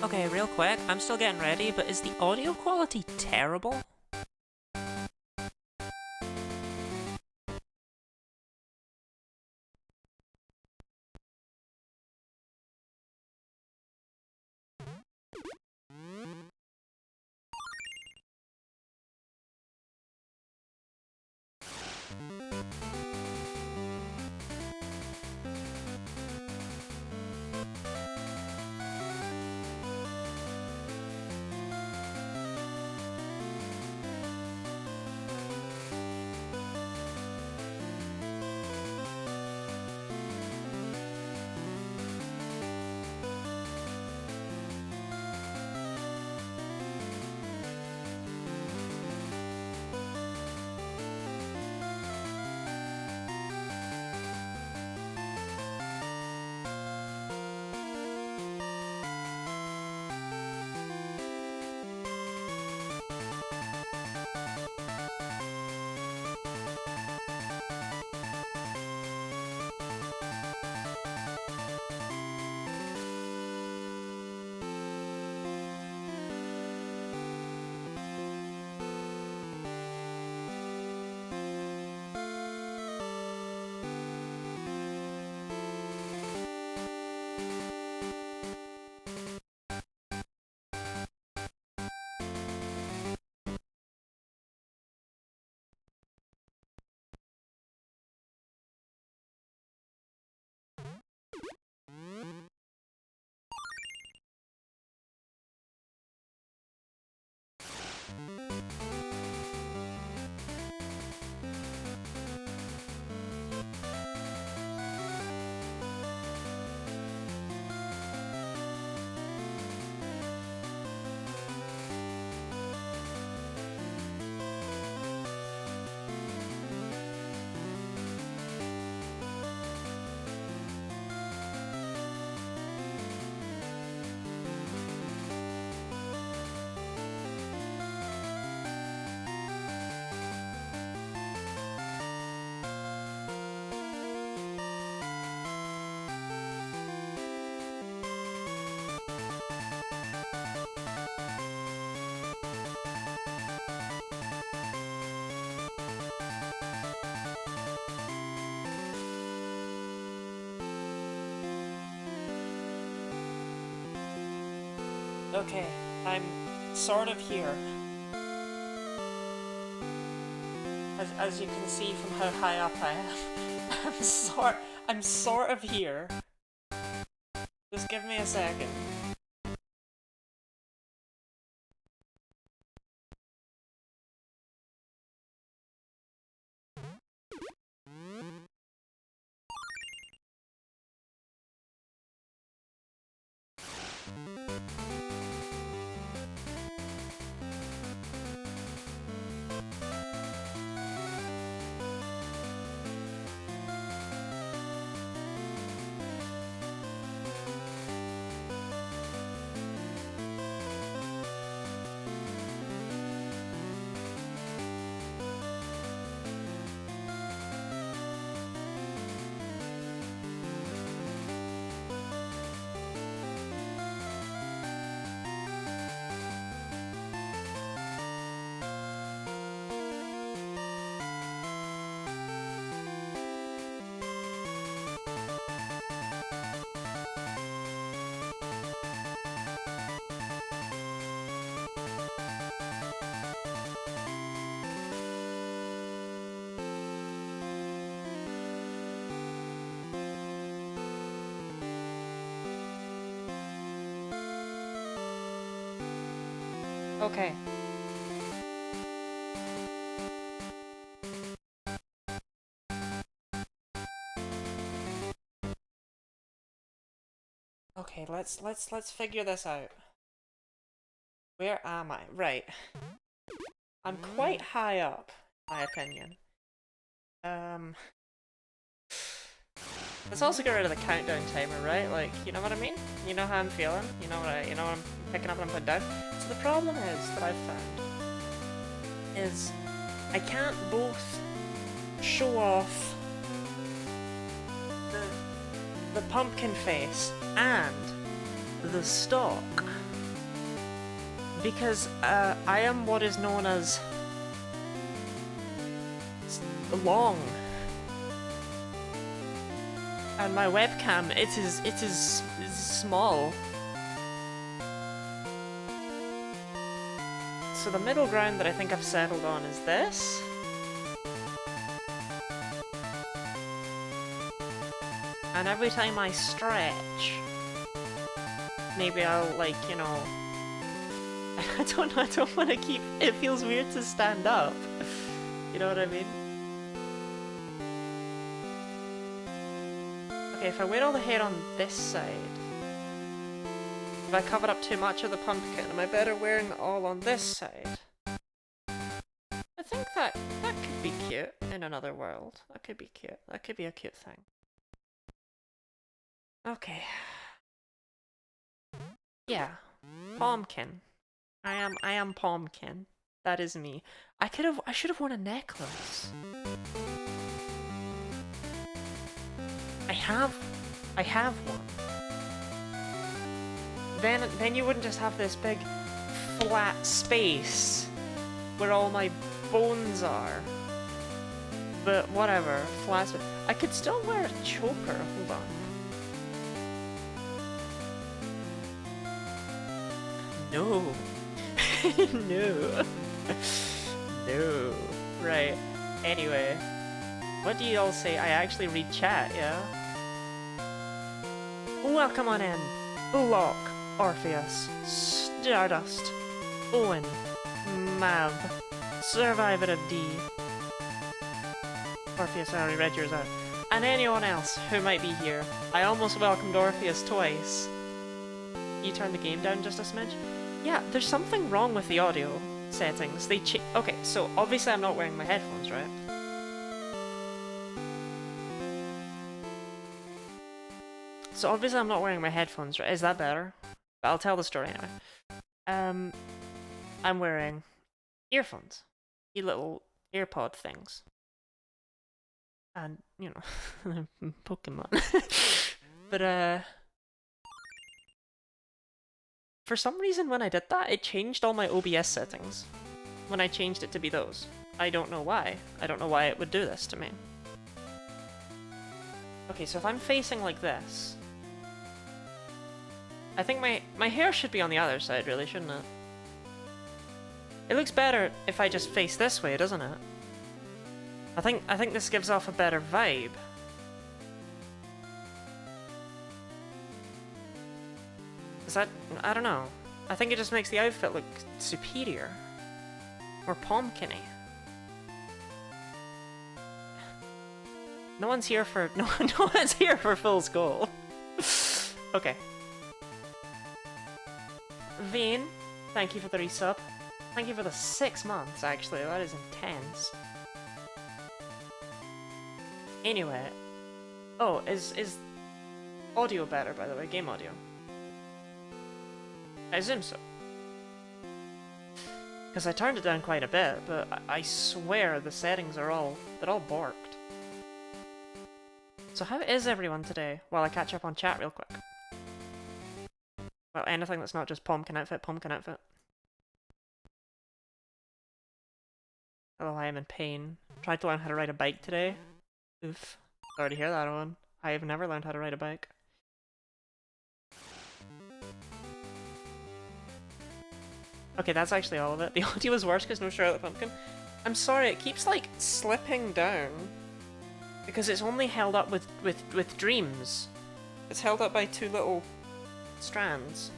Okay, real quick, I'm still getting ready, but is the audio quality terrible? Okay, I'm sort of here. As you can see from how high up I am, I'm sort of here. Just give me a second. Okay. Okay, let's figure this out. Where am I? Right. I'm quite high up, in my opinion. Let's also get rid of the countdown timer, right? Like, you know what I mean? You know how I'm feeling? You know what I'm picking up and I'm putting down? So the problem is, that I've found, is I can't both show off the pumpkin face and the stock Because I am what is known as long, and my webcam it is small. So the middle ground that I think I've settled on is this. And every time I stretch, maybe I'll, like, you know, I don't know, I don't want to keep, it feels weird to stand up. You know what I mean? Okay, if I weight all the hair on this side, if I cover up too much of the pumpkin, am I better wearing it all on this side? I think that could be cute in another world. That could be cute. That could be a cute thing. Okay. Yeah. Pumpkin. I am Pumpkin. That is me. I should have worn a necklace. I have one. Then you wouldn't just have this big flat space where all my bones are. But whatever, flat space. I could still wear a choker, hold on. No. No. No. Right. Anyway. What do you all say? I actually read chat, yeah? Welcome on in. Block, Orpheus, Stardust, Owen, Mav, Survivor of D. Orpheus, I already read yours out. And anyone else who might be here. I almost welcomed Orpheus twice. You turned the game down just a smidge? Yeah, there's something wrong with the audio settings. Okay, so obviously I'm not wearing my headphones, right? So obviously I'm not wearing my headphones, right? Is that better? But I'll tell the story anyway. I'm wearing earphones. You little earpod things. And, you know, Pokémon. But, for some reason when I did that, it changed all my OBS settings. When I changed it to be those. I don't know why. I don't know why it would do this to me. Okay, so if I'm facing like this... I think my hair should be on the other side, really, shouldn't it? It looks better if I just face this way, doesn't it? I think this gives off a better vibe. Is that... I don't know. I think it just makes the outfit look superior. Or pumpkin-y. No one's here for... No one's here for Phil's goal. Okay. Vane, thank you for the resub. Thank you for the 6 months, actually. That is intense. Anyway. Oh, is audio better, by the way? Game audio. I assume so. Because I turned it down quite a bit, but I swear the settings are they're all borked. So how is everyone today? While I catch up on chat real quick. Well, anything that's not just pumpkin outfit, pumpkin outfit. Hello, I am in pain. Tried to learn how to ride a bike today. Oof. Sorry to hear that, Owen. I have never learned how to ride a bike. Okay, that's actually all of it. The audio was worse because no Charlotte Pumpkin. I'm sorry, it keeps, like, slipping down. Because it's only held up with dreams. It's held up by 2 little strands.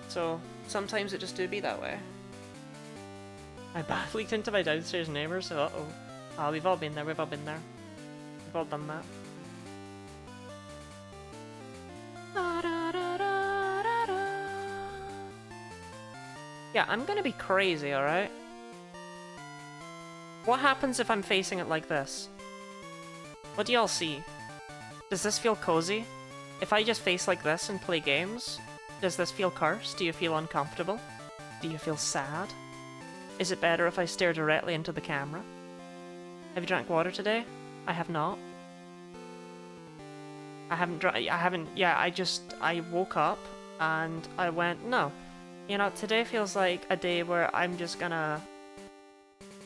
So, sometimes it just do be that way. I bath leaked into my downstairs neighbour, so uh-oh. Ah, we've all been there, we've all been there. We've all done that. Yeah, I'm gonna be crazy, alright? What happens if I'm facing it like this? What do y'all see? Does this feel cozy? If I just face like this and play games, does this feel cursed? Do you feel uncomfortable? Do you feel sad? Is it better if I stare directly into the camera? Have you drank water today? I have not. I haven't, yeah, I woke up and I went, no. You know, today feels like a day where I'm just gonna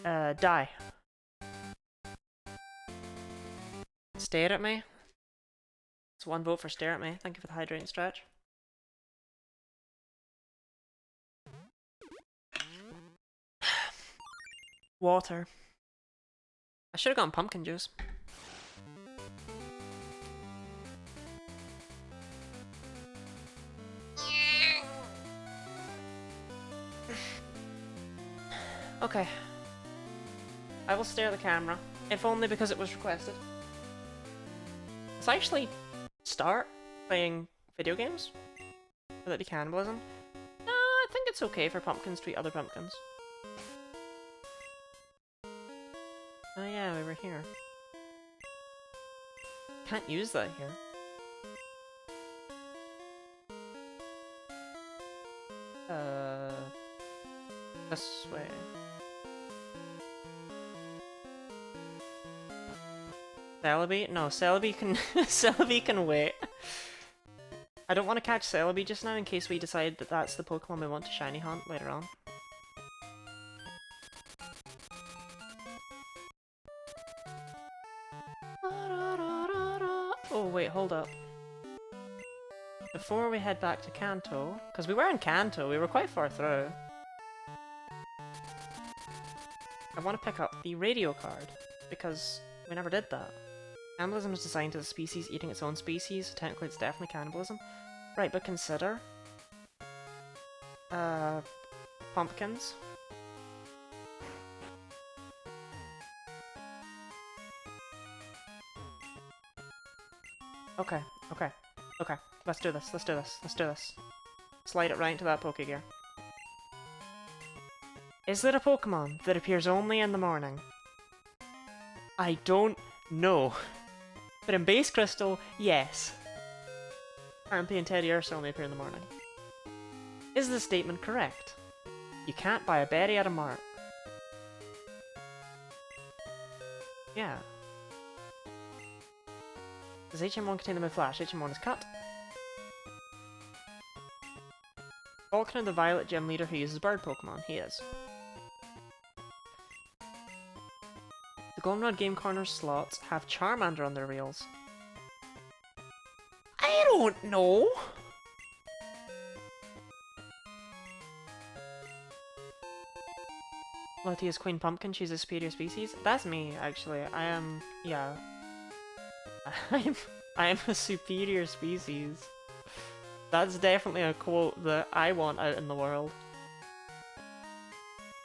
die. Stare at me. It's one vote for stare at me. Thank you for the hydrating stretch. Water. I should have gotten pumpkin juice. Okay. I will stare at the camera, if only because it was requested. Let's actually start playing video games. Will that be cannibalism? No, I think it's okay for pumpkins to eat other pumpkins. Oh yeah, we were here. Can't use that here. This way. Celebi? No, Celebi can Celebi can wait. I don't want to catch Celebi just now in case we decide that that's the Pokemon we want to shiny hunt later on. Oh wait, hold up. Before we head back to Kanto, because we were in Kanto, we were quite far through. I want to pick up the radio card, because we never did that. Cannibalism is designed as a species eating its own species, so technically it's definitely cannibalism. Right, but consider... pumpkins. Okay, okay, okay. Let's do this, let's do this, let's do this. Slide it right into that Pokegear. Is there a Pokemon that appears only in the morning? I don't know. But in Base Crystal, yes. Rampy and Teddy Ursa only appear in the morning. Is this statement correct? You can't buy a berry at a mart. Yeah. Does HM1 contain the move Flash? HM1 is cut. Vulcan, the Violet Gem leader who uses bird Pokemon. He is. The Goldenrod Game Corner slots have Charmander on their reels. I don't know! Lottie is Queen Pumpkin, she's a superior species. That's me, actually. I am... yeah. I am a superior species. That's definitely a quote that I want out in the world.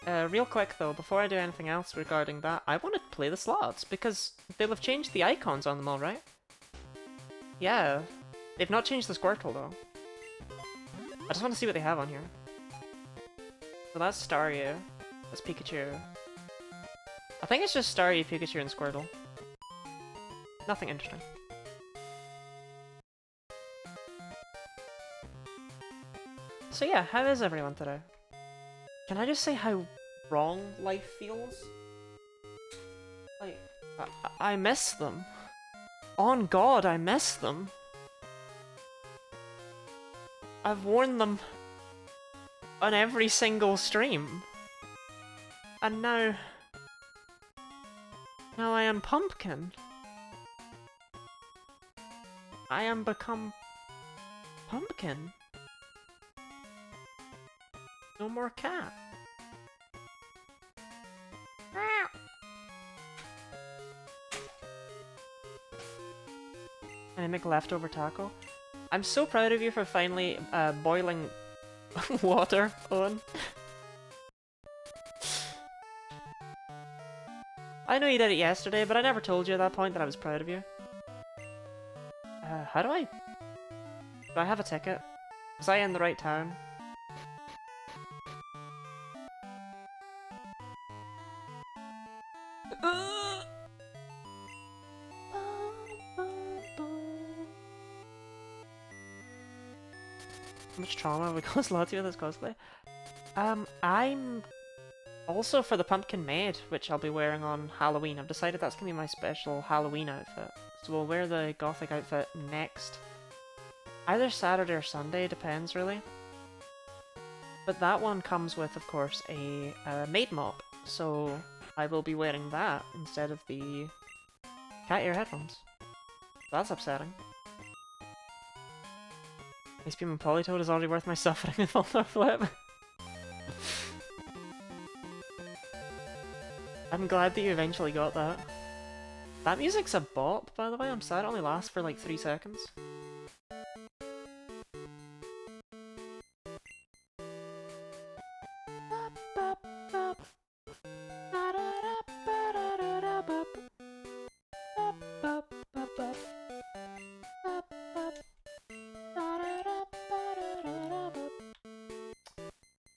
Real quick though, before I do anything else regarding that, I want to play the slots, because they'll have changed the icons on them all, right? Yeah. They've not changed the Squirtle though. I just want to see what they have on here. So that's Staryu. That's Pikachu. I think it's just Staryu, Pikachu, and Squirtle. Nothing interesting. So yeah, how is everyone today? Can I just say how wrong life feels? Like, I miss them. On God, I miss them. I've worn them on every single stream. And now I am Pumpkin. I am become Pumpkin. No more cat. Can I make leftover taco? I'm so proud of you for finally boiling water, Owen. I know you did it yesterday, but I never told you at that point that I was proud of you. How do I... do I have a ticket? Was I in the right town? How much trauma have we caused Lottie with this cosplay? I'm also for the Pumpkin Maid, which I'll be wearing on Halloween. I've decided that's gonna be my special Halloween outfit. So we'll wear the Gothic outfit next. Either Saturday or Sunday, depends really. But that one comes with, of course, a maid mop, so I will be wearing that instead of the cat ear headphones. That's upsetting. Ice Beam and Politoed is already worth my suffering with Vulgar Flip. I'm glad that you eventually got that. That music's a bop, by the way. I'm sad it only lasts for like 3 seconds.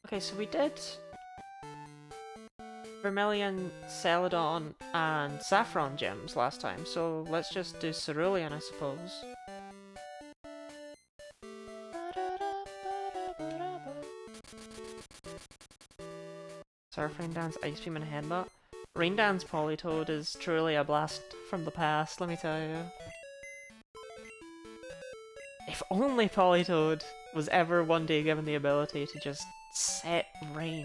Okay, so we did Vermilion, Celadon, and Saffron gems last time, so let's just do Cerulean, I suppose. Surf, Rain Dance, Ice Beam, and Headbutt. Rain Dance Politoed is truly a blast from the past, let me tell you. If only Politoed was ever one day given the ability to just set rain.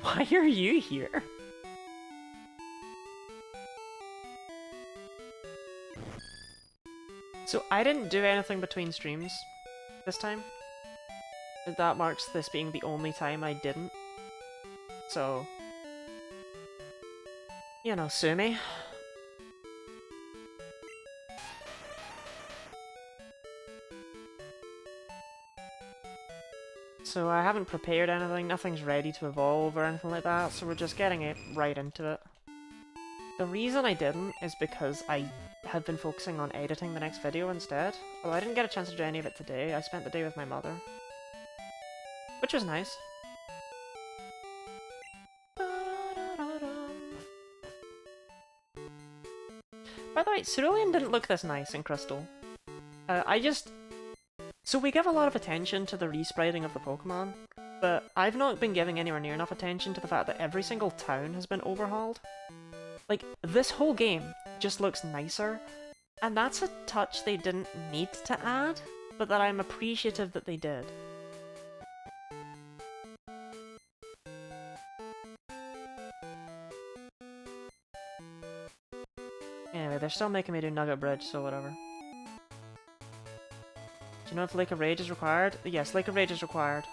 Why are you here? So I didn't do anything between streams this time. That marks this being the only time I didn't. So, you know, sue me. So I haven't prepared anything, nothing's ready to evolve or anything like that, so we're just getting it right into it. The reason I didn't is because I had been focusing on editing the next video instead. Although I didn't get a chance to do any of it today, I spent the day with my mother. Which was nice. By the way, Cerulean didn't look this nice in Crystal. So we give a lot of attention to the respriting of the Pokémon, but I've not been giving anywhere near enough attention to the fact that every single town has been overhauled. Like, this whole game just looks nicer, and that's a touch they didn't need to add, but that I'm appreciative that they did. Anyway, they're still making me do Nugget Bridge, so whatever. Do you know if Lake of Rage is required? Yes, Lake of Rage is required.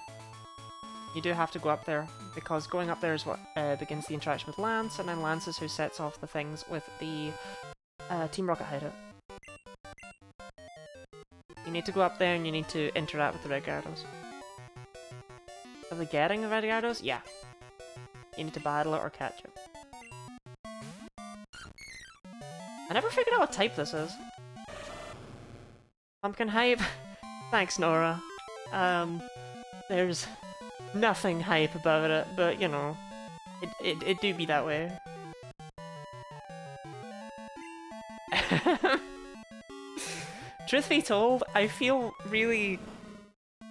You do have to go up there, because going up there is what begins the interaction with Lance, and then Lance is who sets off the things with the Team Rocket hideout. You need to go up there and you need to interact with the Red Gyarados. Are they getting the Red Gyarados? Yeah. You need to battle it or catch it. I never figured out what type this is. Pumpkin hype? Thanks, Nora. There's nothing hype about it, but you know, it do be that way. Truth be told, I feel really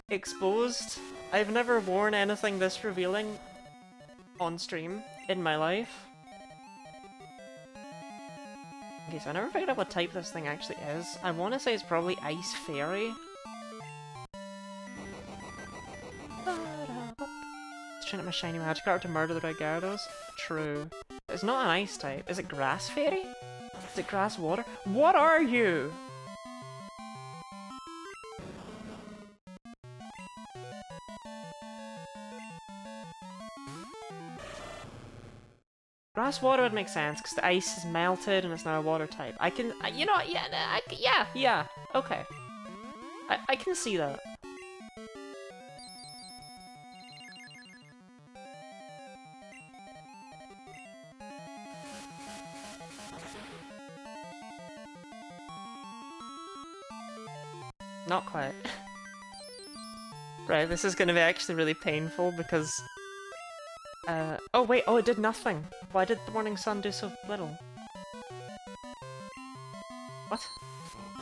exposed. I've never worn anything this revealing on stream in my life. Okay, so I never figured out what type this thing actually is. I want to say it's probably Ice Fairy. It's trying to my shiny Magikarp to murder the Red Gyarados. True. It's not an ice type. Is it Grass Fairy? Is it Grass Water? What are you? Grass water would make sense, because the ice is melted and it's now a water type. I can, you know, yeah, okay. I can see that. Not quite. Right, this is gonna be actually really painful because oh wait, oh it did nothing. Why did the morning sun do so little? What?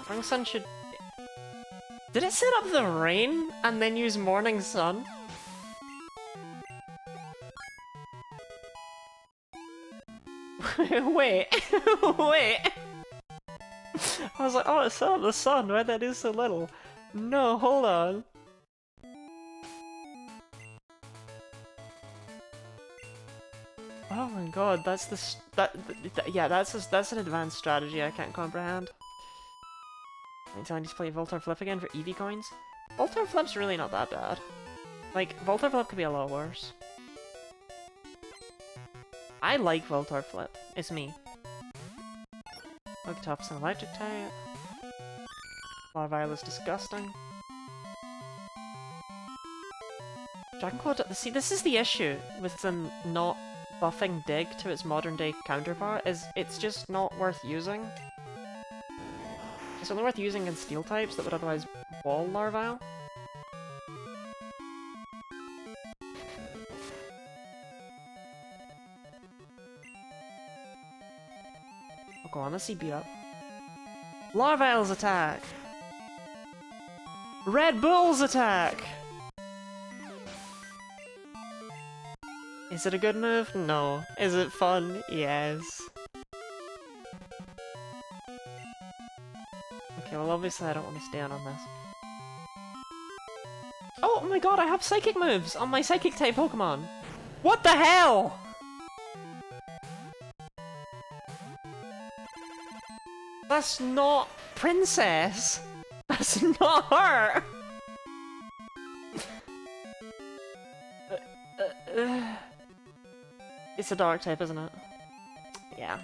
Morning sun should... Did it set up the rain and then use morning sun? Wait, wait. I was like, oh it set up the sun, why'd that do so little? No, hold on. Oh my god, that's the yeah, that's an advanced strategy I can't comprehend. I'm telling you to play Voltorb Flip again for EV coins. Voltorb Flip's really not that bad. Like, Voltorb Flip could be a lot worse. I like Voltorb Flip. It's me. Look, Top's an electric type. Larvile is disgusting. Dragon Claw, see, this is the issue with them not buffing Dig to its modern day counterpart, is it's just not worth using. It's only worth using in steel types that would otherwise wall Larvile. Oh, go on, let's see beat up. Larvile's attack! Red Bull's attack! Is it a good move? No. Is it fun? Yes. Okay, well obviously I don't want to stand on this. Oh my god, I have psychic moves on my psychic type Pokemon! What the hell?! That's not Princess! That's not her! It's a dark type, isn't it? Yeah.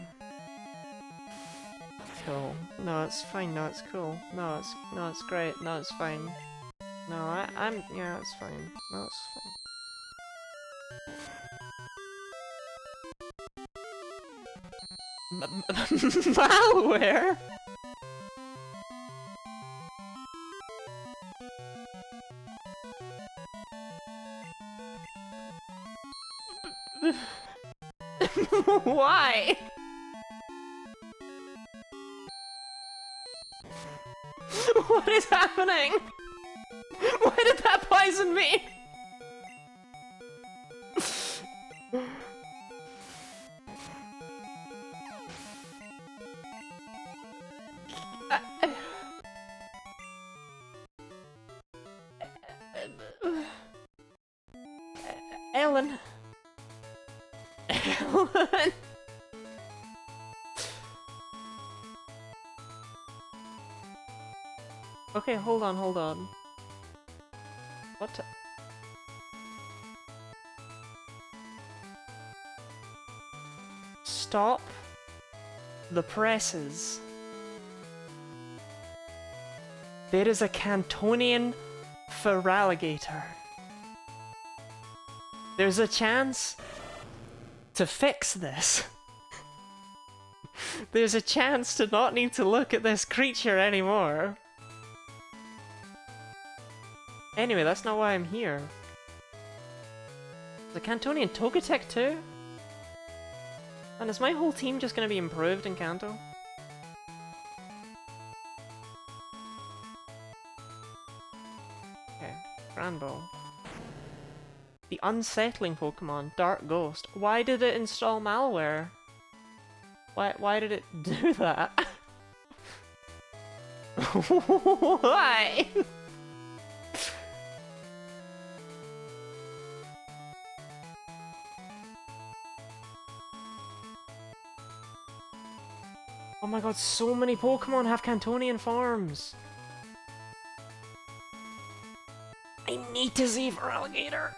Cool. No, it's fine. No, it's cool. No, it's great. No, it's fine. No, yeah, it's fine. No, it's fine. Malware? Why? What is happening? Why did that poison me? Ellen. Ellen. Okay, hold on, hold on. What? Stop the presses. There is a Cantonian Feraligatr. There's a chance to fix this. There's a chance to not need to look at this creature anymore. Anyway, that's not why I'm here. The Cantonian Togetic too? And is my whole team just gonna be improved in Kanto? Okay, Granbull. The unsettling Pokemon, Dark Ghost. Why did it install malware? Why did it do that? Why? Oh my god, so many Pokemon have Cantonian forms! I need to see Feraligatr!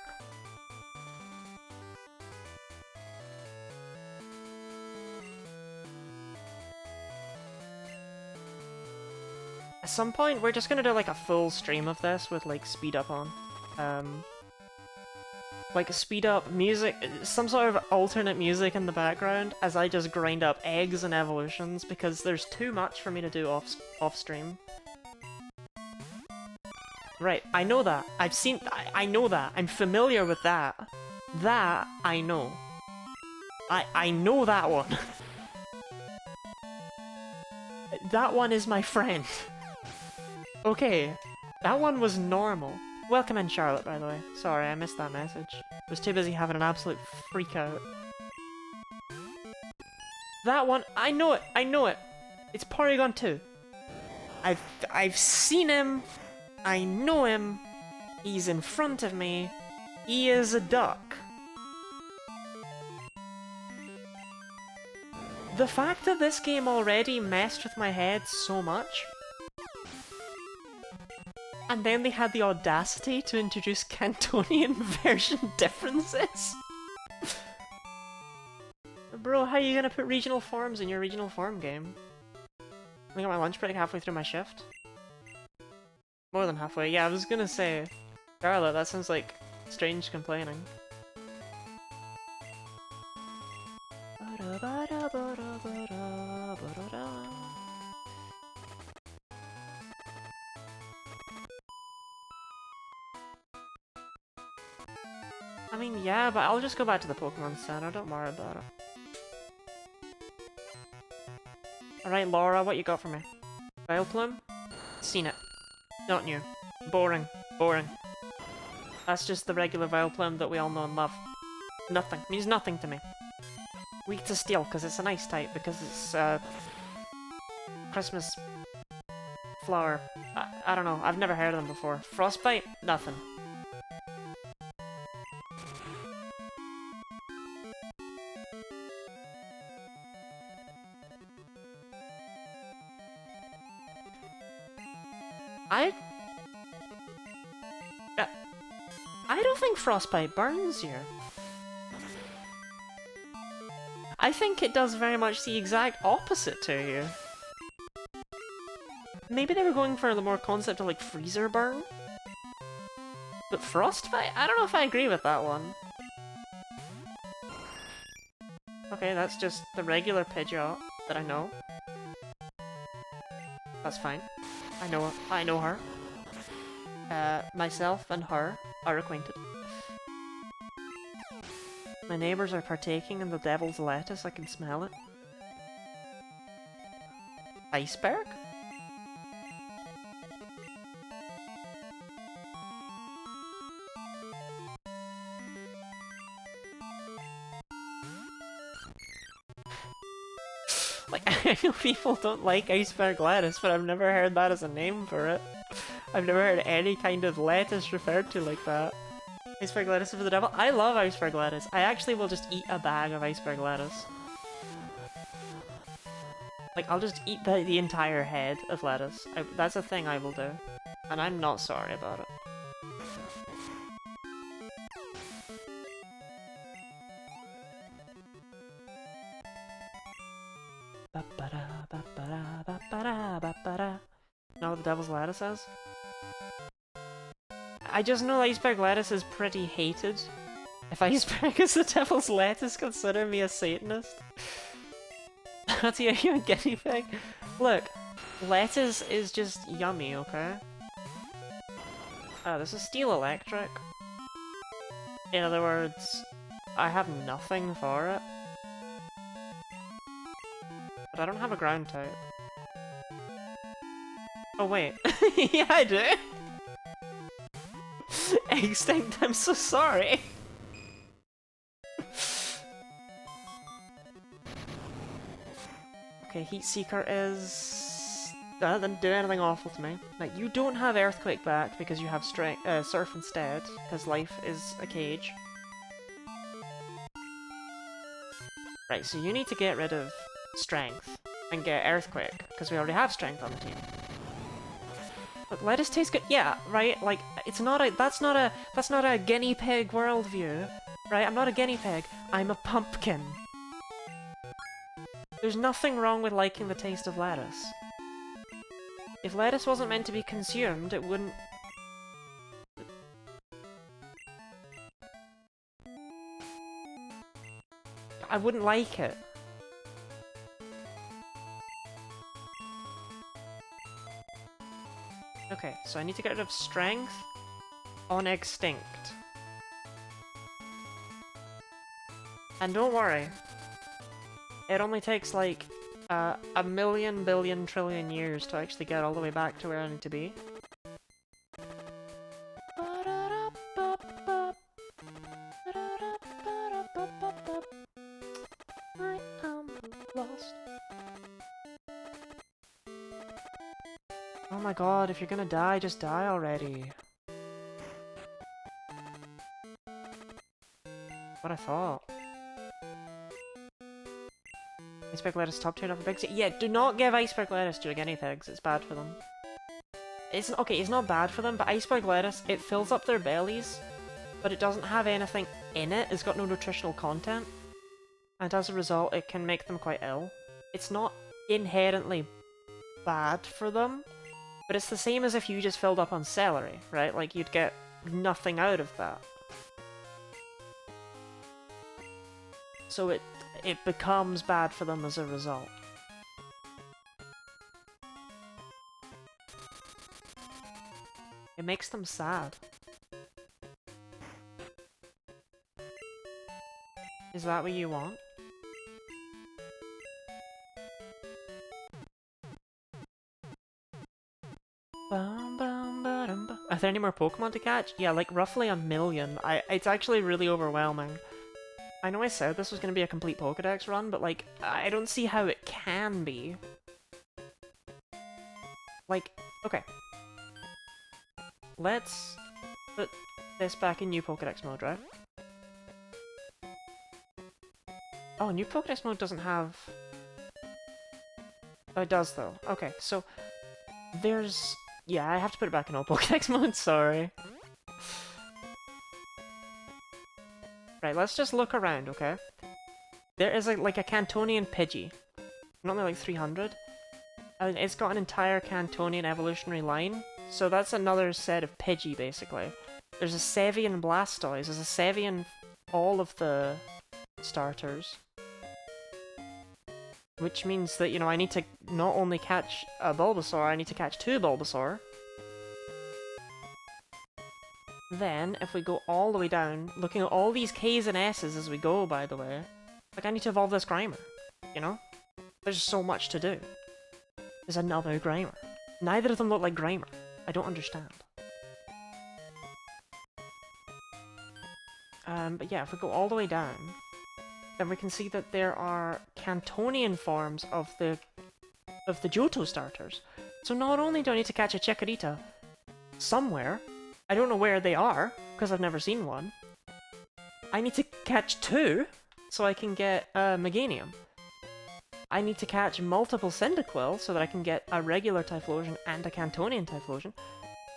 At some point, we're just gonna do like a full stream of this with like speed up on. Like a speed up music, some sort of alternate music in the background as I just grind up eggs and evolutions because there's too much for me to do off stream. Right, I know that. I know that. I'm familiar with that. That, I know. I know that one. That one is my friend. Okay, that one was normal. Welcome in, Charlotte, by the way. Sorry, I missed that message. I was too busy having an absolute freak out. That one, I know it, I know it. It's Porygon 2. I've seen him I know him. He's in front of me. He is a duck. The fact that this game already messed with my head so much, and then they had the audacity to introduce Cantonian version differences. Bro, how are you gonna put regional forms in your regional form game? I got my lunch break halfway through my shift. More than halfway. Yeah, I was gonna say, Charlotte, that sounds like strange complaining. I mean, yeah, but I'll just go back to the Pokemon Center, don't worry about it. Alright, Laura, what you got for me? Vileplume? Seen it. Not new. Boring. Boring. That's just the regular Vileplume that we all know and love. Nothing. Means nothing to me. Weak to Steel, because it's an ice type, because it's, Christmas flower. I don't know, I've never heard of them before. Frostbite? Nothing. I don't think Frostbite burns you. I think it does very much the exact opposite to you. Maybe they were going for the more concept of like freezer burn? But Frostbite? I don't know if I agree with that one. Okay, that's just the regular Pidgeot that I know. That's fine. I know her. Myself and her are acquainted. My neighbours are partaking in the devil's lettuce, I can smell it. Iceberg? Like, I know people don't like iceberg lettuce, but I've never heard that as a name for it. I've never heard any kind of lettuce referred to like that. Iceberg lettuce for the devil? I love iceberg lettuce. I actually will just eat a bag of iceberg lettuce. Like, I'll just eat the entire head of lettuce. That's a thing I will do. And I'm not sorry about it. Know what the devil's lettuce is? I just know iceberg lettuce is pretty hated. If iceberg is the devil's lettuce, consider me a Satanist. That's you a guinea pig? Look, lettuce is just yummy, okay? Oh, this is Steel Electric. In other words, I have nothing for it. But I don't have a ground type. Oh wait, yeah I do! Extinct, I'm so sorry! Okay, Heat Seeker is... That didn't do anything awful to me. Like, you don't have Earthquake back because you have Surf instead, because life is a cage. Right, so you need to get rid of Strength and get Earthquake, because we already have Strength on the team. But lettuce tastes good. Yeah, right? Like, it's not a... That's not a guinea pig worldview, right? I'm not a guinea pig. I'm a pumpkin. There's nothing wrong with liking the taste of lettuce. If lettuce wasn't meant to be consumed, it wouldn't... I wouldn't like it. Okay, so I need to get rid of Strength on Extinct. And don't worry, it only takes like a million, billion, trillion years to actually get all the way back to where I need to be. I am lost. Oh my god, if you're gonna die, just die already. What I thought. Iceberg lettuce top tier for pigs. Yeah, do not give iceberg lettuce to guinea pigs. It's bad for them. It's okay. It's not bad for them, but iceberg lettuce, it fills up their bellies, but it doesn't have anything in it. It's got no nutritional content, and as a result, it can make them quite ill. It's not inherently bad for them, but it's the same as if you just filled up on celery, right? Like you'd get nothing out of that. So it becomes bad for them as a result. It makes them sad. Is that what you want? Are there any more Pokemon to catch? Yeah, like roughly 1 million. It's actually really overwhelming. I know I said this was going to be a complete Pokédex run, but like, I don't see how it can be. Like, okay. Let's put this back in new Pokédex mode, right? Oh, new Pokédex mode doesn't have... Oh, it does though. Okay, so there's... Yeah, I have to put it back in all Pokédex mode, sorry. Right, let's just look around, okay? There is like a Cantonian Pidgey. Not only like 300. And it's got an entire Cantonian evolutionary line. So that's another set of Pidgey, basically. There's a Sevian Blastoise. There's a Sevian... all of the starters. Which means that, you know, I need to not only catch a Bulbasaur, I need to catch 2 Bulbasaur. Then, if we go all the way down, looking at all these Ks and Ss as we go, by the way, like, I need to evolve this Grimer, you know? There's so much to do. There's another Grimer. Neither of them look like Grimer. I don't understand. But yeah, if we go all the way down, then we can see that there are Cantonian forms of the Johto starters. So not only do I need to catch a Chikorita somewhere, I don't know where they are, because I've never seen one. I need to catch 2, so I can get Meganium. I need to catch multiple Cyndaquil, so that I can get a regular Typhlosion and a Cantonian Typhlosion.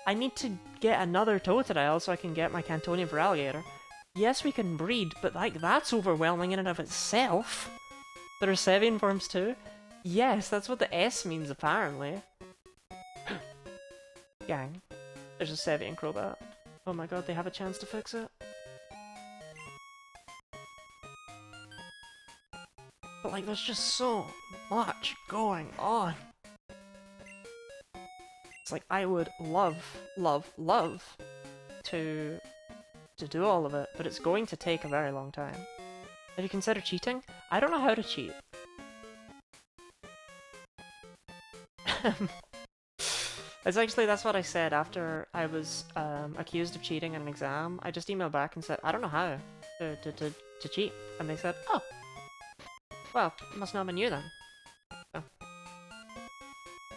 I need to get another Totodile, so I can get my Cantonian Feraligatr. Yes, we can breed, but like that's overwhelming in and of itself. There are Sevian forms too. Yes, that's what the S means, apparently. Gang. There's a Sevian Crobat. Oh my god, they have a chance to fix it. But like, there's just so much going on. It's like, I would love to do all of it, but it's going to take a very long time. Have you considered cheating? I don't know how to cheat. That's what I said after I was accused of cheating in an exam. I just emailed back and said, I don't know how to cheat. And they said, oh, well, must not have been you then. So,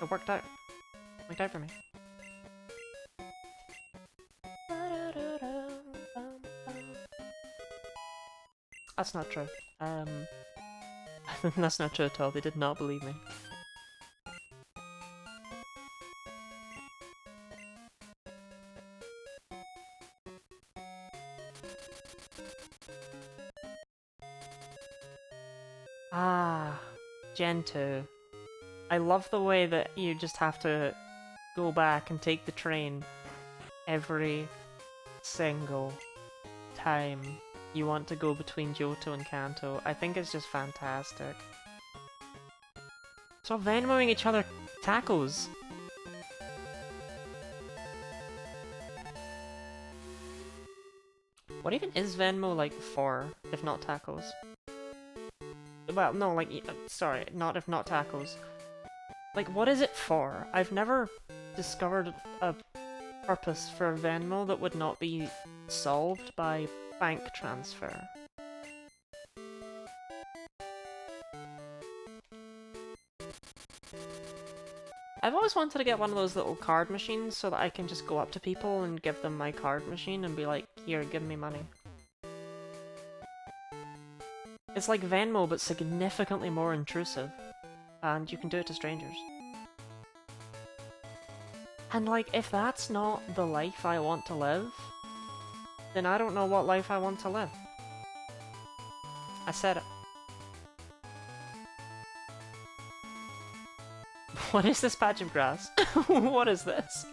it worked out. Worked out for me. That's not true. That's not true at all. They did not believe me. Ah, Gen 2. I love the way that you just have to go back and take the train every single time you want to go between Johto and Kanto. I think it's just fantastic. Stop Venmoing each other tacos! What even is Venmo like for, if not tacos? Well, no, like, sorry, not if not tacos. Like, what is it for? I've never discovered a purpose for Venmo that would not be solved by bank transfer. I've always wanted to get one of those little card machines so that I can just go up to people and give them my card machine and be like, here, give me money. It's like Venmo, but significantly more intrusive. And you can do it to strangers. And like, if that's not the life I want to live, then I don't know what life I want to live. I said it. What is this patch of grass? What is this?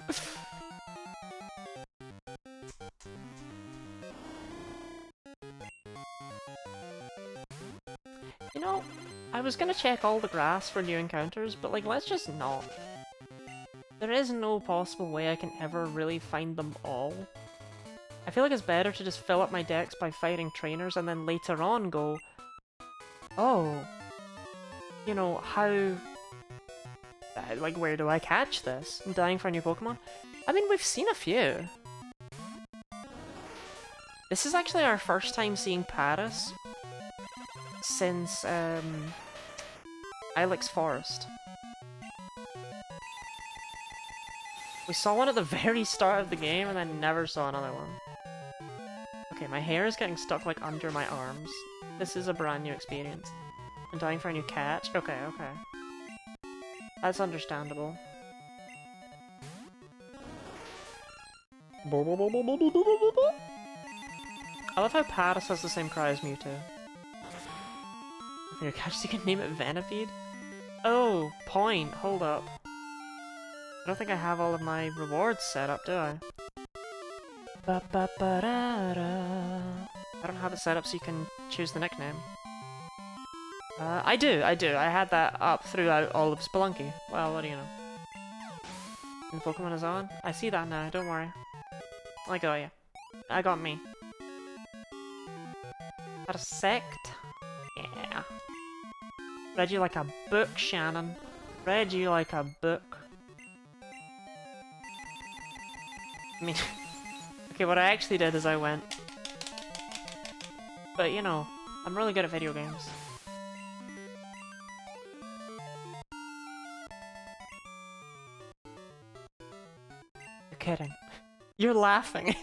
You know, I was gonna check all the grass for new encounters, but like, let's just not. There is no possible way I can ever really find them all. I feel like it's better to just fill up my decks by fighting trainers and then later on go, oh, you know, how... like, where do I catch this? I'm dying for a new Pokemon? I mean, we've seen a few. This is actually our first time seeing Paris since, Ilex Forest. We saw one at the very start of the game and then never saw another one. Okay, my hair is getting stuck like under my arms. This is a brand new experience. I'm dying for a new catch? Okay, okay. That's understandable. I love how Paris has the same cry as Mewtwo. If you're catch, you can name it Venipede? Oh, point. Hold up. I don't think I have all of my rewards set up, do I? I don't have it set up so you can choose the nickname. I do. I had that up throughout all of Spelunky. Well, what do you know? And the Pokemon is on? I see that now, don't worry. I got you. I got me. Got a sect? Yeah. Read you like a book, Shannon. Read you like a book. I mean... okay, what I actually did is I went... But, you know, I'm really good at video games. You're kidding. You're laughing.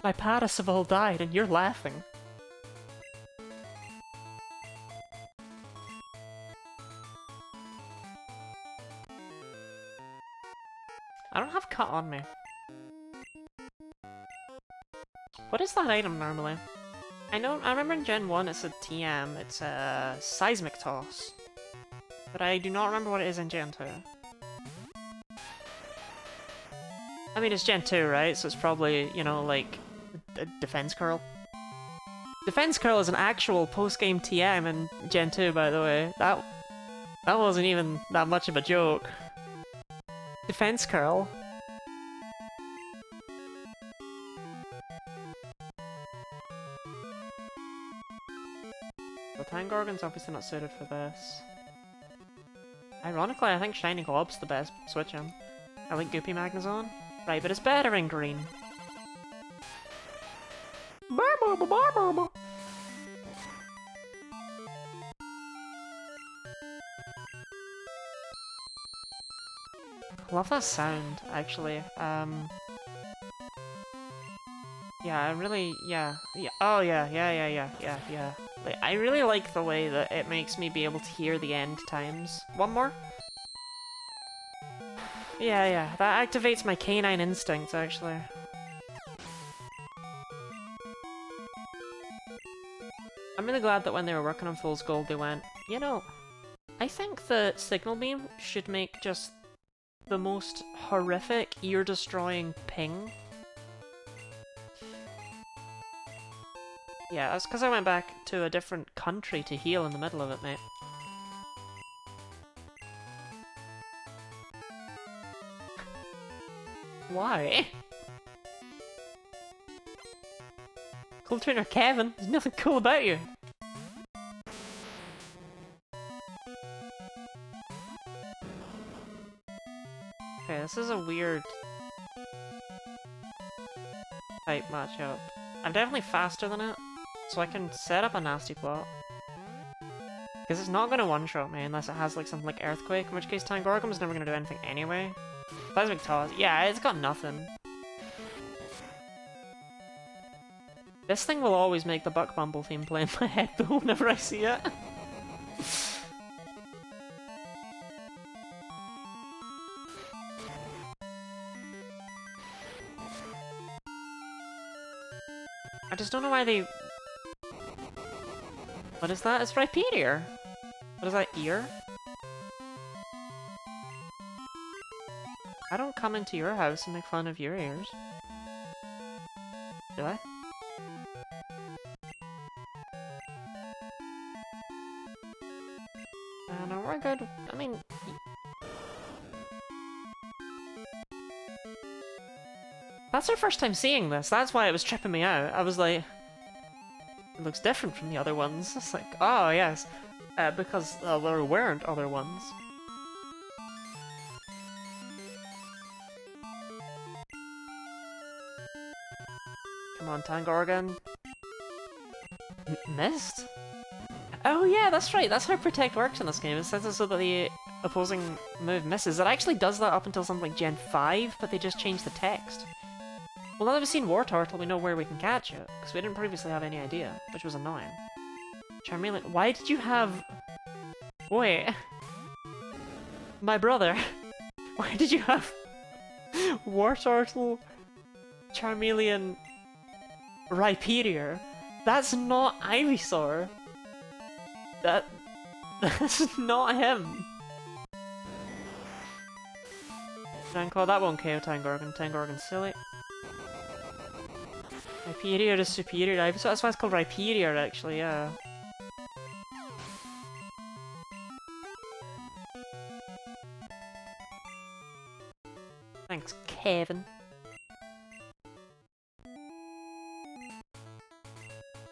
My Paras have all died and you're laughing. I don't have cut on me. What is that item normally? I remember in Gen 1 it's a TM, it's a Seismic Toss. But I do not remember what it is in Gen 2. I mean, it's Gen 2, right? So it's probably, you know, like, a Defense Curl. Defense Curl is an actual post-game TM in Gen 2, by the way. That wasn't even that much of a joke. Defense Curl. The Tangorgan's obviously not suited for this. Ironically, I think Shiny Glob's the best switch in. I like Goopy Magnezone. Right, but it's better in green. Love that sound, actually. Yeah, I really, yeah. Oh, yeah. Like, I really like the way that it makes me be able to hear the end times. One more? Yeah, that activates my canine instincts, actually. I'm really glad that when they were working on Fool's Gold, they went, you know, I think the Signal Beam should make just the most horrific, ear-destroying ping. Yeah, that's because I went back to a different country to heal in the middle of it, mate. Why? Cool Trainer Kevin, there's nothing cool about you. Okay, this is a weird type matchup. I'm definitely faster than it, so I can set up a nasty plot. Because it's not gonna one-shot me unless it has like something like Earthquake, in which case Tangorgum's never gonna do anything anyway. Seismic Toss, yeah, it's got nothing. This thing will always make the Buck Bumble theme play in my head though whenever I see it. I just don't know why they... What is that? It's Rhyperior! What is that, ear? I don't come into your house and make fun of your ears. Do I? No, we're good. I mean... That's our first time seeing this, that's why it was tripping me out. I was like... It looks different from the other ones. It's like, oh yes. Because there weren't other ones. Come on, Tangorgan. Missed? Oh yeah, that's right, that's how Protect works in this game. It says it so that the opposing move misses. It actually does that up until something like Gen 5, but they just changed the text. Well, now that we've seen War Turtle, we know where we can catch it, because we didn't previously have any idea, which was annoying. Charmeleon, why did you have... Wait. My brother. Why did you have... War Turtle, Charmeleon, Rhyperior? That's not Ivysaur. That's not him. Rancor, that won't KO Tangorgan. Tangorgan's silly. Rhyperior is superior to Ivysaur. That's why it's called Rhyperior, actually, yeah. Thanks, Kevin.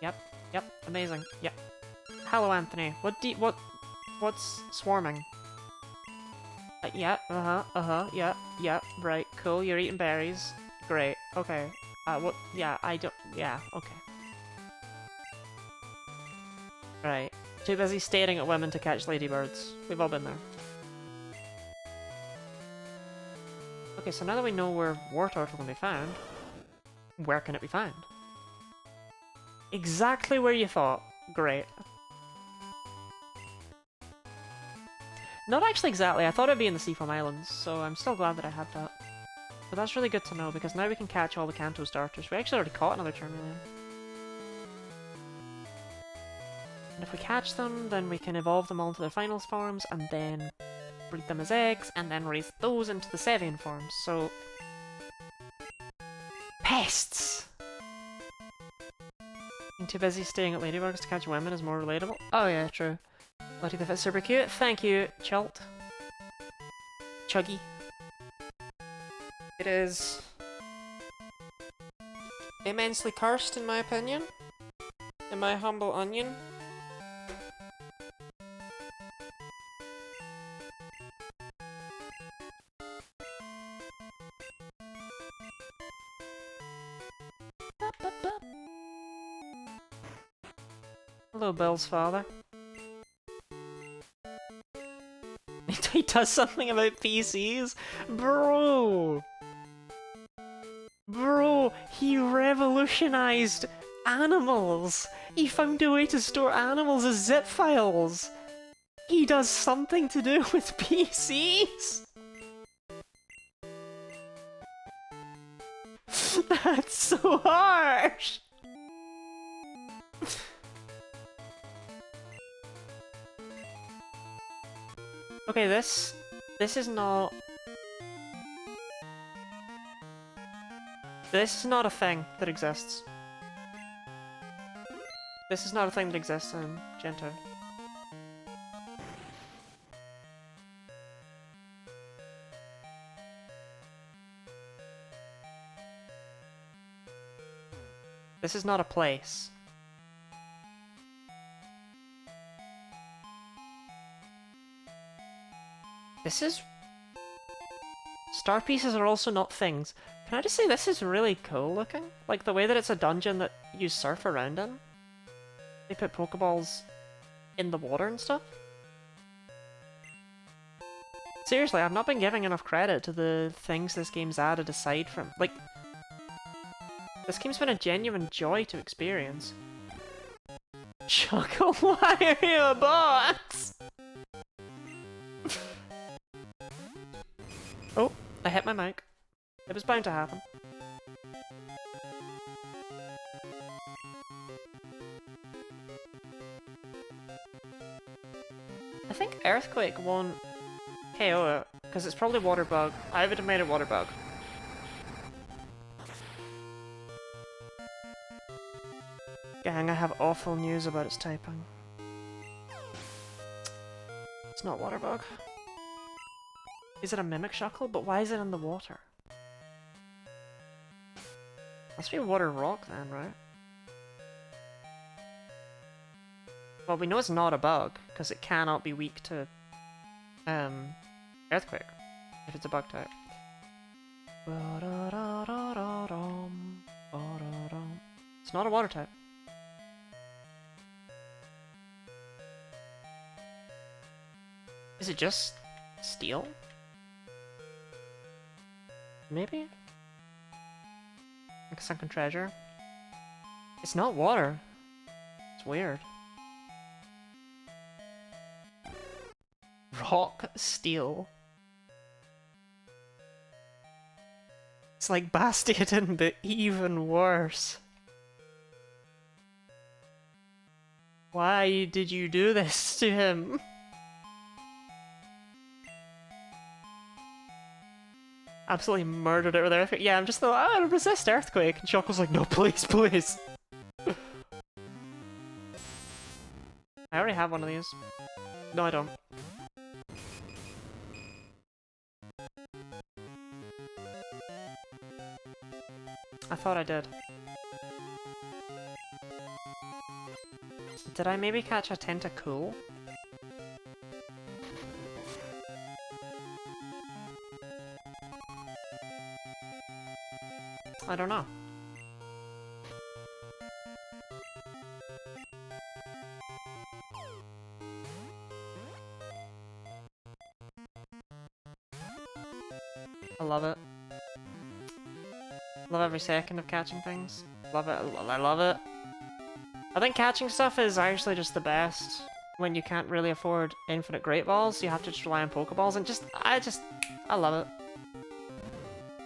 Yep, amazing. Yep. Hello, Anthony. What's swarming? Yeah, yeah, right, cool, you're eating berries. Great, okay. What? Yeah, yeah, okay. Right. Too busy staring at women to catch ladybirds. We've all been there. Okay, so now that we know where War Turtle can be found, where can it be found? Exactly where you thought. Great. Not actually exactly, I thought it'd be in the Seafoam Islands, so I'm still glad that I had that. But that's really good to know, because now we can catch all the Kanto starters. We actually already caught another Charmeleon. And if we catch them, then we can evolve them all into their finals forms, and then breed them as eggs, and then raise those into the Sevian forms, so... Pests! Being too busy staying at Ladybugs to catch women is more relatable? Oh yeah, true. Letty the Fit's super cute. Thank you, Chult. Chuggy. It is... immensely cursed, in my opinion. In my humble onion. Hello, Bill's father. He does something about PCs? Bro! Bro, he revolutionized animals! He found a way to store animals as zip files! He does something to do with PCs! That's so harsh! Okay, this is not... This is not a thing that exists. This is not a thing that exists in Gen 2. This is not a place. This is... Star pieces are also not things. Can I just say this is really cool looking? Like the way that it's a dungeon that you surf around in. They put Pokeballs in the water and stuff. Seriously, I've not been giving enough credit to the things this game's added aside from... Like, this game's been a genuine joy to experience. Chuckle, why are you a box? Oh, I hit my mic. It was bound to happen. I think Earthquake won't KO it, because it's probably Water Bug. I would have made it Water Bug. Gang, I have awful news about its typing. It's not Water Bug. Is it a Mimic Shuckle? But why is it in the water? Must be Water Rock then, right? Well, we know it's not a bug, because it cannot be weak to Earthquake, if it's a bug type. It's not a water type. Is it just steel? Maybe? Like a sunken treasure? It's not water. It's weird. Rock steel. It's like Bastion, but even worse. Why did you do this to him? Absolutely murdered it with Earthquake. Yeah, I'm just like, oh, resist Earthquake. And Shuckle's like, no, please, please. I already have one of these. No, I don't. I thought I did. Did I maybe catch a Tentacool? I don't know. I love it. Love every second of catching things. Love it. I love it. I think catching stuff is actually just the best when you can't really afford infinite Great Balls. You have to just rely on Pokeballs, and I love it.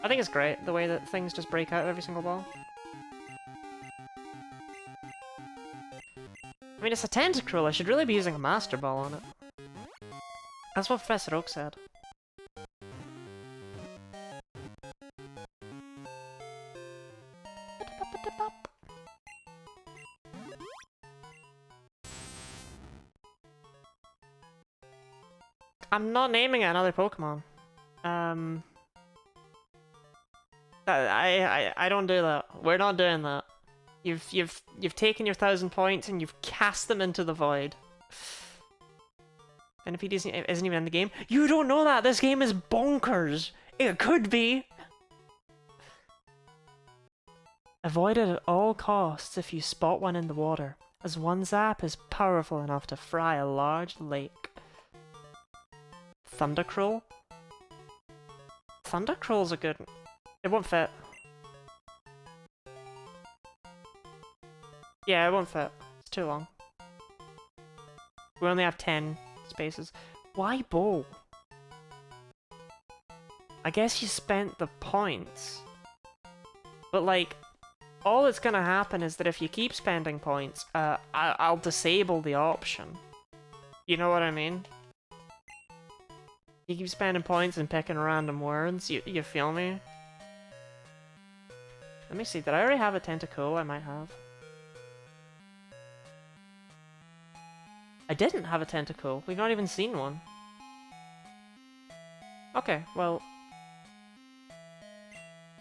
I think it's great, the way that things just break out every single ball. I mean, it's a Tentacruel, I should really be using a Master Ball on it. That's what Professor Oak said. I'm not naming it another Pokemon. I don't do that. We're not doing that. You've taken your 1,000 points and you've cast them into the void. And if he isn't even in the game, you don't know that. This game is bonkers. It could be. Avoid it at all costs if you spot one in the water, as one zap is powerful enough to fry a large lake. Thundercruel? Thundercruel's a good... It won't fit. Yeah, it won't fit. It's too long. We only have 10 spaces. Why bow? I guess you spent the points. But like, all that's gonna happen is that if you keep spending points, I'll disable the option. You know what I mean? You keep spending points and picking random words, you feel me? Let me see, did I already have a Tentacool? I might have. I didn't have a Tentacool. We've not even seen one. Okay, well...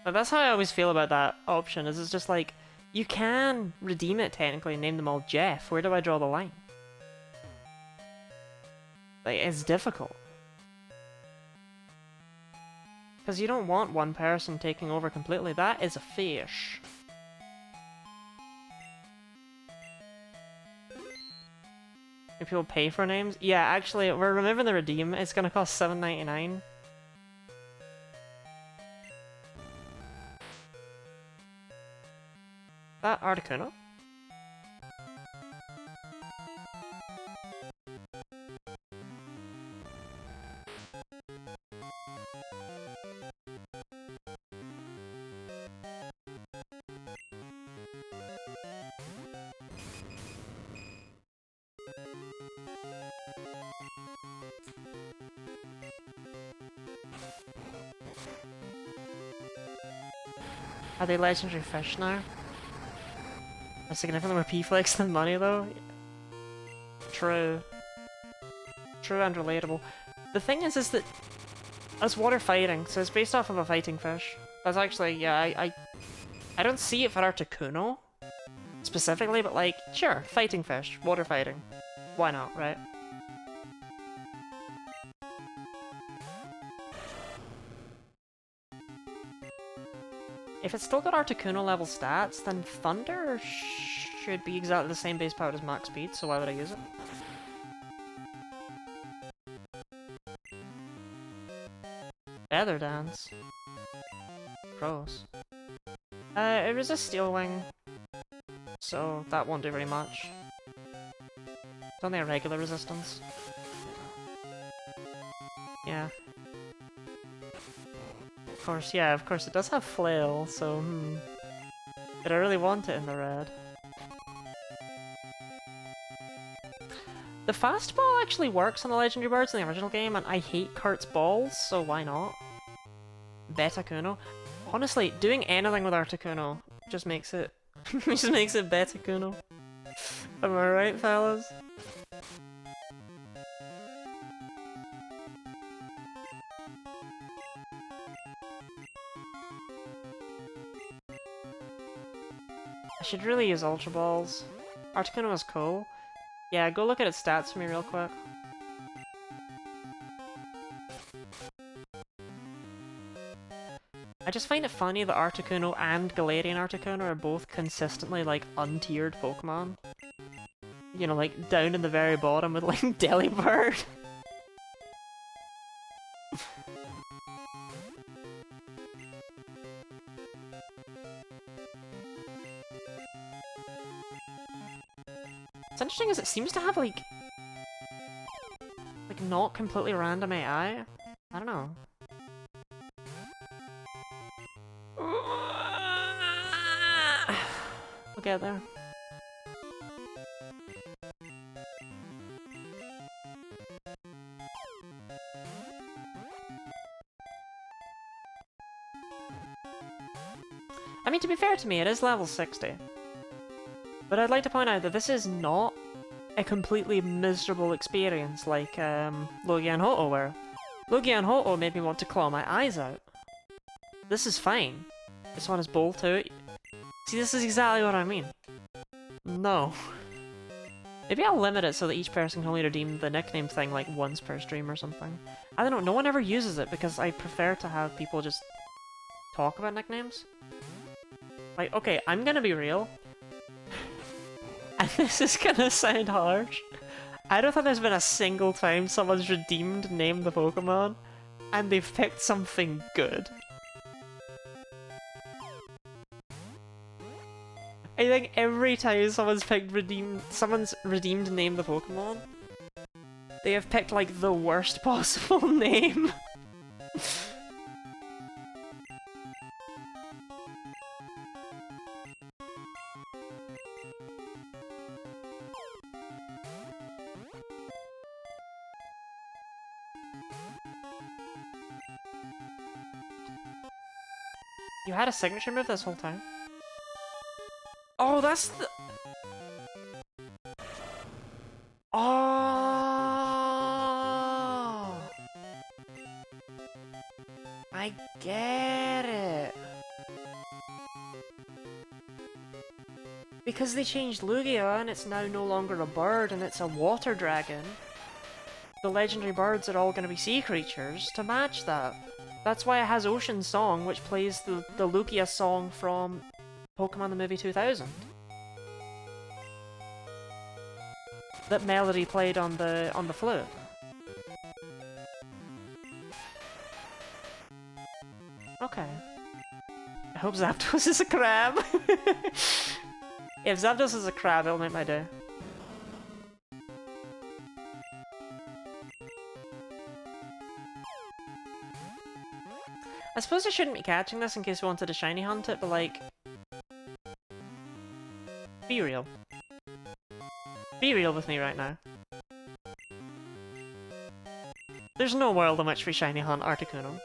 That's how I always feel about that option, is it's just like, you can redeem it technically and name them all Jeff. Where do I draw the line? Like, it's difficult. Because you don't want one person taking over completely. That is a fish. If people pay for names? Yeah, actually, we're removing the redeem. It's gonna cost $7.99. That Articuno? Are they legendary fish now? A significantly more P-flex than money though? True. True and relatable. The thing is that it's water fighting, so it's based off of a fighting fish. That's actually, yeah, I don't see it for Articuno specifically, but like, sure, fighting fish, water fighting. Why not, right? If it's still got Articuno level stats, then Thunder should be exactly the same base power as max speed, so why would I use it? Feather Dance. Gross. It resists Steel Wing, so that won't do very much. It's only a regular resistance. Yeah. Of course, yeah, of course it does have Flail, so But I really want it in the red. The fastball actually works on the Legendary Birds in the original game, and I hate Kurt's balls, so why not? Betacuno. Honestly, doing anything with Articuno just makes it Betacuno. Am I right, fellas? I should really use Ultra Balls. Articuno is cool. Yeah, go look at its stats for me real quick. I just find it funny that Articuno and Galarian Articuno are both consistently, like, untiered Pokemon. You know, like, down in the very bottom with, like, Delibird. What's interesting is it seems to have, like, not completely random AI. I don't know. We'll get there. I mean, to be fair to me, it is level 60. But I'd like to point out that this is not a completely miserable experience like Logia and Ho-Oh were. Logia and Ho-Oh made me want to claw my eyes out. This is fine. This one is Bolt out. See, this is exactly what I mean. No. Maybe I'll limit it so that each person can only redeem the nickname thing like once per stream or something. I don't know, no one ever uses it because I prefer to have people just talk about nicknames. Like, okay, I'm gonna be real. And this is gonna sound harsh. I don't think there's been a single time someone's redeemed Name the Pokemon and they've picked something good. I think every time someone's redeemed Name the Pokemon, they have picked like the worst possible name. You had a signature move this whole time? Oh, that's the... Oh! I get it. Because they changed Lugia and it's now no longer a bird and it's a water dragon. The legendary birds are all going to be sea creatures to match that. That's why it has Ocean Song, which plays the Lugia song from Pokemon the Movie 2000. that Melody played on the flute. Okay. I hope Zapdos is a crab. If Zapdos is a crab, it'll make my day. I suppose I shouldn't be catching this in case we wanted to shiny hunt it, but like... Be real. Be real with me right now. There's no world in which we shiny hunt Articuno.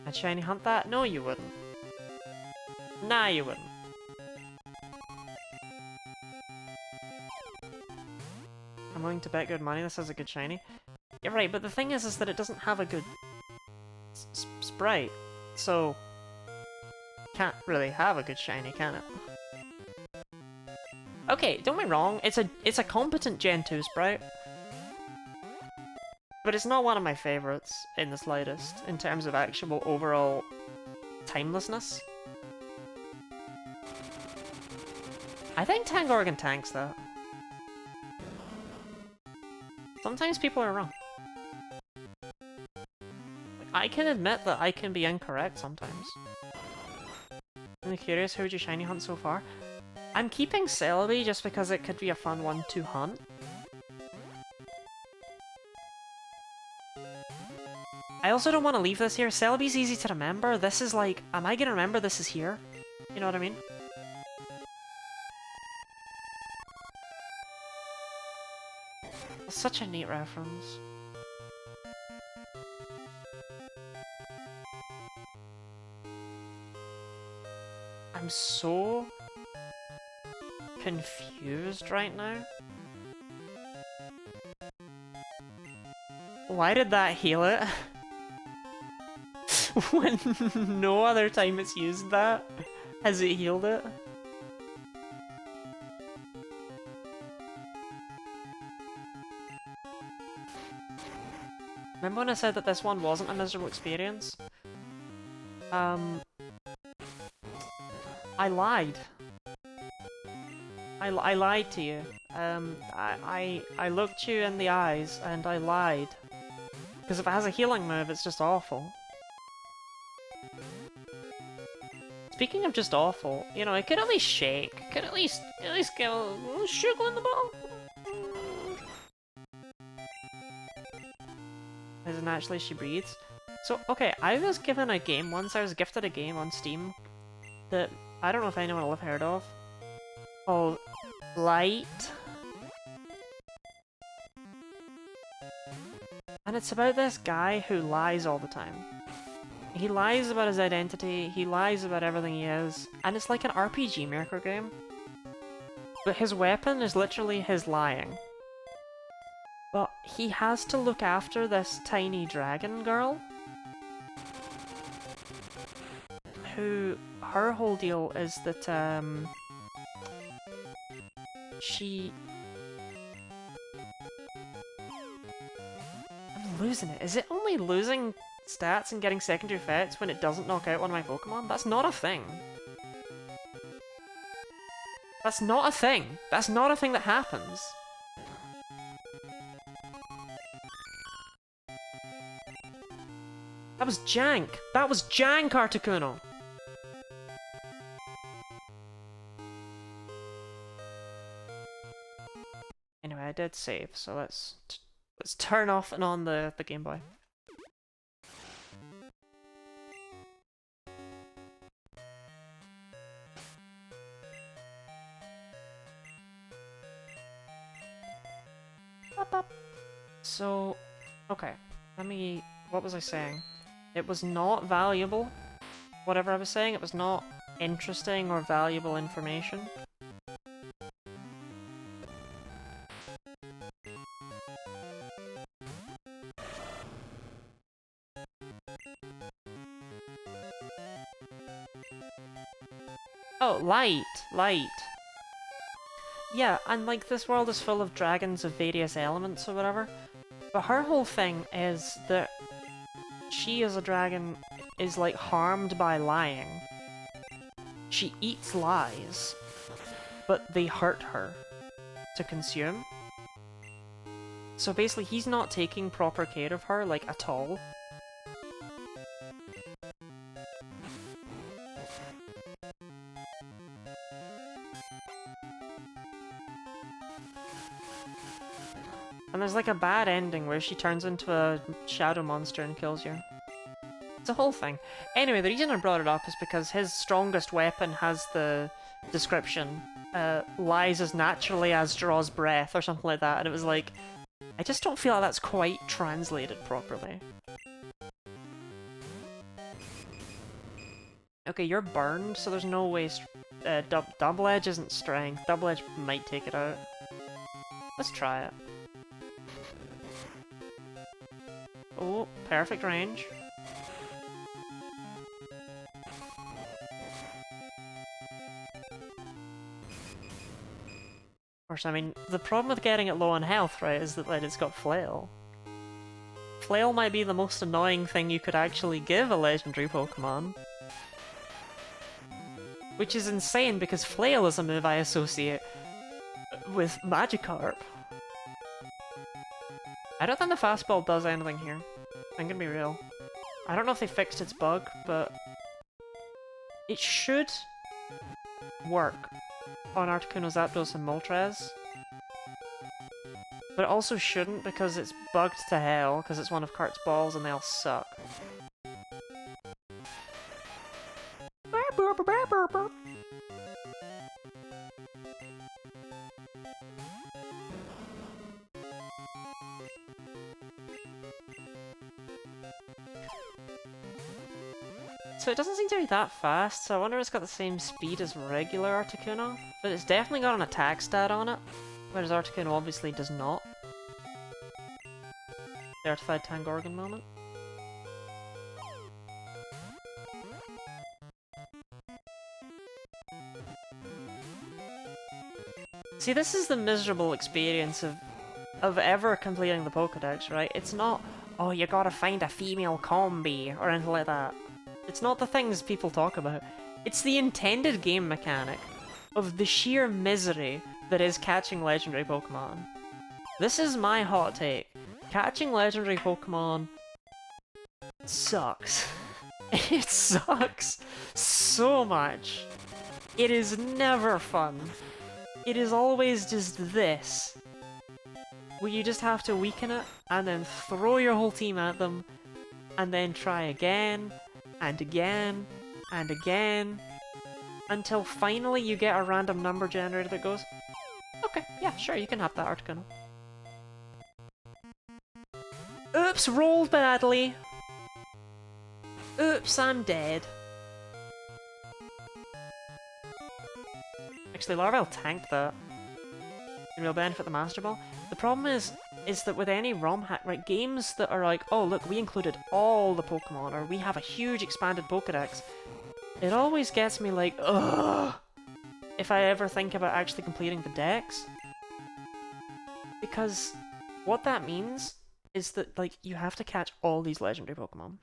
I'd shiny hunt that? No, you wouldn't. Nah, you wouldn't. I'm willing to bet good money this has a good shiny. You're right, but the thing is that it doesn't have a good sprite, so can't really have a good shiny, can it? Okay, don't get me wrong, it's a competent Gen 2 sprite, but it's not one of my favorites in the slightest in terms of actual overall timelessness. I think Tangorgan tanks that. Sometimes people are wrong. I can admit that I can be incorrect sometimes. I'm curious, who would you shiny hunt so far? I'm keeping Celebi just because it could be a fun one to hunt. I also don't want to leave this here. Celebi's easy to remember. This is like, am I gonna remember this is here? You know what I mean? It's such a neat reference. I'm so confused right now. Why did that heal it? When no other time it's used that, has it healed it? Remember when I said that this one wasn't a miserable experience? I lied. I lied to you. I looked you in the eyes and I lied. Because if it has a healing move, it's just awful. Speaking of just awful, you know, it could at least shake. It could at least get a little sugar in the ball. Isn't actually she breathes. So, okay, I was given a game once, I was gifted a game on Steam that I don't know if anyone will have heard of, called Light. And it's about this guy who lies all the time. He lies about his identity, he lies about everything he is, and it's like an RPG maker game. But his weapon is literally his lying. But he has to look after this tiny dragon girl, who, her whole deal is that, I'm losing it. Is it only losing stats and getting secondary effects when it doesn't knock out one of my Pokemon? That's not a thing. That's not a thing. That's not a thing that happens. That was jank! That was jank, Articuno! Anyway, I did save, so let's turn off and on the Game Boy. So, okay, what was I saying? It was not valuable. Whatever I was saying, it was not interesting or valuable information. Oh, light! Yeah, and like this world is full of dragons of various elements or whatever, but her whole thing is that she as a dragon is like harmed by lying. She eats lies, but they hurt her to consume. So basically he's not taking proper care of her, like, at all. And there's like a bad ending where she turns into a shadow monster and kills you. It's a whole thing. Anyway, the reason I brought it up is because his strongest weapon has the description, lies as naturally as draws breath, or something like that, and it was like, I just don't feel like that's quite translated properly. Okay, you're burned, so there's no way... double edge isn't strength. Double edge might take it out. Let's try it. Oh, perfect range. Of course, I mean, the problem with getting it low on health, right, is that it's got Flail. Flail might be the most annoying thing you could actually give a legendary Pokemon. Which is insane, because Flail is a move I associate with Magikarp. I don't think the fastball does anything here. I'm gonna be real. I don't know if they fixed its bug, but it should work on Articuno, Zapdos, and Moltres. But it also shouldn't, because it's bugged to hell, because it's one of Kart's balls and they all suck. So it doesn't seem to be that fast, so I wonder if it's got the same speed as regular Articuno. But it's definitely got an attack stat on it, whereas Articuno obviously does not. The Artified Tangorgan moment. See, this is the miserable experience of ever completing the Pokédex, right? It's not, oh, you gotta find a female combi, or anything like that. It's not the things people talk about. It's the intended game mechanic of the sheer misery that is catching legendary Pokemon. This is my hot take. Catching legendary Pokemon sucks. It sucks so much. It is never fun. It is always just this, where you just have to weaken it, and then throw your whole team at them, and then try again, and again, and again, until finally you get a random number generator that goes, okay, yeah, sure, you can have that Articuno. Oops, rolled badly. Oops, I'm dead. Actually, Larval tanked that. Real benefit the Master Ball. The problem is that with any ROM hack, right, games that are like, oh look, we included all the Pokemon, or we have a huge expanded Pokédex, it always gets me like, ugh, if I ever think about actually completing the dex. Because what that means is that, like, you have to catch all these legendary Pokemon.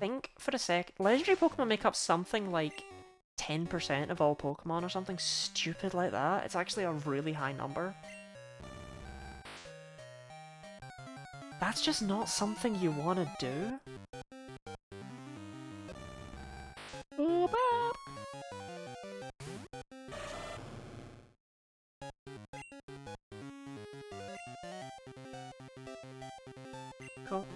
Think for a sec, legendary Pokemon make up something like 10% of all Pokemon or something stupid like that. It's actually a really high number. That's just not something you want to do. Oh, bad. Cool.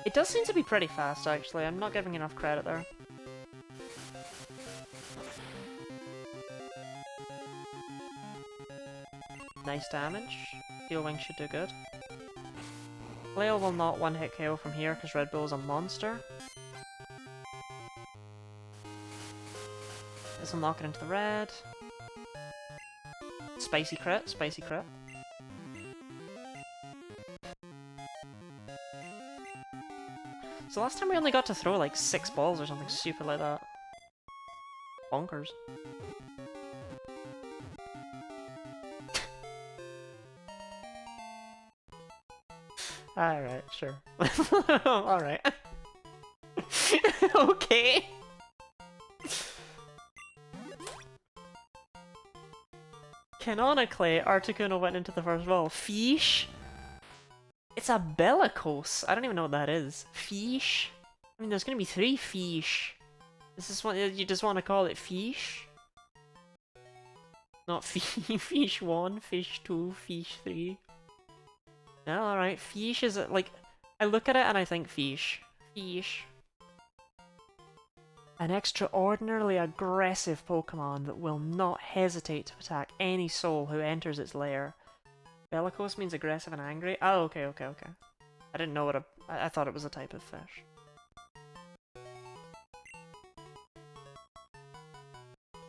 It does seem to be pretty fast, actually. I'm not giving enough credit there. Nice damage. Steel Wing should do good. Flail will not one-hit KO from here because Red Bull is a monster. This will knock it into the red. Spicy crit, spicy crit. So last time we only got to throw like 6 balls or something stupid like that. Bonkers. Alright, sure. Alright. Okay. Canonically, Articuno went into the first ball. Fish? It's a bellicose. I don't even know what that is. Fish? I mean, there's gonna be 3 fish. This is what you just want to call it fish? Not fish 1, fish 2, fish 3. No, alright. Fish is like... I look at it and I think fish. Fish. An extraordinarily aggressive Pokemon that will not hesitate to attack any soul who enters its lair. Bellicose means aggressive and angry? Oh, okay. I didn't know what I thought it was a type of fish.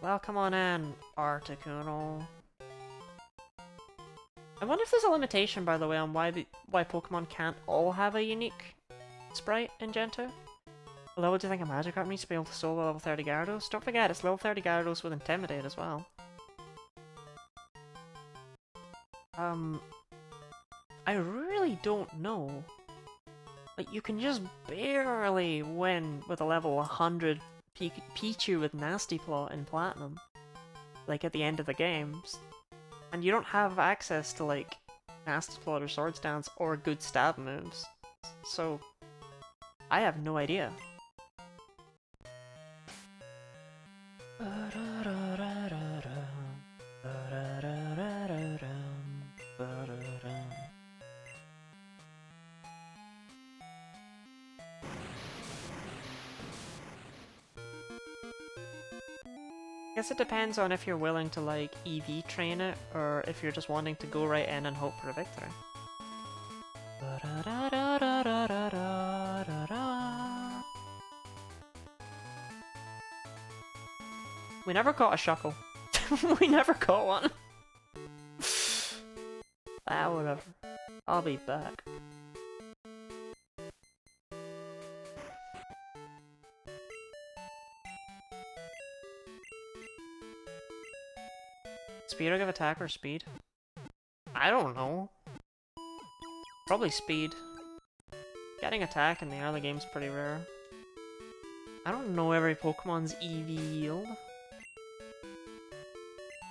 Well, come on in, Articuno. I wonder if there's a limitation, by the way, on why Pokemon can't all have a unique sprite in Gen 2. Although, what do you think a Magikarp needs to be able to solo level 30 Gyarados? Don't forget, it's level 30 Gyarados with Intimidate as well. I really don't know. Like, you can just barely win with a level 100 Pichu with Nasty Claw in Platinum. Like, at the end of the games. And you don't have access to, like, Nasty Claw or Swords Dance or good stab moves. So, I have no idea. I guess it depends on if you're willing to, like, EV train it, or if you're just wanting to go right in and hope for a victory. We never caught a Shuckle. We never caught one. Ah, whatever. I'll be back. Speed or give attack or speed? I don't know. Probably speed. Getting attack in the early game's pretty rare. I don't know every Pokemon's EV yield.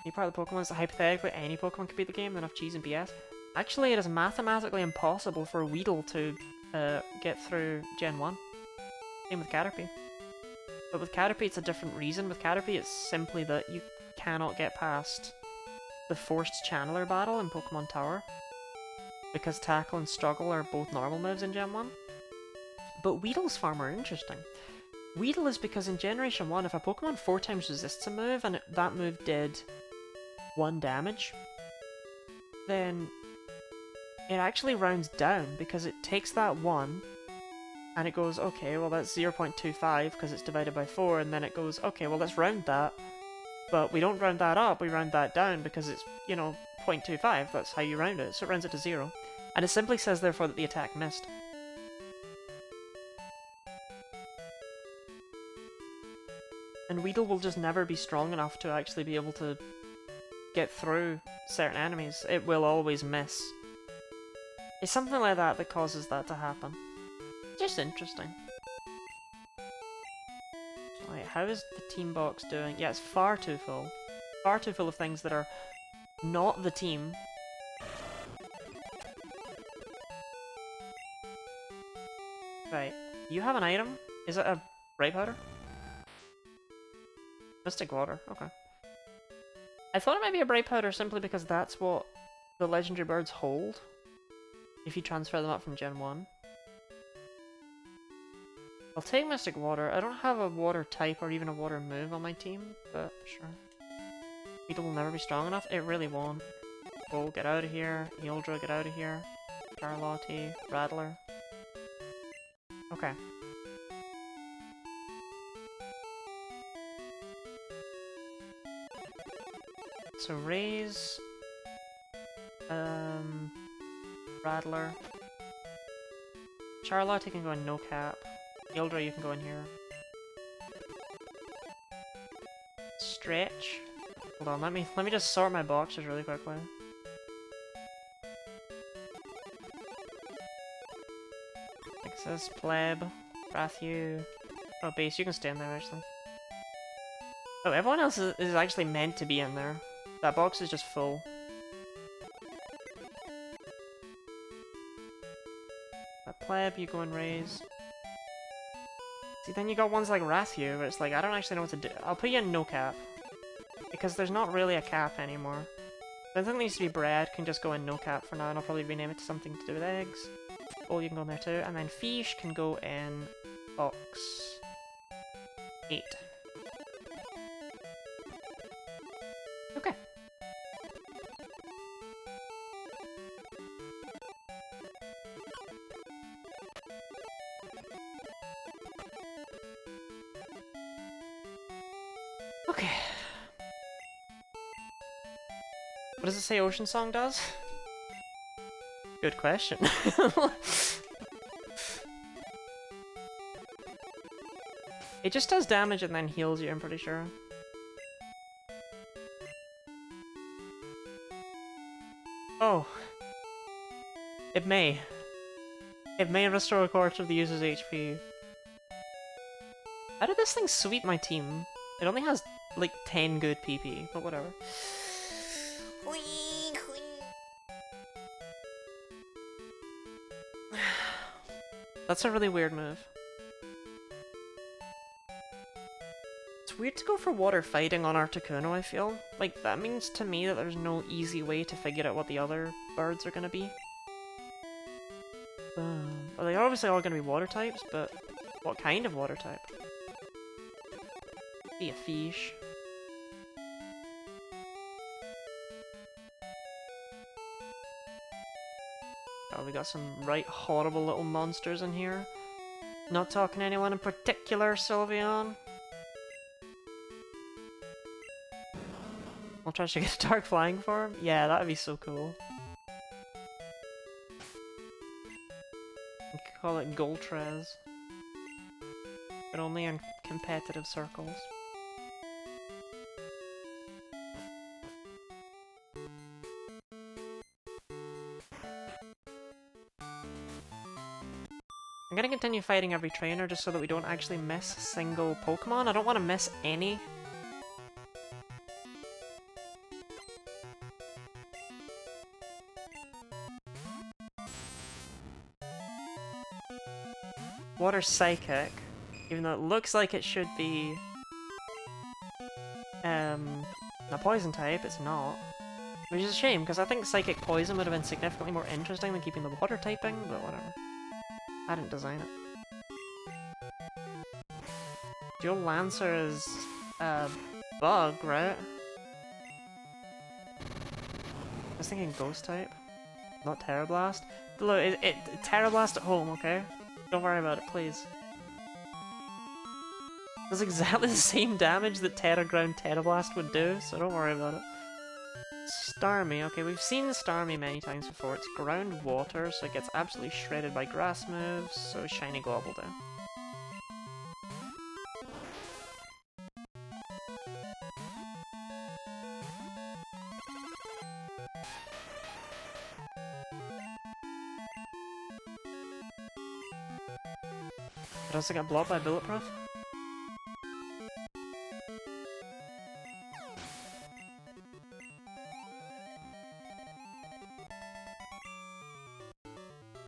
Any part of the Pokemon is hypothetically any Pokemon could beat the game with enough cheese and BS. Actually, it is mathematically impossible for Weedle to get through Gen 1. Same with Caterpie. But with Caterpie, it's a different reason. With Caterpie, it's simply that you cannot get past the forced Channeler battle in Pokemon Tower. Because Tackle and Struggle are both normal moves in Gen 1. But Weedle's far more interesting. Weedle is because in Generation 1, if a Pokemon 4 times resists a move, and that move did 1 damage, then it actually rounds down, because it takes that 1, and it goes, okay, well that's 0.25, because it's divided by 4, and then it goes, okay, well let's round that, but we don't round that up, we round that down, because it's, you know, 0.25, that's how you round it, so it rounds it to 0. And it simply says, therefore, that the attack missed. And Weedle will just never be strong enough to actually be able to get through certain enemies. It will always miss. It's something like that that causes that to happen. Just interesting. Right, how is the team box doing? Yeah, it's far too full. Far too full of things that are not the team. Right, you have an item? Is it a Bright Powder? Mystic Water, okay. I thought it might be a Bright Powder simply because that's what the legendary birds hold if you transfer them up from Gen 1. I'll take Mystic Water. I don't have a water type or even a water move on my team, but sure. Beetle will never be strong enough? It really won't. Oh, get out of here. Eldra, get out of here. Charlotte, Rattler. Okay. So raise, Rattler. Charlotte can go in no cap. Eldra, you can go in here. Stretch. Hold on, let me just sort my boxes really quickly. Stasis, Pleb, Rathu. Oh, base, you can stay in there actually. Oh, everyone else is actually meant to be in there. That box is just full. That Pleb, you go and raise. See, then you got ones like Rathu, where it's like, I don't actually know what to do. I'll put you in no cap. Because there's not really a cap anymore. Anything that needs to be bred can just go in no cap for now, and I'll probably rename it to something to do with eggs. Oh, you can go in there too. And then fish can go in box 8. Okay. Okay. What does it say Ocean Song does? Good question. It just does damage and then heals you, I'm pretty sure. Oh. It may. It may restore a quarter of the user's HP. How did this thing sweep my team? It only has like 10 good PP, but whatever. That's a really weird move. It's weird to go for water fighting on Articuno, I feel. Like, that means to me that there's no easy way to figure out what the other birds are gonna be. Well, they're obviously all gonna be water types, but what kind of water type? Be a fish. Oh, we got some right horrible little monsters in here. Not talking to anyone in particular, Sylveon. I'll try to get a dark flying form. Yeah, that'd be so cool. We could call it Goltrez. But only in competitive circles. I'm gonna continue fighting every trainer just so that we don't actually miss a single Pokemon. I don't want to miss any. Water Psychic, even though it looks like it should be a poison type, it's not. Which is a shame, because I think Psychic Poison would have been significantly more interesting than keeping the water typing, but whatever. I didn't design it. Dual Lancer is a bug, right? I was thinking Ghost type, not Terra Blast. Look, Terra Blast at home, okay? Don't worry about it, please. Does exactly the same damage that Terra Ground Terra Blast would do, so don't worry about it. Starmie, okay, we've seen Starmie many times before. It's ground water, so it gets absolutely shredded by grass moves, so Shiny Glob will do. It also got blocked by Bulletproof.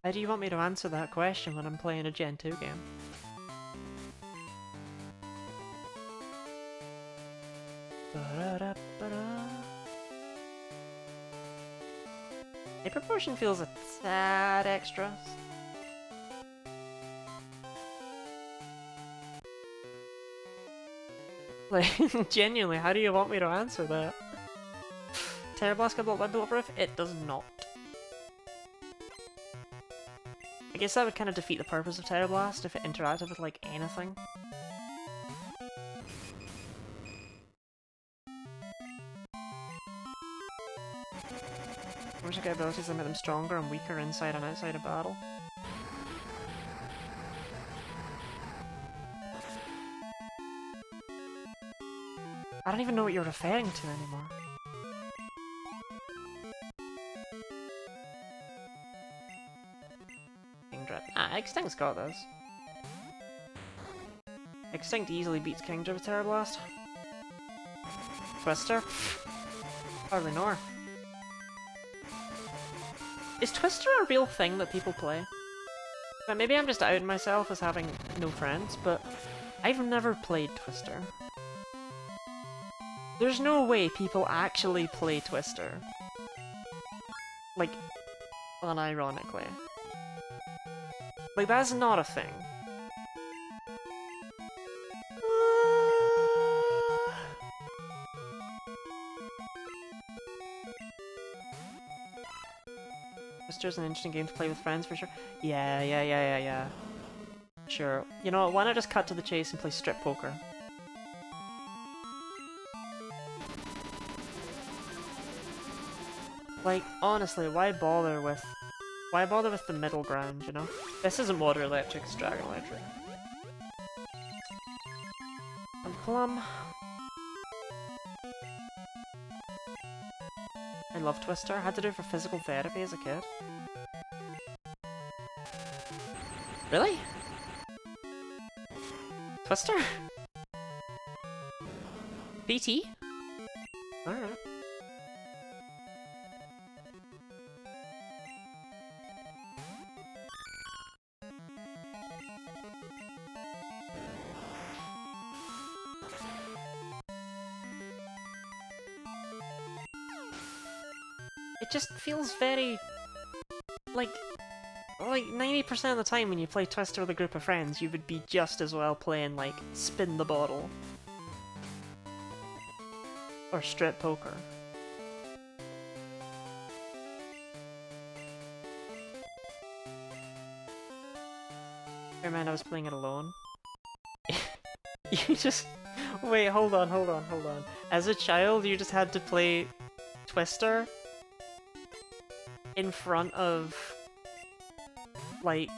How do you want me to answer that question when I'm playing a Gen 2 game? A proportion feels a tad extra. Like, genuinely, how do you want me to answer that? Terra Blast got blocked by Bulletproof? It does not. I guess that would kind of defeat the purpose of Terra Blast if it interacted with, like, anything. I wish I got abilities that made them stronger and weaker inside and outside of battle. I don't even know what you're referring to anymore. Extinct's got this. Extinct easily beats Kingdra with Terra Blast. Twister? Hardly know her. Is Twister a real thing that people play? Well, maybe I'm just outing myself as having no friends, but I've never played Twister. There's no way people actually play Twister. Like, unironically. Like, that's not a thing. Twister's an interesting game to play with friends for sure. Yeah. Sure. You know what, why not just cut to the chase and play strip poker? Like, honestly, why bother with the middle ground, you know? This isn't Water Electric, it's Dragon Electric. And Plum. I love Twister. I had to do it for physical therapy as a kid. Really? Twister? PT? Alright. It just feels very... like 90% of the time when you play Twister with a group of friends, you would be just as well playing, like, Spin the Bottle. Or Strip Poker. Never mind, I was playing it alone. You just... Wait, hold on. As a child, you just had to play Twister in front of, like,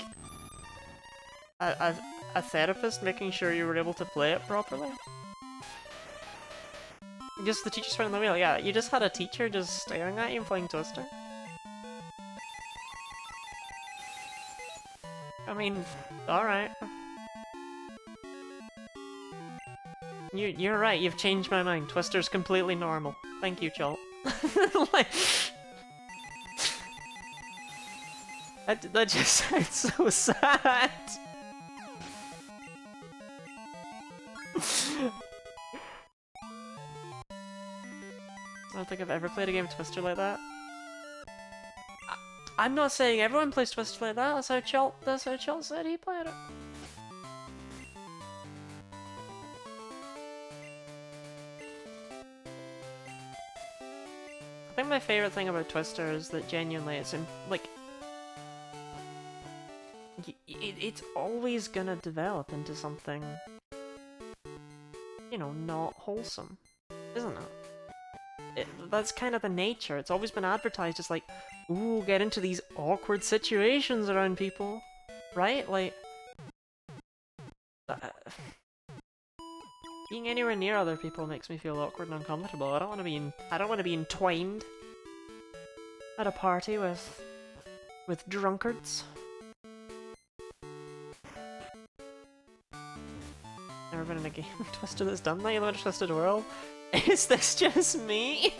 a therapist making sure you were able to play it properly? Just the teacher spinning the wheel, yeah. You just had a teacher just staring at you playing Twister? I mean, alright. You're right, you've changed my mind. Twister's completely normal. Thank you, Chalt. Like... That just sounds so sad! I don't think I've ever played a game of Twister like that. I'm not saying everyone plays Twister like that, that's how Chalt said he played it. I think my favourite thing about Twister is that genuinely it's like... It's always gonna develop into something, you know, not wholesome, isn't it? That's kind of the nature. It's always been advertised as like, ooh, get into these awkward situations around people, right? Like, being anywhere near other people makes me feel awkward and uncomfortable. I don't want to be entwined at a party with drunkards. Never been in a game of Twister that's done that. You know, Twisted World. Is this just me?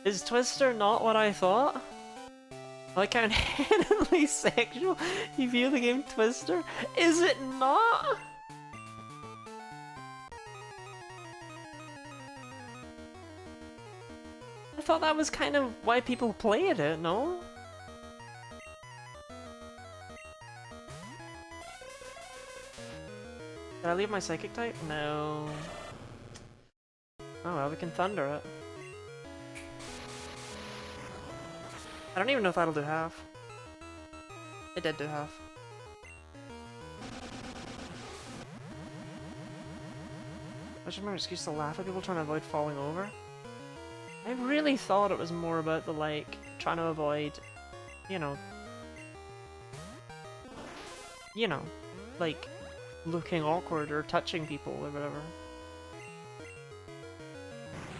Is Twister not what I thought? Like how inherently sexual you view the game Twister? Is it not? I thought that was kind of why people played it, no? Did I leave my psychic type? No. Oh well, we can thunder it. I don't even know if that'll do half. It did do half. I just remember an excuse to laugh at people trying to avoid falling over. I really thought it was more about the, like, trying to avoid, you know, like, looking awkward or touching people or whatever.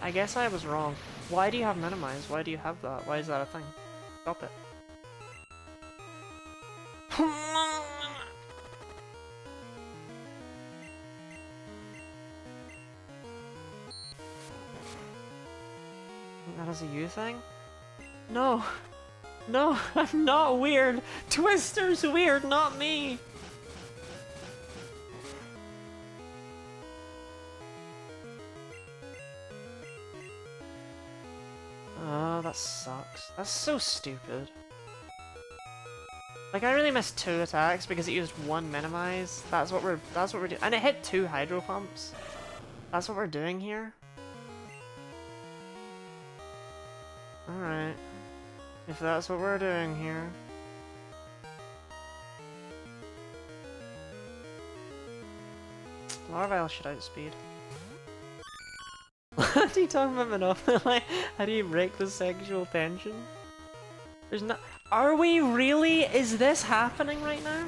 I guess I was wrong. Why do you have minimize? Why do you have that? Why is that a thing? Stop it. That is a you thing? No! No, I'm not weird! Twister's weird, not me! Oh, that sucks. That's so stupid. Like, I really missed 2 attacks because it used 1 minimize. That's what we're doing. And it hit 2 hydro pumps. That's what we're doing here. Alright. If that's what we're doing here. Larvail should outspeed. What are you talking about, Monopoly? How do you break the sexual tension? There's no- Are we really? Is this happening right now?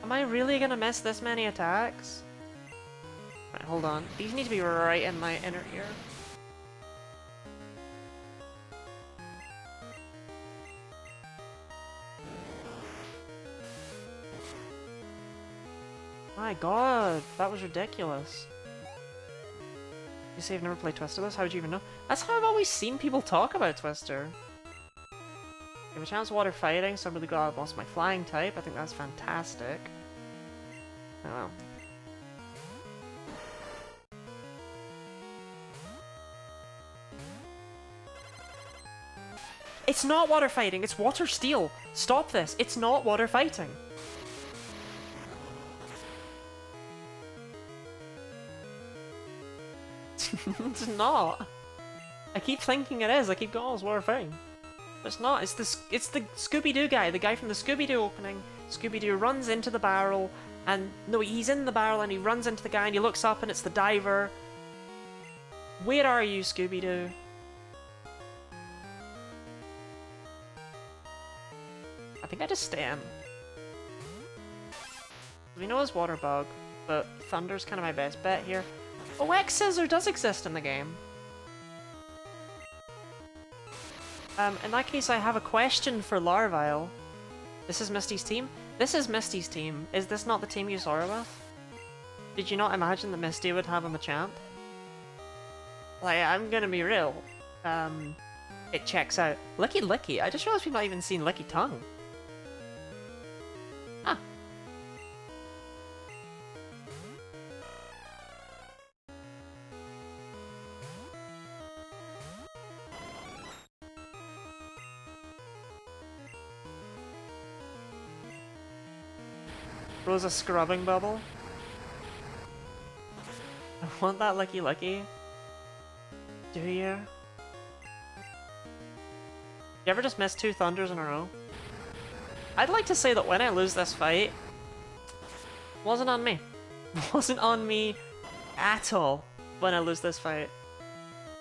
Am I really gonna miss this many attacks? Right, hold on. These need to be right in my inner ear. My god, that was ridiculous. You say you've never played Twister this? How would you even know? That's how I've always seen people talk about Twister. You have a chance of water fighting, so I'm really glad I lost my flying type. I think that's fantastic. Oh well. It's not water fighting, it's water steel! Stop this! It's not water fighting! It's not! I keep thinking it is, I keep going, oh, it's water fighting. But it's not, it's the Scooby-Doo guy, the guy from the Scooby-Doo opening. Scooby-Doo runs into the barrel, and no, he's in the barrel and he runs into the guy and he looks up and it's the diver. Where are you, Scooby-Doo? I think I just stay in. We know it's Water Bug, but Thunder's kind of my best bet here. Oh, X-Scissor does exist in the game. In that case, I have a question for Larvail. This is Misty's team? This is Misty's team. Is this not the team you saw her with? Did you not imagine that Misty would have a Machamp? Like, I'm gonna be real. It checks out. Licky Licky. I just realized we've not even seen Licky Tongue. Ah. Throws a scrubbing bubble. I want that Licky Licky. Do you? You ever just miss 2 Thunders in a row? I'd like to say that when I lose this fight, wasn't on me. Wasn't on me at all when I lose this fight.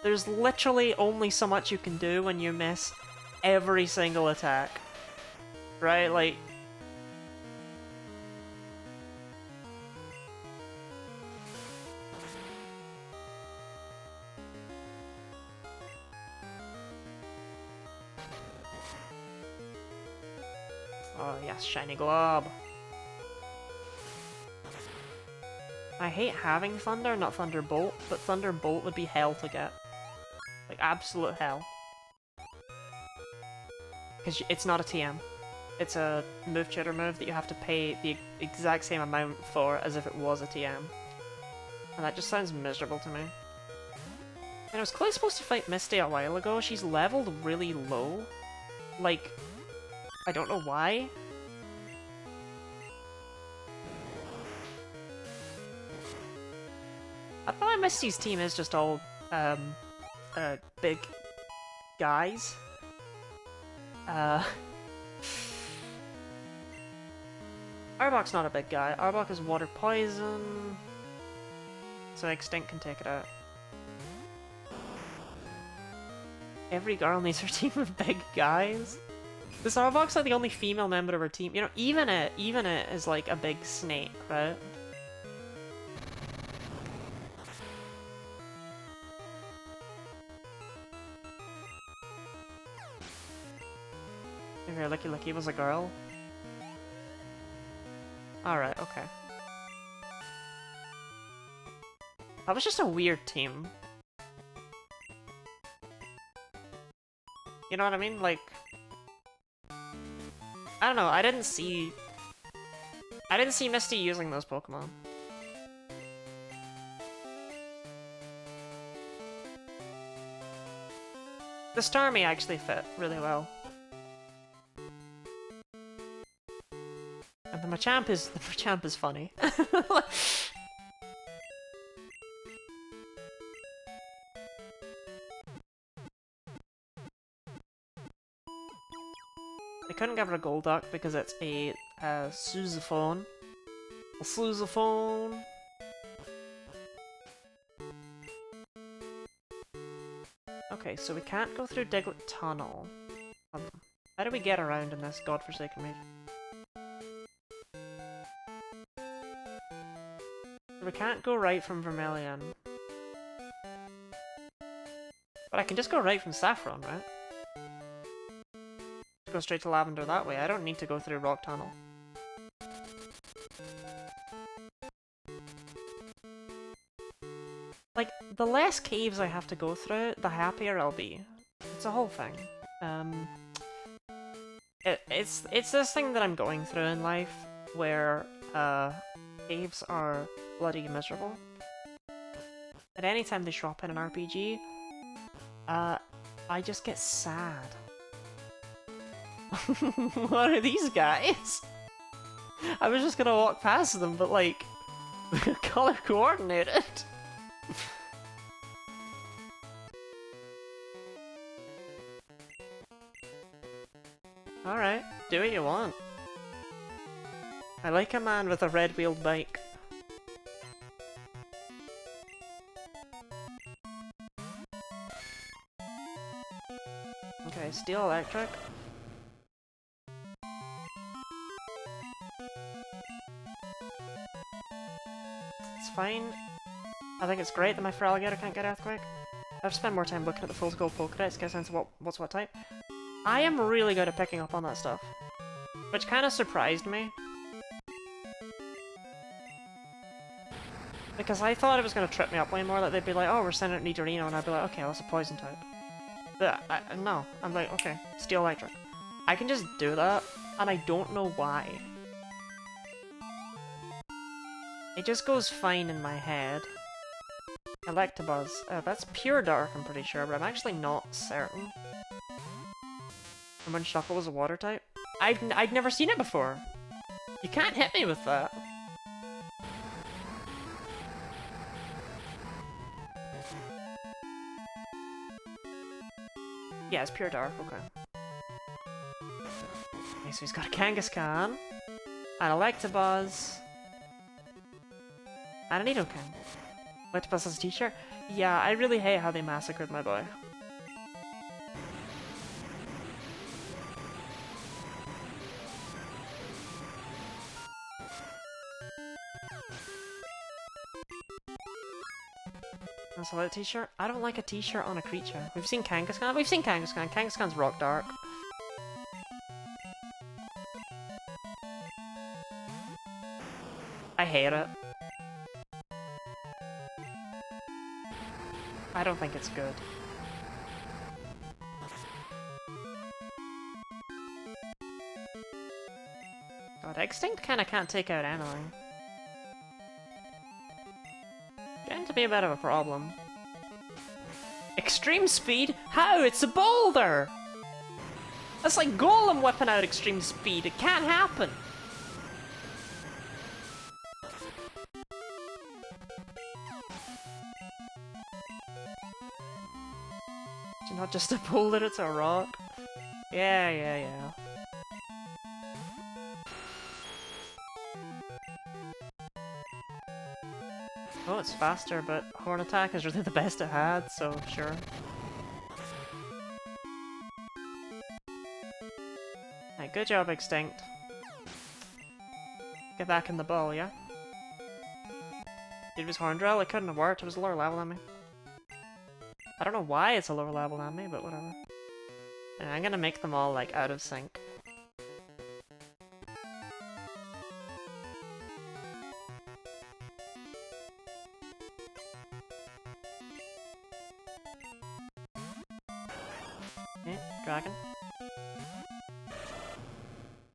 There's literally only so much you can do when you miss every single attack. Right? Like... Oh yes, shiny glob. I hate having Thunder, not Thunderbolt, but Thunderbolt would be hell to get. Like, absolute hell. Because it's not a TM. It's a move chitter move that you have to pay the exact same amount for as if it was a TM. And that just sounds miserable to me. And I was clearly supposed to fight Misty a while ago. She's leveled really low. Like, I don't know why. I thought Misty's team is just all, big guys. Arbok's not a big guy. Arbok is water poison, so Extinct can take it out. Every girl needs her team of big guys. This Arbok's like the only female member of her team. You know, even it is like a big snake, right? If your Licky Licky was a girl. Alright, okay. That was just a weird team. You know what I mean? Like... I don't know, I didn't see Misty using those Pokemon. The Starmie actually fit really well. And the Machamp is funny. I couldn't give her a Golduck because it's a sousaphone. A sousaphone. Okay, so we can't go through Diglett Tunnel. How do we get around in this godforsaken region? So we can't go right from Vermilion. But I can just go right from Saffron, right? Go straight to Lavender that way. I don't need to go through Rock Tunnel. Like, the less caves I have to go through, the happier I'll be. It's a whole thing. It's this thing that I'm going through in life, where, caves are bloody miserable. At any time they show up in an RPG, I just get sad. What are these guys? I was just gonna walk past them, but like, color coordinated. Alright, do what you want. I like a man with a red-wheeled bike. Okay, Steel Electric. It's fine. I think it's great that my Feraligatr can't get Earthquake. I've spent more time looking at the full Gold Pokédex to get a sense of what's what type. I am really good at picking up on that stuff. Which kind of surprised me. Because I thought it was going to trip me up way more, that they'd be like, oh, we're sending it Nidorino, and I'd be like, okay, that's a Poison type. But no, I'm like, okay, Steel Electric. I can just do that, and I don't know why. It just goes fine in my head. Electabuzz. That's pure dark, I'm pretty sure, but I'm actually not certain. And when Shuffle was a water type? I'd never seen it before. You can't hit me with that. Yeah, it's pure dark, okay. Okay, so he's got a Kangaskhan, an Electabuzz, and a Nidoking. Electabuzz has a t-shirt? Yeah, I really hate how they massacred my boy. That's a little t-shirt? I don't like a t-shirt on a creature. We've seen Kangaskhan. We've seen Kangaskhan. Kangaskhan's rock dark. I hate it. I don't think it's good. God, Extinct kinda can't take out anything. Getting to be a bit of a problem. Extreme speed? How? It's a boulder! That's like Golem whipping out extreme speed. It can't happen! It's not just a boulder, it's a rock. Yeah. Oh, it's faster, but Horn Attack is really the best it had, so sure. Right, good job, Extinct. Get back in the ball, yeah? It was Horn Drill, it couldn't have worked, it was a lower level than me. I don't know why it's a lower level than me, but whatever. And I'm gonna make them all, like, out of sync.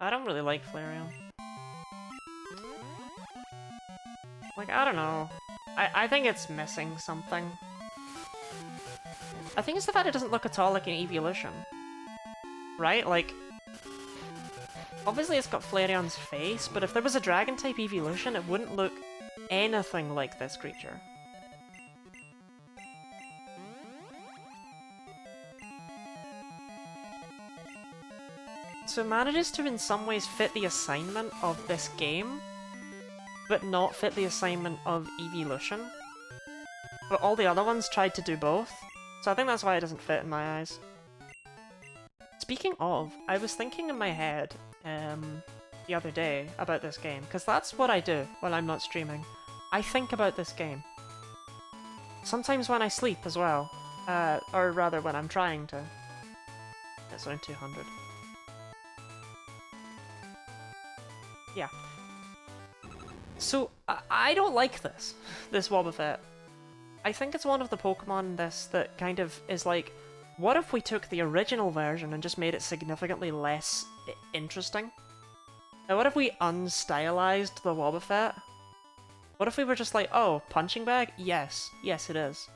I don't really like Flareon. Like, I don't know. I think it's missing something. I think it's the fact it doesn't look at all like an evolution. Right? Like, obviously it's got Flareon's face, but if there was a Dragon-type evolution, it wouldn't look anything like this creature. So it manages to in some ways fit the assignment of this game, but not fit the assignment of evolution. But all the other ones tried to do both, so I think that's why it doesn't fit in my eyes. Speaking of, I was thinking in my head the other day about this game, because that's what I do when I'm not streaming. I think about this game. Sometimes when I sleep as well, or rather when I'm trying to. It's around 200. Yeah. So, I don't like this Wobbuffet. I think it's one of the Pokemon in this that kind of is like, what if we took the original version and just made it significantly less interesting? Now, what if we unstylized the Wobbuffet? What if we were just like, oh, punching bag? Yes. Yes, it is.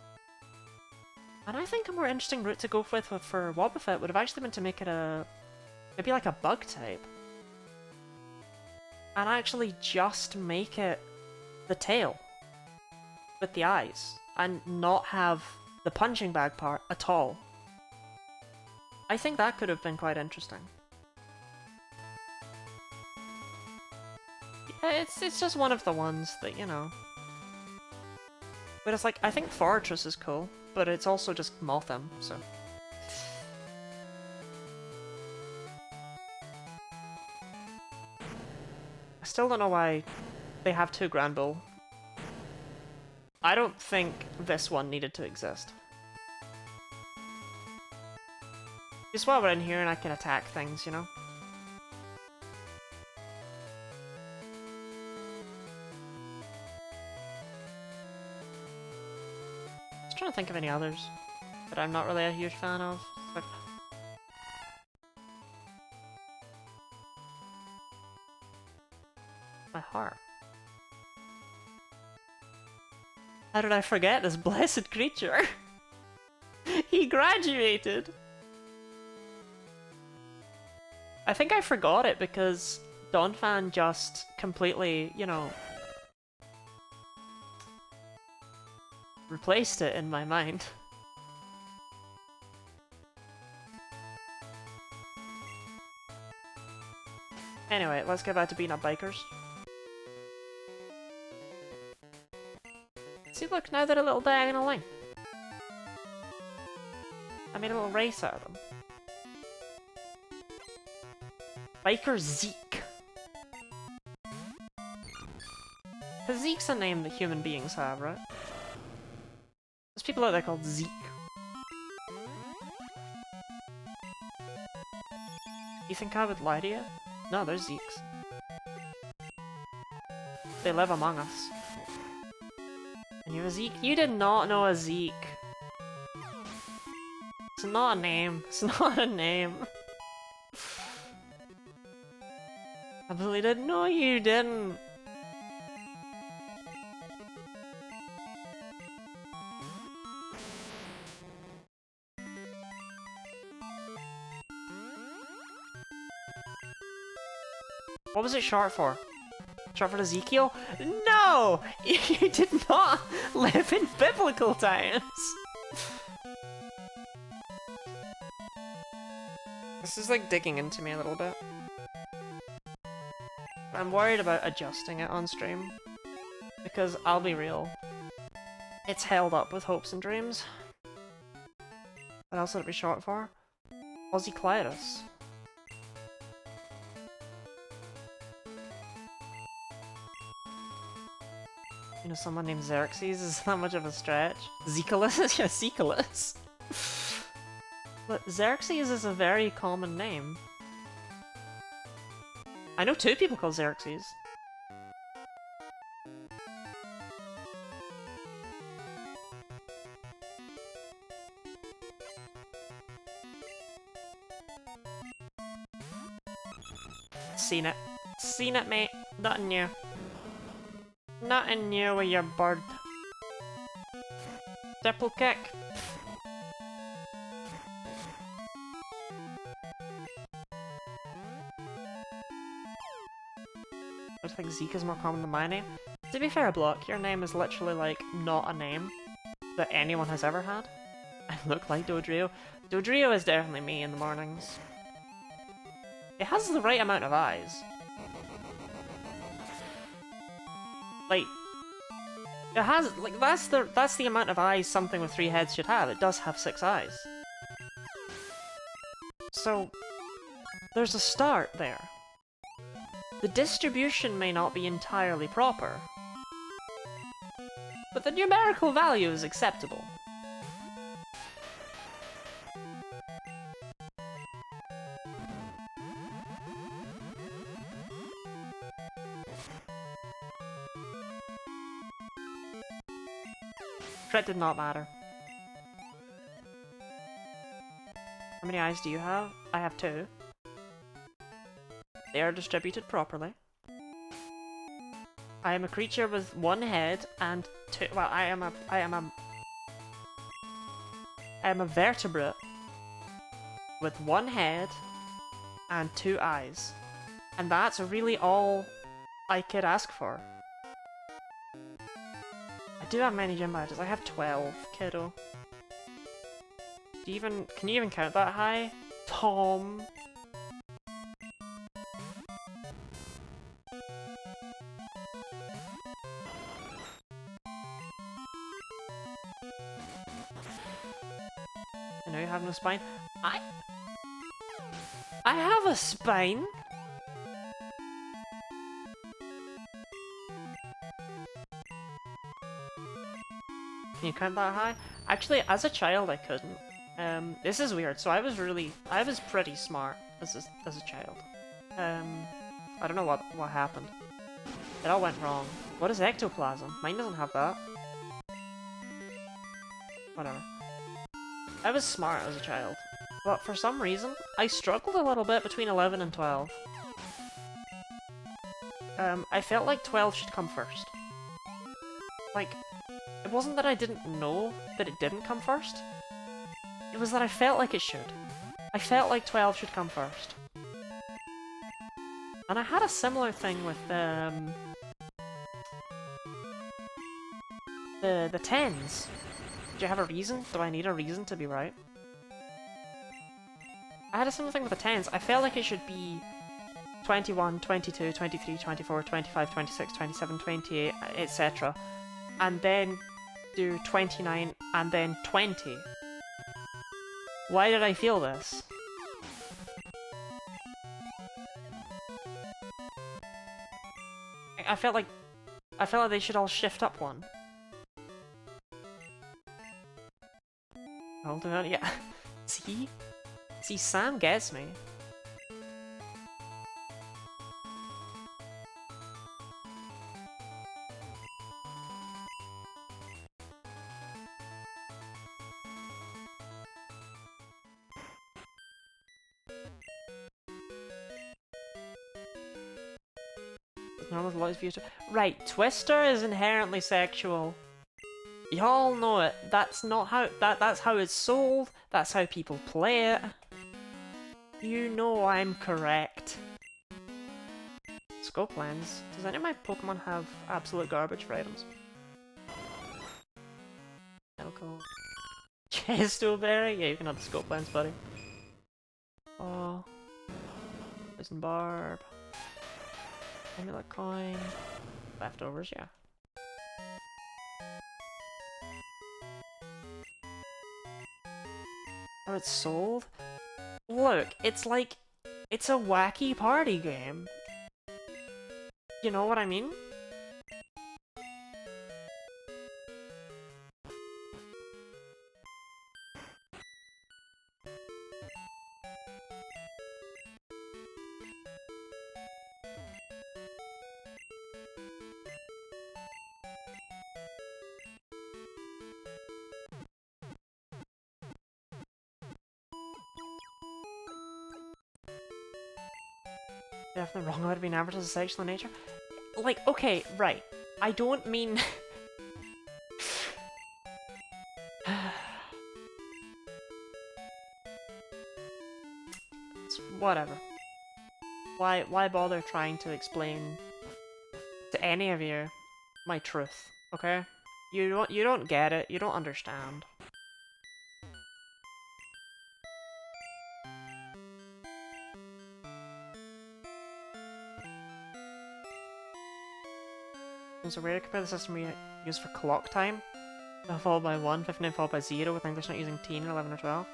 And I think a more interesting route to go with for Wobbuffet would have actually been to make it maybe like a bug type. And actually just make it the tail with the eyes and not have the punching bag part at all. I think that could have been quite interesting. Yeah, it's just one of the ones that, you know. But it's like, I think Fortress is cool, but it's also just Mothim, so. I still don't know why they have two Granbull. I don't think this one needed to exist. Just while we're in here and I can attack things, you know? Just trying to think of any others that I'm not really a huge fan of. But my heart. How did I forget this blessed creature? He graduated! I think I forgot it because Donphan just completely, you know, replaced it in my mind. Anyway, let's get back to beating up bikers. See, look, now they're a little diagonal line. I made a little race out of them. Biker Zeke. Because Zeke's a name that human beings have, right? There's people out there called Zeke. You think I would lie to you? No, they're Zekes. They live among us. And you're a Zeke? You did not know a Zeke. It's not a name. It's not a name. I really didn't know you didn't. What was it short for? Short for Ezekiel? No! You did not live in biblical times! This is like digging into me a little bit. I'm worried about adjusting it on stream. Because I'll be real. It's held up with hopes and dreams. What else would it be short for? Ozyclitus. You know, someone named Xerxes is not much of a stretch. Zekalus? Yeah, Zekalus. But Xerxes is a very common name. I know two people called Xerxes. Seen it. Seen it, mate. Nothing new. Nothing new with your bird. Triple kick. I think Zeke is more common than my name. To be fair, Block, your name is literally like not a name that anyone has ever had. I look like Dodrio. Dodrio is definitely me in the mornings. It has the right amount of eyes. Like, it has, like, that's the amount of eyes something with 3 heads should have. It does have 6 eyes. So, there's a start there. The distribution may not be entirely proper, but the numerical value is acceptable. Crit did not matter. How many eyes do you have? I have 2. They are distributed properly. I am a creature with 1 head and 2. Well, I am a vertebrate with 1 head and 2 eyes, and that's really all I could ask for. I do have many gym badges. I have 12, kiddo. Can you even count that high? Tom. I know you have no spine. I have a spine. Can you count that high? Actually, as a child, I couldn't. This is weird. So I was pretty smart as a child. I don't know what happened. It all went wrong. What is ectoplasm? Mine doesn't have that. Whatever. I was smart as a child, but for some reason, I struggled a little bit between 11 and 12. I felt like 12 should come first. Like, it wasn't that I didn't know that it didn't come first. It was that I felt like it should. I felt like 12 should come first. And I had a similar thing with, the 10s. Do you have a reason? Do I need a reason to be right? I had a similar thing with the 10s. I felt like it should be 21, 22, 23, 24, 25, 26, 27, 28, etc. And then do 29 and then 20. Why did I feel this? I felt like they should all shift up one. Hold on, yeah. See, Sam gets me. Normal lies beautiful. Right, Twister is inherently sexual. Y'all know it. That's not how that's how it's sold. That's how people play it. You know I'm correct. Scope lens. Does any of my Pokemon have absolute garbage for items? Alcohol. Chestoberry? Yeah, you can have the scope lens, buddy. Oh. Poison barb. Amulet coin. Leftovers, yeah. Oh, it's sold? Look, it's like, it's a wacky party game. You know what I mean? Definitely wrong about it being advertised as sexual in nature. Like, okay, right. I don't mean... Whatever. Why bother trying to explain to any of you my truth, okay? You don't get it, you don't understand. It's a weird compare the system we use for clock time, followed by 1, 59 followed by 0, with English not using teen, 11 or 12.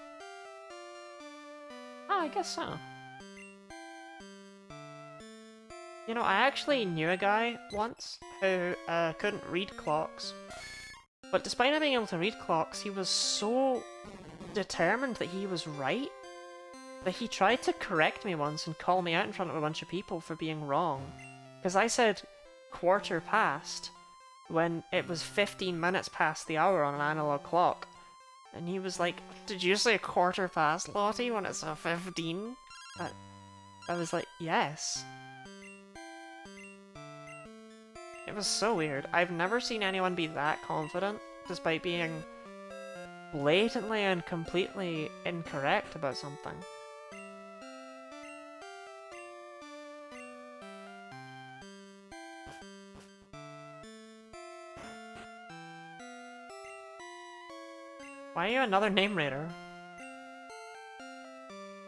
Oh, I guess so. You know, I actually knew a guy once who couldn't read clocks, but despite not being able to read clocks, he was so determined that he was right that he tried to correct me once and call me out in front of a bunch of people for being wrong. Because I said quarter past when it was 15 minutes past the hour on an analog clock. And he was like, "Did you say quarter past, Lottie, when it's a 15? I was like, yes. It was so weird. I've never seen anyone be that confident, despite being blatantly and completely incorrect about something. Why are you another name raider?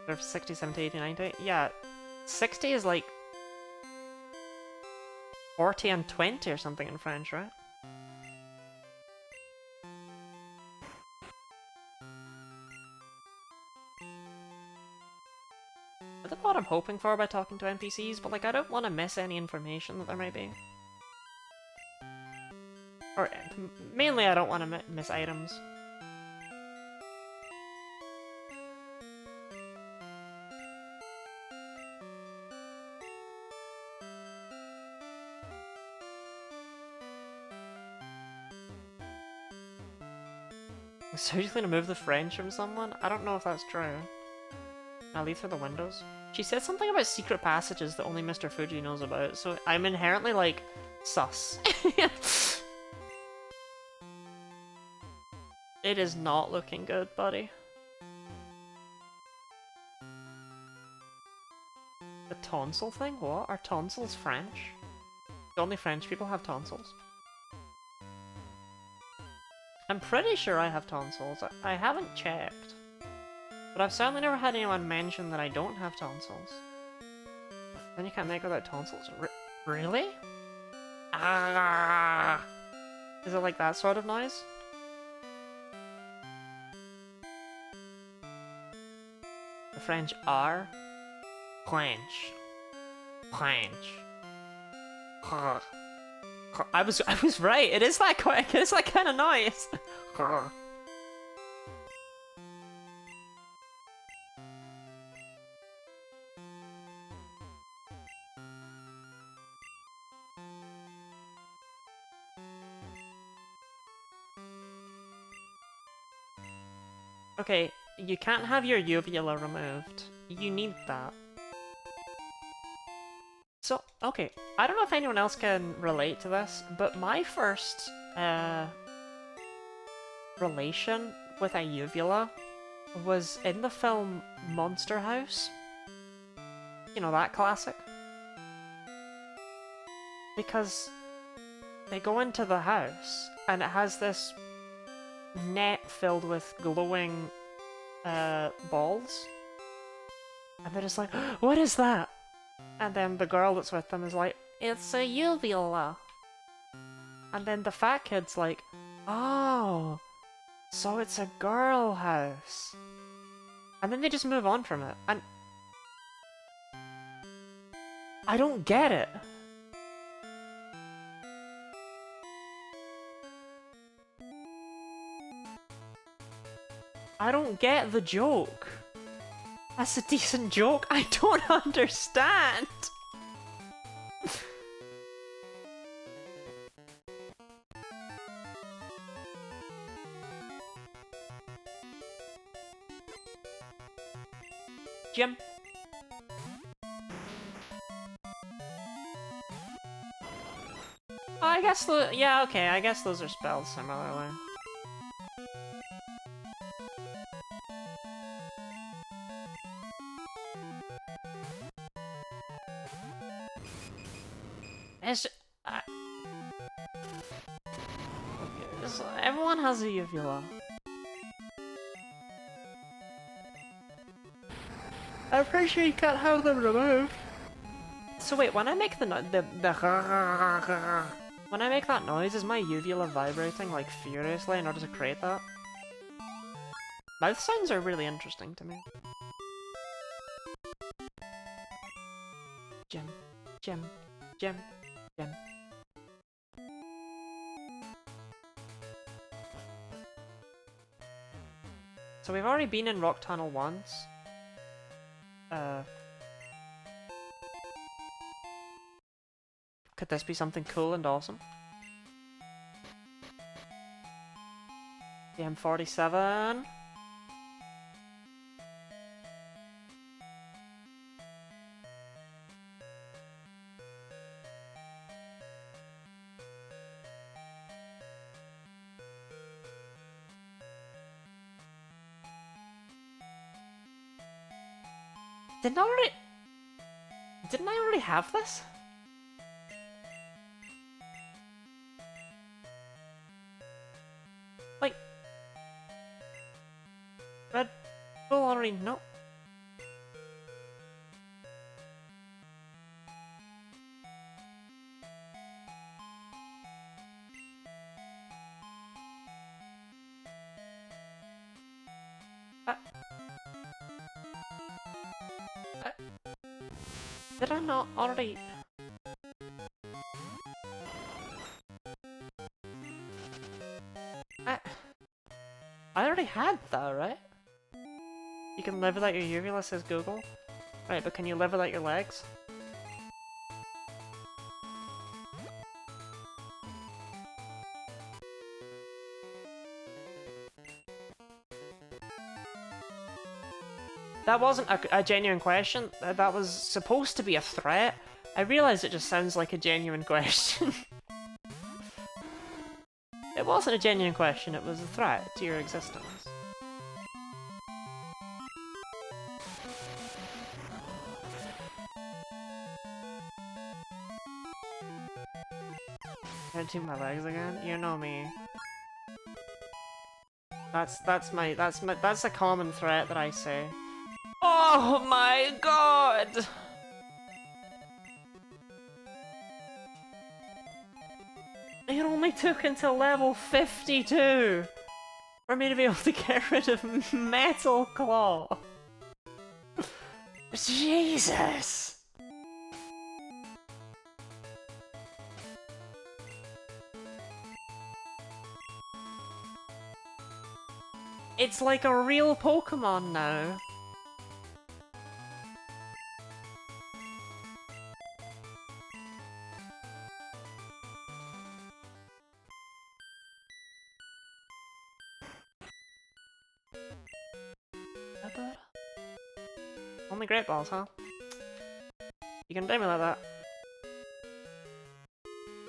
There's 60, 70, 80, 90? Yeah, 60 is like 40 and 20 or something in French, right? I don't know what I'm hoping for by talking to NPCs, but like I don't want to miss any information that there might be. Or mainly I don't want to miss items. Surgically remove the French from someone? I don't know if that's true. I'll leave through the windows. She said something about secret passages that only Mr. Fuji knows about, so I'm inherently, like, sus. It is not looking good, buddy. The tonsil thing? What? Are tonsils French? Only French people have tonsils. I'm pretty sure I have tonsils. I haven't checked. But I've certainly never had anyone mention that I don't have tonsils. Then you can't make without tonsils. Really? Ah! Is it like that sort of noise? The French are French. French. I was right. It is that quick. It is that kind of noise. Okay, you can't have your uvula removed. You need that. So, okay, I don't know if anyone else can relate to this, but my first relation with a uvula was in the film Monster House. You know, that classic? Because they go into the house, and it has this net filled with glowing balls. And they're just like, "What is that?" And then the girl that's with them is like, "It's a uvula." And then the fat kid's like, "Oh, so it's a girl house." And then they just move on from it. And I don't get it. I don't get the joke. That's a decent joke. I don't understand. Jim. I guess yeah, okay, I guess those are spelled similarly. It's everyone has a uvula. I'm pretty sure you can't have them removed. So wait, when I make when I make that noise, is my uvula vibrating like furiously in order to create that? Mouth sounds are really interesting to me. Gem, gem, gem, gem. So we've already been in Rock Tunnel once. Could this be something cool and awesome? The M47. Didn't I already have this? Like, Red Bull already no. Did I not already? I already had that, right? You can live without your uvula, says Google. Right, but can you live without your legs? That wasn't a genuine question. That was supposed to be a threat. I realize it just sounds like a genuine question. It wasn't a genuine question, it was a threat to your existence. Touching my legs again? You know me. That's a common threat that I say. Oh my god! It only took until level 52 for me to be able to get rid of Metal Claw. Jesus! It's like a real Pokémon now. Only Great Balls, huh? You can do me like that.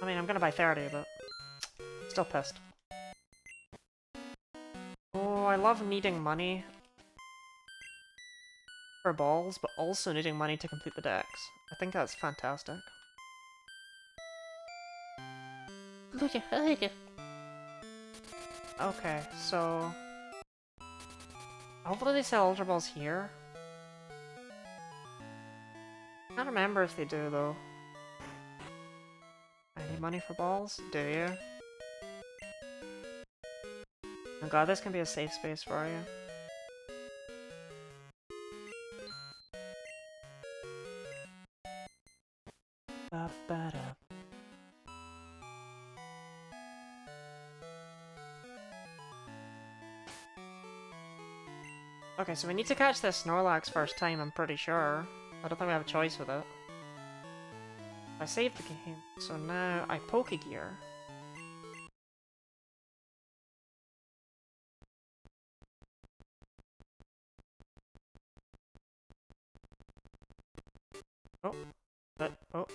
I mean, I'm gonna buy 30, but still pissed. Oh, I love needing money for balls, but also needing money to complete the decks. I think that's fantastic. Okay, so... hopefully they sell Ultra Balls here. I can't remember if they do, though. I need money for balls? Do you? I'm glad this can be a safe space for you. Ba-ba-da. Okay, so we need to catch this Snorlax first time, I'm pretty sure. I don't think we have a choice with it. I saved the game, so now I Pokegear. Oh. Oh.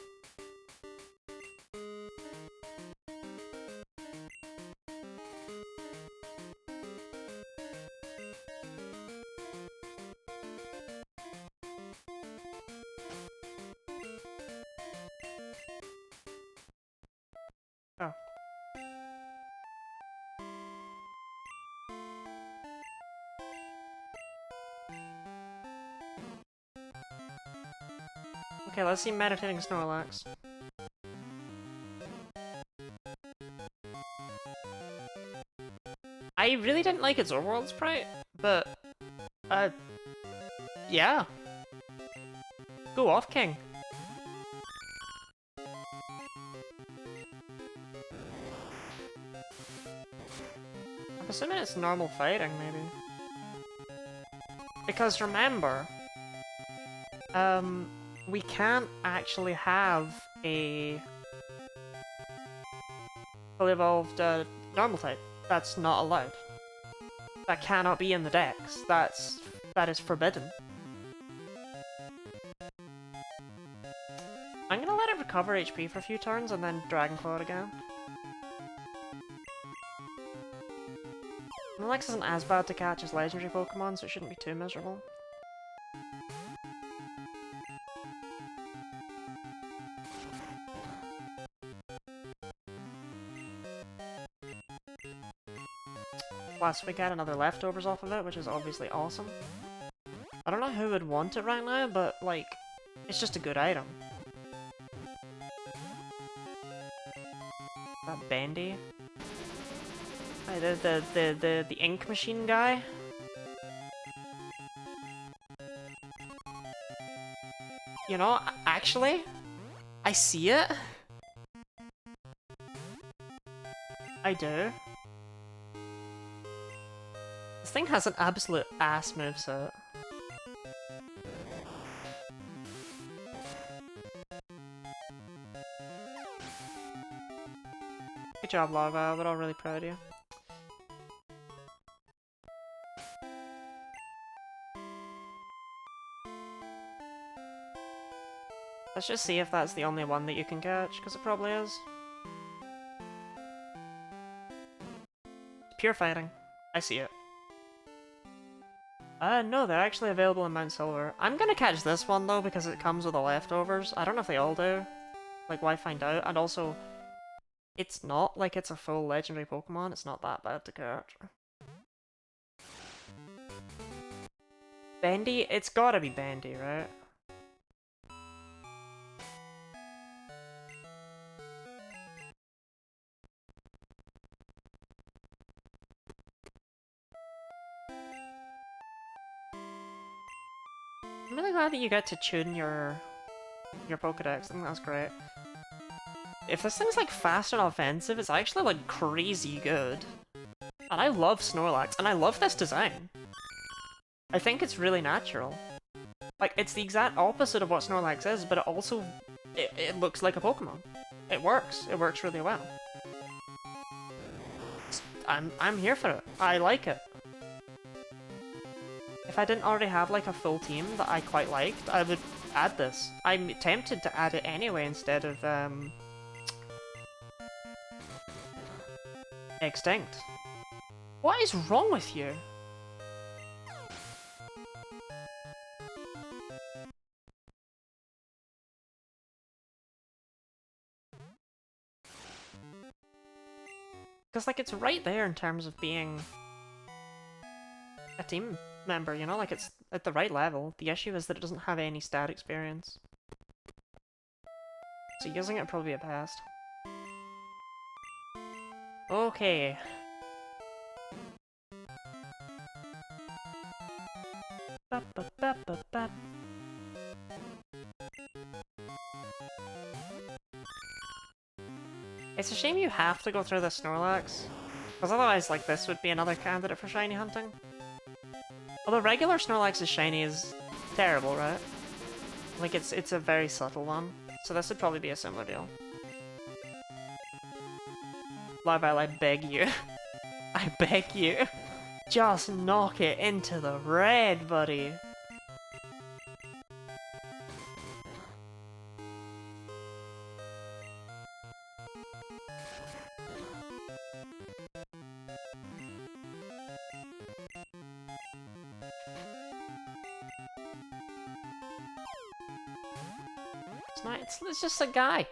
Okay, let's see meditating Snorlax. I really didn't like its overworld sprite, but yeah. Go off, King. I'm assuming it's normal fighting, maybe. Because remember, we can't actually have a fully evolved normal type. That's not allowed. That cannot be in the decks. That is forbidden. I'm gonna let it recover HP for a few turns and then Dragon Claw it again. Snorlax isn't as bad to catch as legendary Pokemon, so it shouldn't be too miserable. Plus, we get another leftovers off of it, which is obviously awesome. I don't know who would want it right now, but, like, it's just a good item. That Bendy. The ink machine guy. You know, actually, I see it. I do. This thing has an absolute ass moveset. Good job, Lava. We're all really proud of you. Let's just see if that's the only one that you can catch, because it probably is. Pure fighting. I see it. No, they're actually available in Mount Silver. I'm gonna catch this one, though, because it comes with the leftovers. I don't know if they all do. Like, why find out? And also, it's not like it's a full legendary Pokemon. It's not that bad to catch. Bendy? It's gotta be Bendy, right? I'm really glad that you get to tune your Pokedex. I think that's great. If this thing's like fast and offensive, it's actually like crazy good. And I love Snorlax, and I love this design. I think it's really natural. Like, it's the exact opposite of what Snorlax is, but it also it looks like a Pokemon. It works. It works really well. I'm here for it. I like it. If I didn't already have like a full team that I quite liked, I would add this. I'm tempted to add it anyway instead of Extinct. What is wrong with you? Because, like, it's right there in terms of being a team member, you know? Like, it's at the right level. The issue is that it doesn't have any stat experience. So using it would probably be a past. Okay. It's a shame you have to go through the Snorlax, because otherwise, like, this would be another candidate for shiny hunting. Although regular Snorlax's shiny is terrible, right? Like, it's a very subtle one, so this would probably be a similar deal. Larval, I beg you. I beg you. Just knock it into the red, buddy. It's just a guy.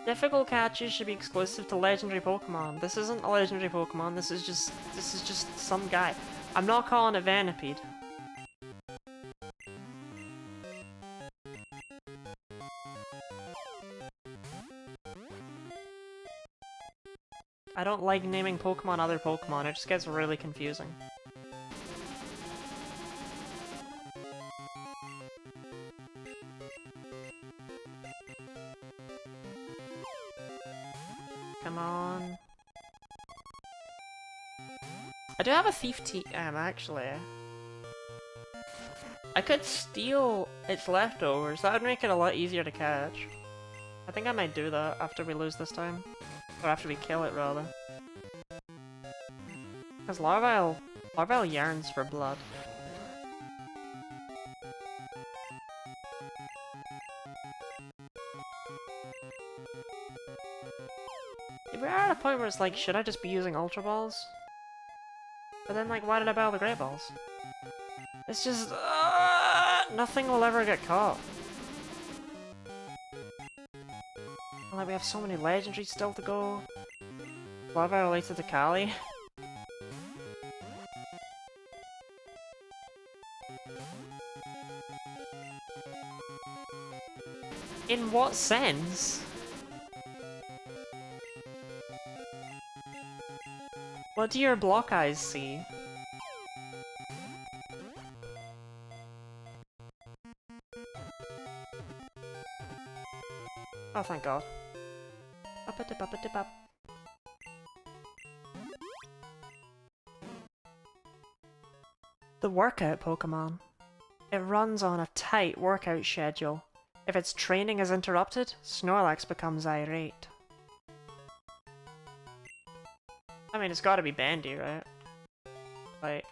Difficult catches should be exclusive to legendary Pokemon. This isn't a legendary Pokemon, this is just some guy. I'm not calling it Venipede. I don't like naming Pokemon other Pokemon, it just gets really confusing. Come on. I do have a Thief TM, actually. I could steal its leftovers, that would make it a lot easier to catch. I think I might do that after we lose this time. Or after we kill it, rather. Because Larvile yearns for blood. We're at a point where it's like, should I just be using Ultra Balls? But then, like, why did I buy all the Great Balls? It's just... nothing will ever get caught. Like, we have so many legendaries still to go. Larva related to Kali. In what sense? What do your block eyes see? Oh, thank God. The workout Pokemon. It runs on a tight workout schedule. If its training is interrupted, Snorlax becomes irate. I mean, it's gotta be Bandy, right? Like,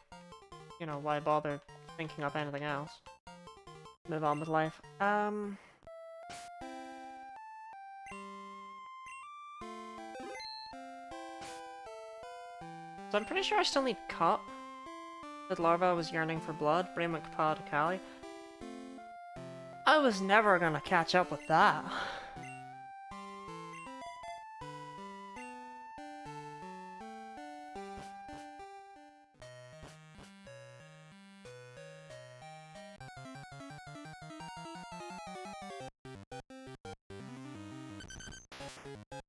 you know, why bother thinking up anything else? Move on with life. So I'm pretty sure I still need Cut. That Larva was yearning for blood, bring McPaw to Kali. I was never gonna catch up with that.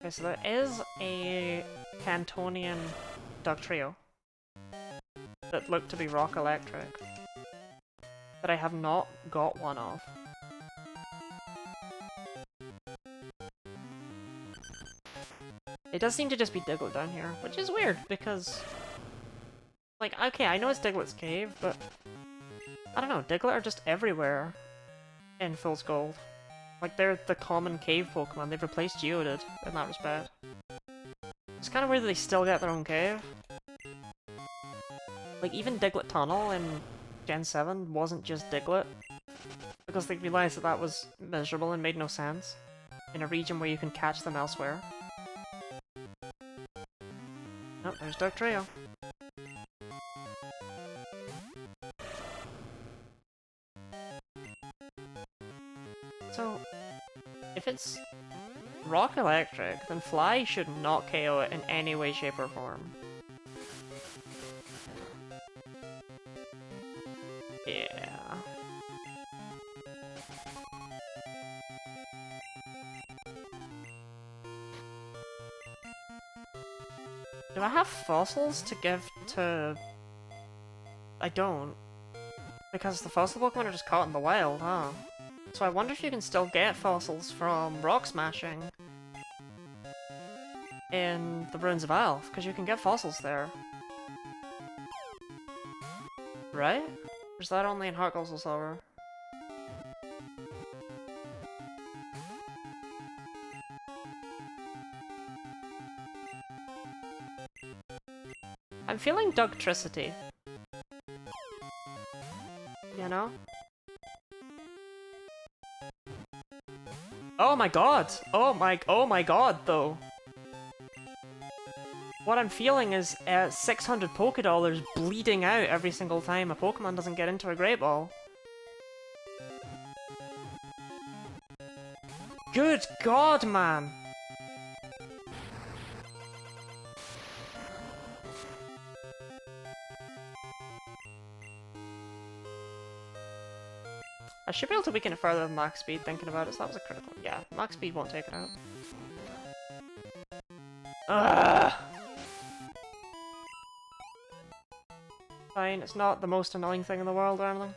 Okay, so there is a Cantonian Dugtrio that looked to be Rock Electric that I have not got one of. It does seem to just be Diglett down here, which is weird because, like, okay, I know it's Diglett's cave, but I don't know, Diglett are just everywhere in Fool's Gold. Like, they're the common cave Pokemon. They've replaced Geodude in that respect. It's kind of weird that they still get their own cave. Like, even Diglett Tunnel in Gen 7 wasn't just Diglett, because they realized that that was miserable and made no sense in a region where you can catch them elsewhere. Oh, there's Dugtrio. So, if it's Rock Electric, then Fly should not KO it in any way, shape, or form. Yeah. Do I have fossils to give to... I don't. Because the fossil Pokemon are just caught in the wild, huh? So I wonder if you can still get fossils from rock smashing in the Ruins of Alph, because you can get fossils there. Right? Or is that only in Heart Gold Soul Silver? I'm feeling Dugtricity. You know? Oh my god! Oh my god, though! What I'm feeling is 600 Pokédollars bleeding out every single time a Pokemon doesn't get into a Great Ball. Good god, man! I should be able to weaken it further than max speed thinking about it, so that was a critical. Yeah, max speed won't take it out. Ugh! fine. It's not the most annoying thing in the world or anything.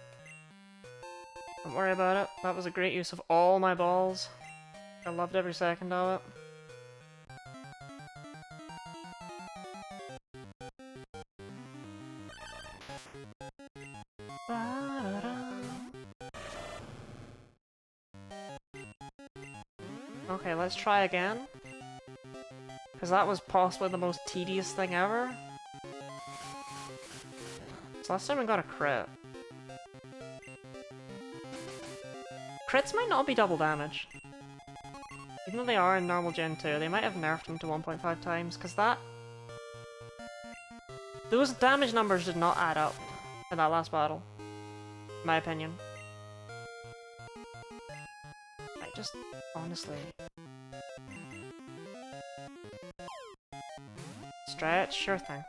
Don't worry about it. That was a great use of all my balls. I loved every second of it. Okay, let's try again. Because that was possibly the most tedious thing ever. So last time we got a crit. Crits might not be double damage. Even though they are in normal Gen 2, they might have nerfed them to 1.5 times, because that... those damage numbers did not add up in that last battle. In my opinion. I just... honestly... Stretch? Sure thing.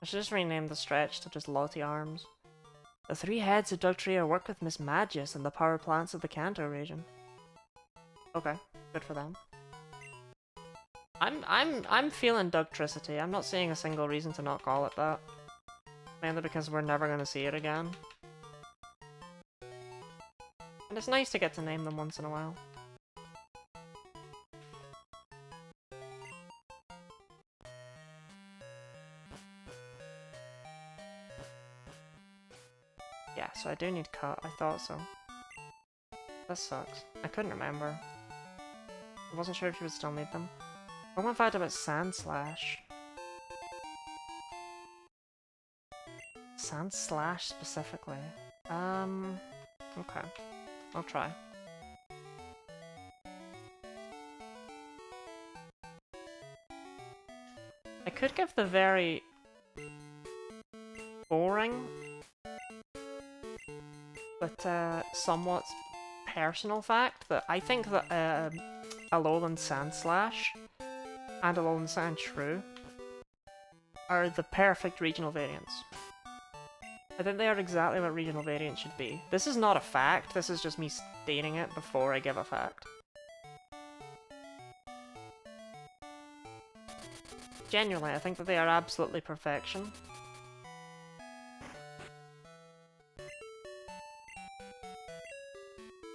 I should just rename the stretch to just Lottie Arms. The three heads of Dugtrio work with Miss Magius and the power plants of the Kanto region. Okay, good for them. I'm feeling Dugtricity. I'm not seeing a single reason to not call it that. Mainly because we're never gonna see it again. And it's nice to get to name them once in a while. Yeah, so I do need cut. I thought so. This sucks. I couldn't remember. I wasn't sure if you would still need them. One fact about Sand Slash. Sand Slash specifically. Okay. I'll try. I could give the very boring but somewhat personal fact that I think that Alolan Sand Slash and Alolan Sand Shrew are the perfect regional variants. I think they are exactly what regional variants should be. This is not a fact, this is just me stating it before I give a fact. Genuinely, I think that they are absolutely perfection.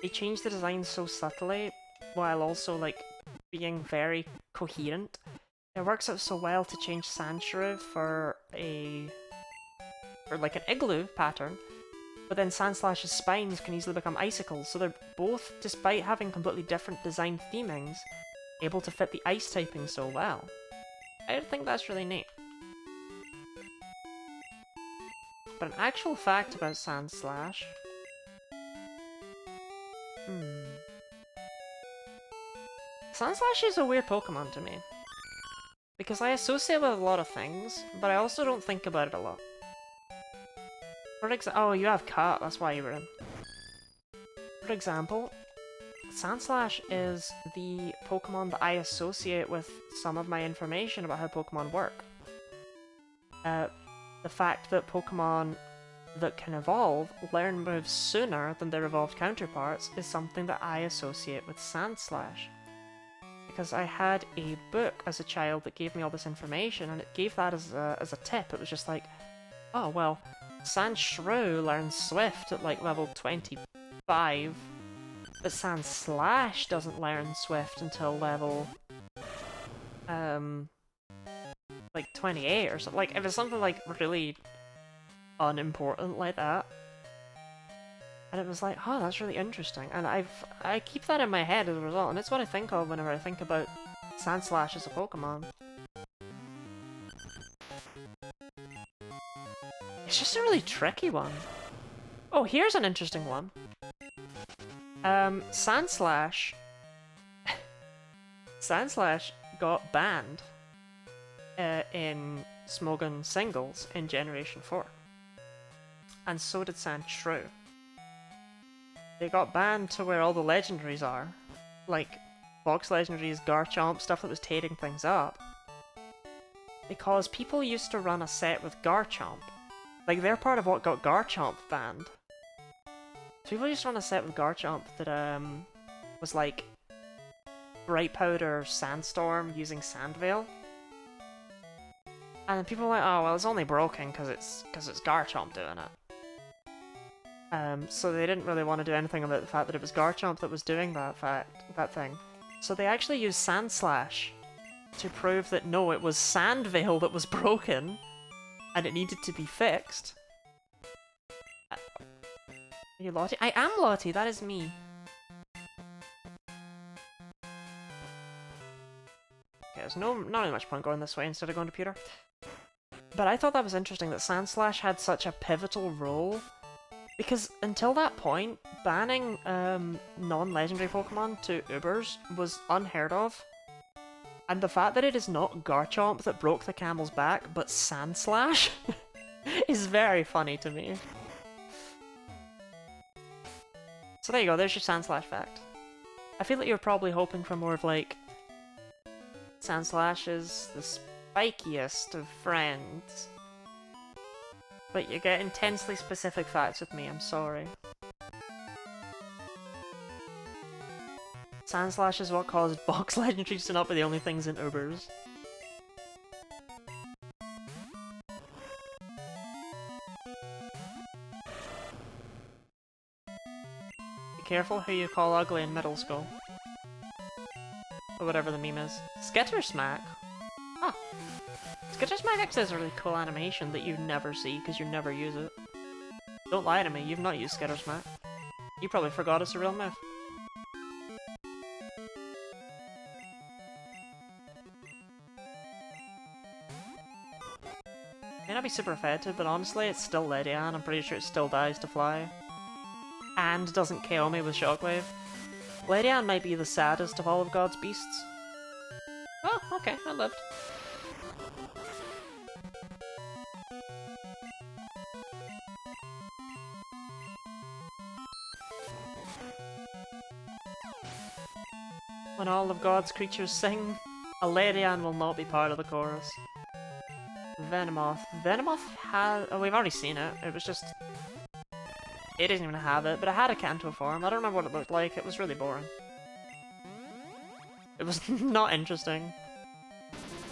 They change the design so subtly, while also, like, being very coherent. It works out so well to change Sandshrew for like an igloo pattern, but then Sandslash's spines can easily become icicles, so they're both, despite having completely different design themings, able to fit the ice typing so well. I think that's really neat. But an actual fact about Sandslash... Sandslash is a weird Pokemon to me. Because I associate it with a lot of things, but I also don't think about it a lot. For example, oh, you have Cut, that's why you were in. For example, Sandslash is the Pokemon that I associate with some of my information about how Pokemon work. The fact that Pokemon that can evolve learn moves sooner than their evolved counterparts is something that I associate with Sandslash. Because I had a book as a child that gave me all this information, and it gave that as a tip. It was just like, oh, well, Sandshrew learns Swift at like level 25, but Sandslash doesn't learn Swift until level, like 28 or something. Like, if it's something like really unimportant like that. And it was like, oh, that's really interesting. And I keep that in my head as a result, and it's what I think of whenever I think about Sandslash as a Pokemon. It's just a really tricky one. Oh, here's an interesting one. Sandslash... Sandslash got banned in Smogon Singles in Generation 4. And so did Sandshrew. They got banned to where all the legendaries are. Like, box legendaries, Garchomp, stuff that was tearing things up. Because people used to run a set with Garchomp. Like, they're part of what got Garchomp banned. People used to run a set with Garchomp that was like Bright Powder Sandstorm using Sandveil. And then people were like, oh well, it's only broken because it's Garchomp doing it. So they didn't really want to do anything about the fact that it was Garchomp that was doing that thing. So they actually used Sandslash to prove that no, it was Sandveil that was broken, and it needed to be fixed. Are you Lottie? I am Lottie, that is me. Okay, there's not really much point going this way instead of going to Pewter. But I thought that was interesting that Sandslash had such a pivotal role, because until that point, banning non-legendary Pokemon to Ubers was unheard of. And the fact that it is not Garchomp that broke the camel's back, but Sandslash, is very funny to me. So there you go, there's your Sandslash fact. I feel like you're probably hoping for more of like, Sandslash is the spikiest of friends. But you get intensely specific facts with me, I'm sorry. Sandslash is what caused box legendaries to not be the only things in Ubers. Be careful who you call ugly in middle school. Or whatever the meme is. Skittersmack? Ah. Skittersmack actually has a really cool animation that you never see because you never use it. Don't lie to me, you've not used Skittersmack. You probably forgot it's a real move. May not be super effective, but honestly, it's still Ledian. I'm pretty sure it still dies to fly. And doesn't KO me with Shockwave. Ledian might be the saddest of all of God's beasts. Oh, okay, I lived. When all of God's creatures sing, a Ledian will not be part of the chorus. Venomoth. Venomoth has... Oh, we've already seen it. It was just... It didn't even have it, but it had a Kanto form. I don't remember what it looked like. It was really boring. It was not interesting.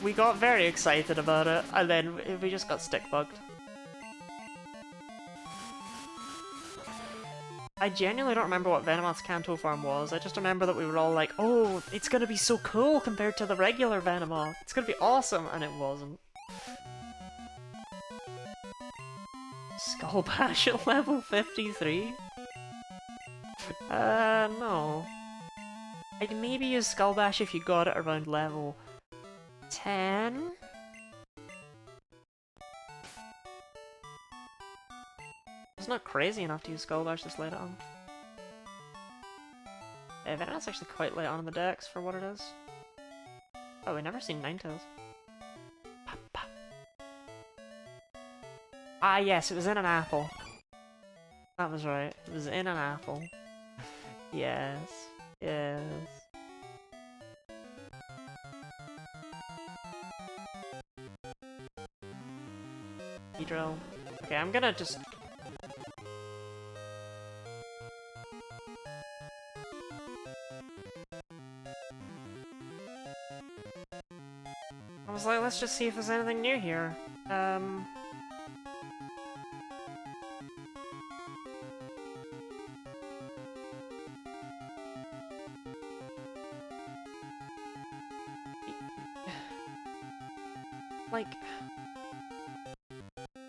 We got very excited about it, and then we just got stick-bugged. I genuinely don't remember what Venomoth's Kanto form was. I just remember that we were all like, oh, it's gonna be so cool compared to the regular Venomoth. It's gonna be awesome, and it wasn't. Skull Bash at level 53? No. I'd maybe use Skull Bash if you got it around level 10? It's not crazy enough to use Skull Bash this late on. Yeah, Venomoth's actually quite late on in the decks for what it is. Oh, we never seen Ninetales. Ah yes, it was in an apple. That was right. It was in an apple. Yes. Yes. Drill. Okay, I'm gonna just... I was like, let's just see if there's anything new here. Like...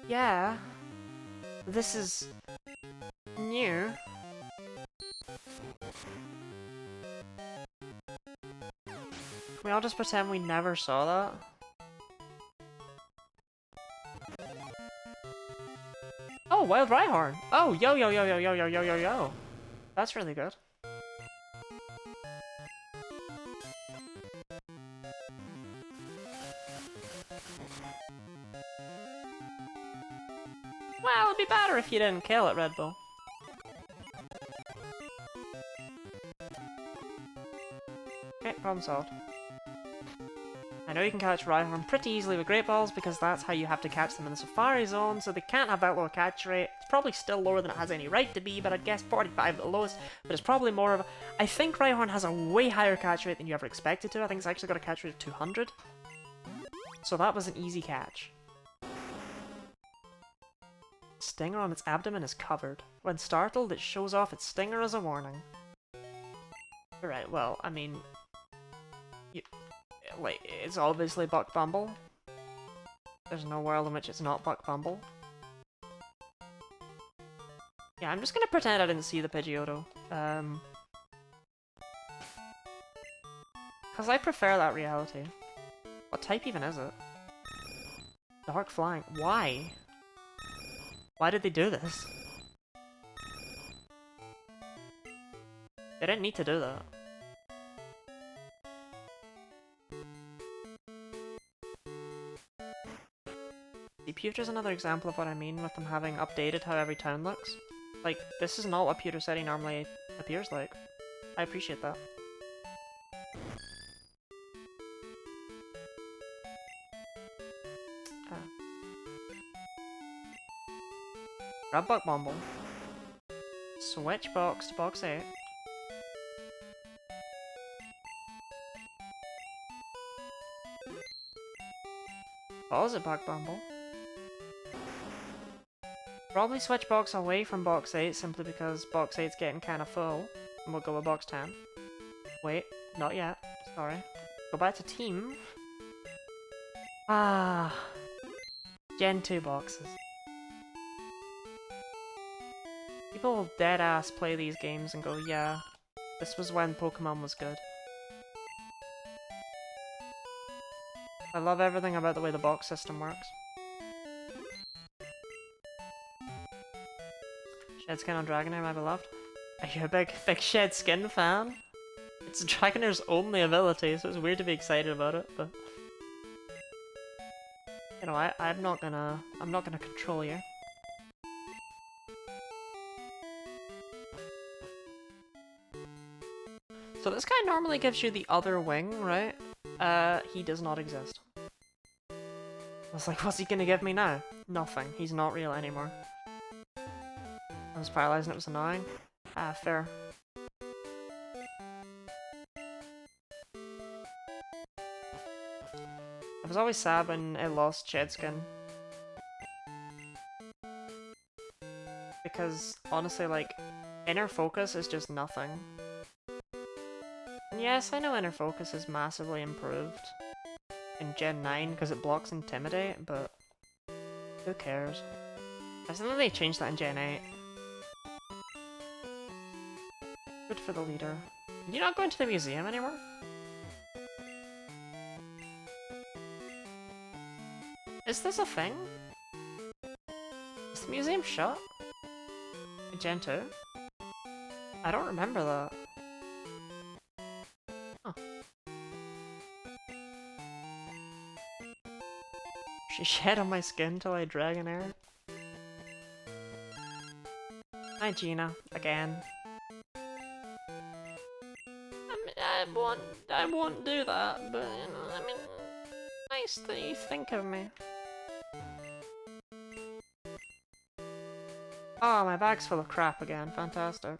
Yeah. This is... new. Can we all just pretend we never saw that? Oh, Wild Rhyhorn! Oh, yo yo yo yo yo yo yo yo yo! That's really good. Well, it'd be better if you didn't kill it, Red Bull. Okay, problem solved. I know you can catch Rhyhorn pretty easily with Great Balls because that's how you have to catch them in the Safari Zone, so they can't have that low catch rate. It's probably still lower than it has any right to be, but I'd guess 45 at the lowest, but it's probably more of a... I think Rhyhorn has a way higher catch rate than you ever expected to. I think it's actually got a catch rate of 200. So that was an easy catch. Stinger on its abdomen is covered. When startled, it shows off its stinger as a warning. Alright, well, I mean... like, it's obviously Buck Bumble. There's no world in which it's not Buck Bumble. Yeah, I'm just gonna pretend I didn't see the Pidgeotto. Because I prefer that reality. What type even is it? Dark Flying. Why? Why did they do this? They didn't need to do that. Pewter's another example of what I mean with them having updated how every town looks. Like, this is not what Pewter City normally appears like. I appreciate that. Grab Buck Bumble. Switch box to box 8. Pause it, Buck Bumble. Probably switch box away from box 8 simply because box 8's getting kinda full. And we'll go with box 10. Wait, not yet. Sorry. Go back to team. Ah. Gen 2 boxes. People will dead ass play these games and go, yeah, this was when Pokemon was good. I love everything about the way the box system works. Shed Skin on Dragonair, my beloved. Are you a big Shed Skin fan? It's Dragonair's only ability, so it's weird to be excited about it, but... You know, I'm not gonna control you. So this guy normally gives you the other wing, right? He does not exist. I was like, what's he gonna give me now? Nothing. He's not real anymore. I was paralyzed and it was annoying. Ah, fair. I was always sad when it lost Shed Skin. Because, honestly, like, Inner Focus is just nothing. And yes, I know Inner Focus is massively improved in Gen 9 because it blocks Intimidate, but who cares? I think they changed that in Gen 8. Good for the leader. You're not going to the museum anymore? Is this a thing? Is the museum shut? In Gen 2? I don't remember that. Huh. She shed on my skin till I Dragonair. Hi Gina, again. I won't do that, but you know, I mean, nice that you think of me. Oh, my bag's full of crap again. Fantastic.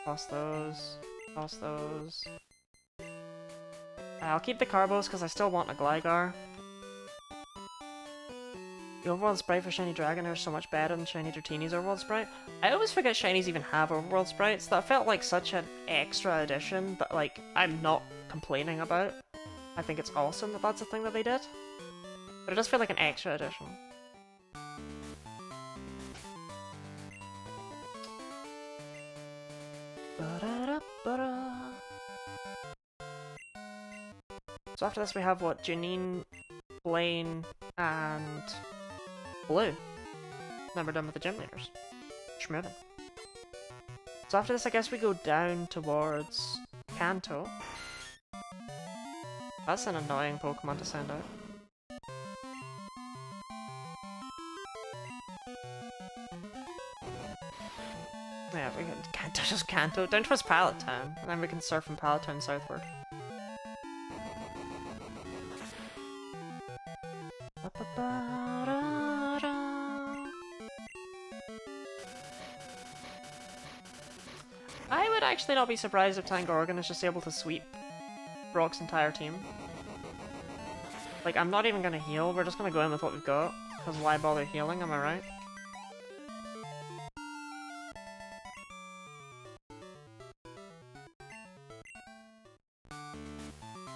Toss those. Toss those. I'll keep the Carbos because I still want a Gligar. The Overworld Sprite for Shiny Dragonair is so much better than Shiny Dratini's Overworld Sprite. I always forget Shinies even have Overworld Sprites. That felt like such an extra addition that, like, I'm not complaining about. I think it's awesome that that's a thing that they did. But it does feel like an extra addition. So after this we have, what, Janine, Blaine, and Blue. Then we're done with the gym leaders. Schmovin. So after this I guess we go down towards Kanto. That's an annoying Pokemon to send out. Yeah, we can just Kanto. Down towards Pallet Town, and then we can surf from Pallet Town southward. I would actually not be surprised if Tangorgan is just able to sweep Brock's entire team. Like, I'm not even gonna heal, we're just gonna go in with what we've got. Because why bother healing, am I right?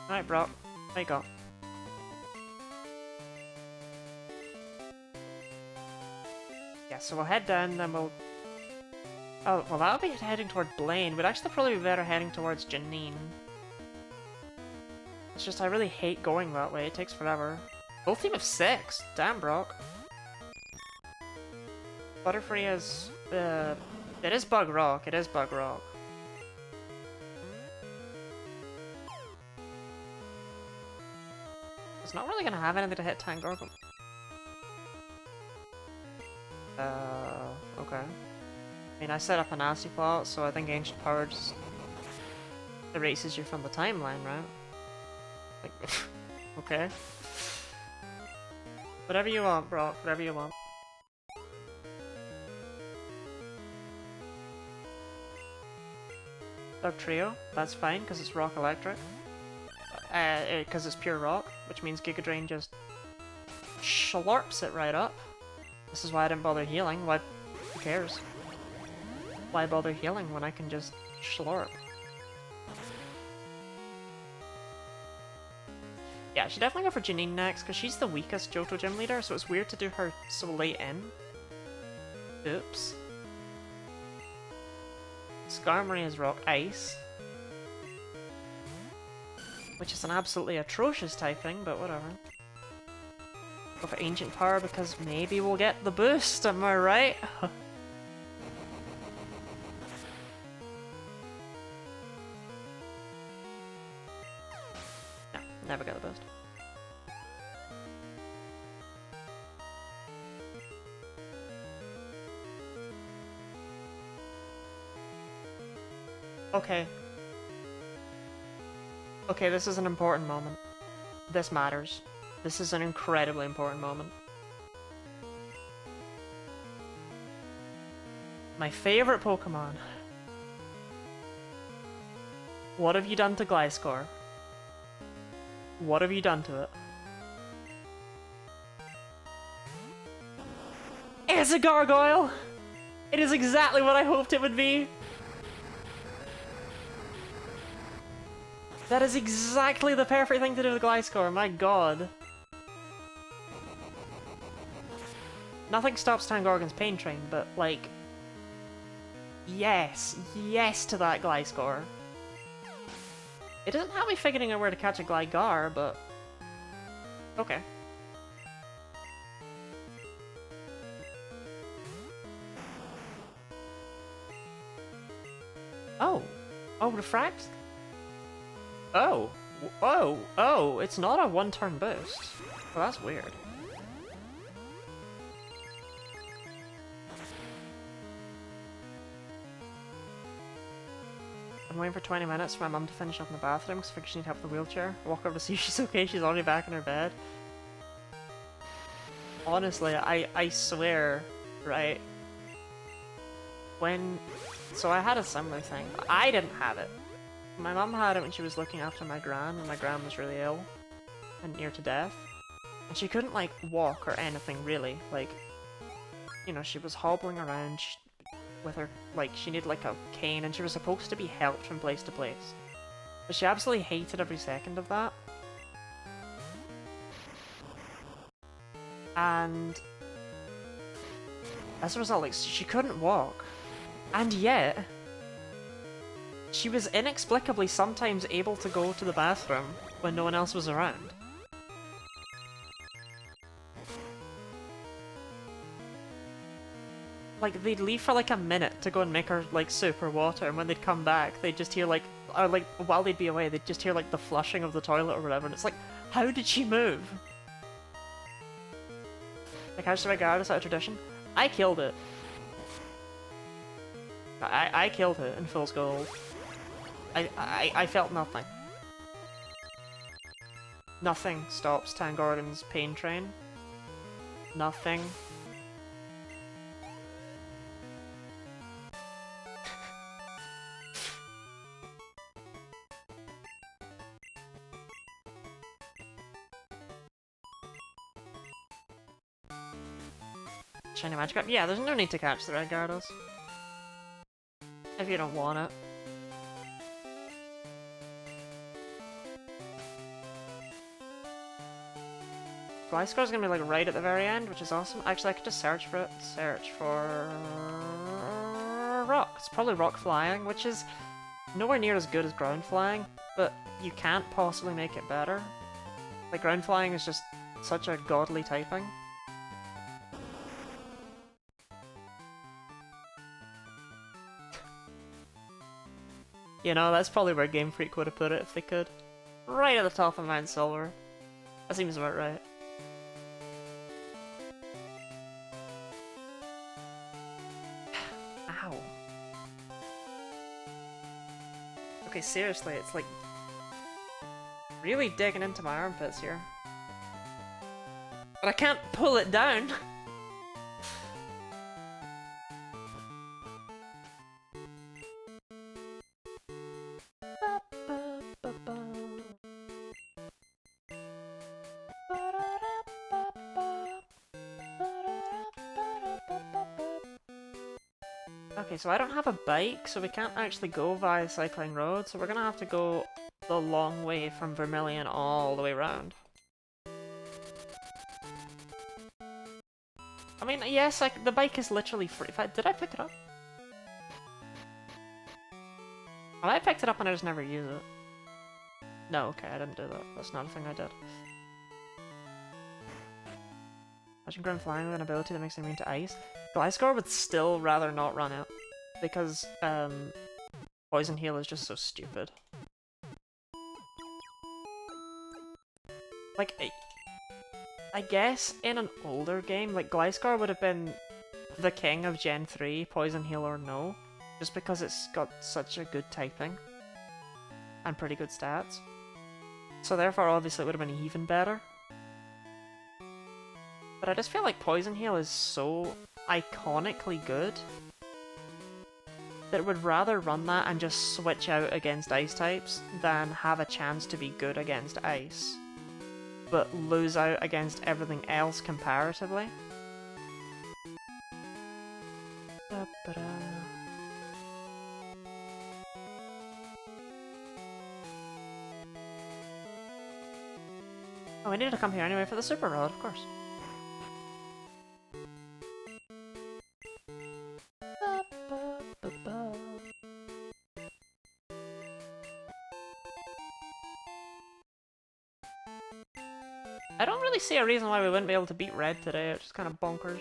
Alright, Brock. What you got? Yeah, so we'll head down, then we'll... Oh, well that'll be heading toward Blaine. We'd actually probably be better heading towards Janine. It's just I really hate going that way, it takes forever. Full team of 6! Damn, Brock. Butterfree is... it is Bug Rock, it is Bug Rock. It's not really gonna have anything to hit Tangorgan. Okay. I mean, I set up a nasty plot, so I think Ancient Power just erases you from the timeline, right? Like, okay. Whatever you want, Brock, whatever you want. Dark Trio, that's fine, because it's Rock Electric. Because it's pure rock, which means Giga Drain just slurps it right up. This is why I didn't bother healing. Why? Who cares? Why bother healing when I can just slurp? Yeah, I should definitely go for Janine next, because she's the weakest Johto Gym leader, so it's weird to do her so late in. Oops. Skarmory is Rock Ice. Which is an absolutely atrocious typing, but whatever. Go for Ancient Power because maybe we'll get the boost, am I right? No, never get the boost. Okay. Okay, this is an important moment. This matters. This is an incredibly important moment. My favorite Pokemon. What have you done to Gliscor? What have you done to it? It's a gargoyle! It is exactly what I hoped it would be! That is exactly the perfect thing to do with Gliscor, my god. Nothing stops Tangorgan's Pain Train, but, like... Yes, yes to that Gliscor. It doesn't have me figuring out where to catch a Gligar, but... Okay. Oh! Oh, Refract? Oh! Oh! Oh! It's not a one-turn boost. Well, that's weird. I'm waiting for 20 minutes for my mum to finish up in the bathroom because I think she needs help with the wheelchair. I walk over to see if she's okay, she's already back in her bed. Honestly, I swear, right? When... So I had a similar thing. I didn't have it. My mum had it when she was looking after my gran, and my gran was really ill and near to death. And she couldn't, like, walk or anything, really. Like, you know, she was hobbling around with her, like, she needed, like, a cane, and she was supposed to be helped from place to place. But she absolutely hated every second of that. And as a result, like, she couldn't walk. And yet... she was inexplicably sometimes able to go to the bathroom when no one else was around. Like, they'd leave for like a minute to go and make her, like, soup or water, and when they'd come back, they'd just hear, like, or, like, while they'd be away, they'd just hear, like, the flushing of the toilet or whatever, and it's like, how did she move? Like, how should I guard this out of tradition? I killed it. I killed it in Fool's Gold. I felt nothing. Nothing stops Tangorgan's Pain Train. Nothing. Shiny Magikarp? Yeah, there's no need to catch the red Gyarados. If you don't want it. Gliscor's gonna be like right at the very end, which is awesome. Actually, I could just search for it. Search for... Rock. It's probably Rock Flying, which is nowhere near as good as Ground Flying, but you can't possibly make it better. Like, Ground Flying is just such a godly typing. You know, that's probably where Game Freak would have put it if they could. Right at the top of Mount Silver. That seems about right. Ow. Okay, seriously, it's like... really digging into my armpits here. But I can't pull it down! Okay, so I don't have a bike, so we can't actually go via Cycling Road, so we're gonna have to go the long way from Vermilion all the way around. I mean, yes, the bike is literally free. Did I pick it up? Oh, I picked it up and I just never use it. No, okay, I didn't do that. That's not a thing I did. Imagine Ground Flying with an ability that makes them immune to ice. Gliscor would still rather not run out, because Poison Heal is just so stupid. Like, I guess in an older game, like, Gliscor would have been the king of Gen 3, Poison Heal or no, just because it's got such a good typing and pretty good stats. So therefore, obviously, it would have been even better. But I just feel like Poison Heal is so iconically good that it would rather run that and just switch out against ice types than have a chance to be good against ice, but lose out against everything else comparatively. Oh, I needed to come here anyway for the Super Rod, of course. I don't really see a reason why we wouldn't be able to beat Red today, it's just kind of bonkers.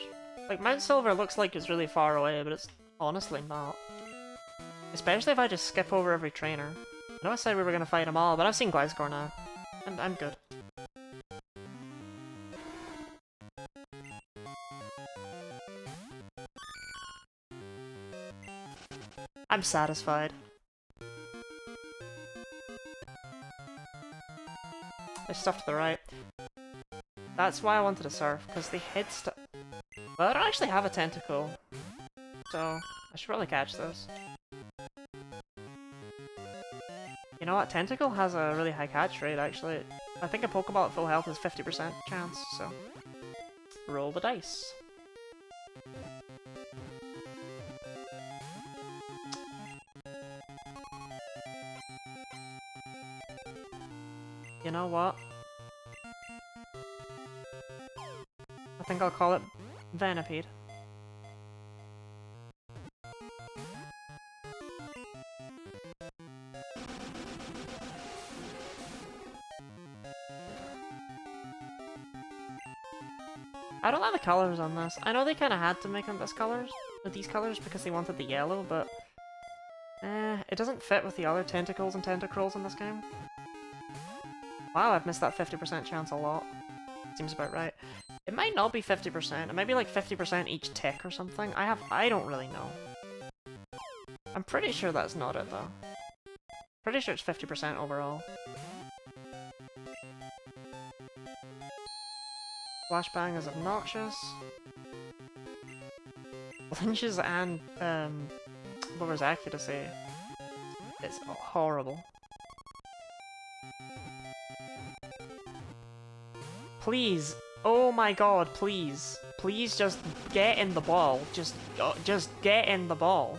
Like, Mount Silver looks like it's really far away, but it's honestly not. Especially if I just skip over every trainer. I know I said we were gonna fight them all, but I've seen Gliscor now. I'm good. I'm satisfied. There's stuff to the right. That's why I wanted to surf, because they hit stuff. Well, I don't actually have a tentacle, so I should probably catch this. You know what? Tentacle has a really high catch rate, actually. I think a Pokeball at full health is 50% chance, so roll the dice. You know what? I think I'll call it Venipede. I don't like the colors on this. I know they kind of had to make them these colors because they wanted the yellow, but it doesn't fit with the other tentacles and tentacruels in this game. Wow, I've missed that 50% chance a lot. Seems about right. It might not be 50%, it might be like 50% each tick or something. I don't really know. I'm pretty sure that's not it though. Pretty sure it's 50% overall. Flashbang is obnoxious. Lynch's and, what was accuracy? It's horrible. Please! Oh my god, please! please just get in the ball. Just get in the ball.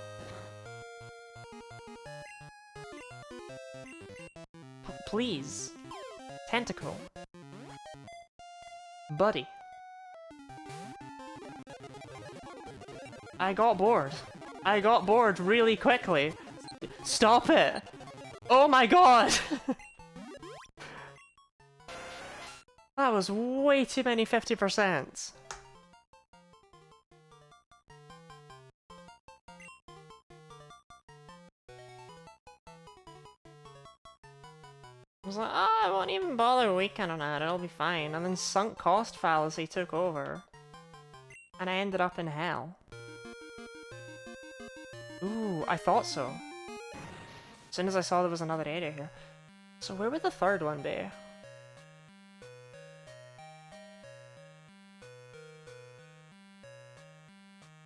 Please. Tentacle. Buddy. I got bored. I got bored really quickly. Stop it! Oh my god! That was way too many 50%. I was like, oh, I won't even bother weakening on that, it'll be fine. And then sunk cost fallacy took over. And I ended up in hell. Ooh, I thought so. As soon as I saw there was another area here. So where would the third one be?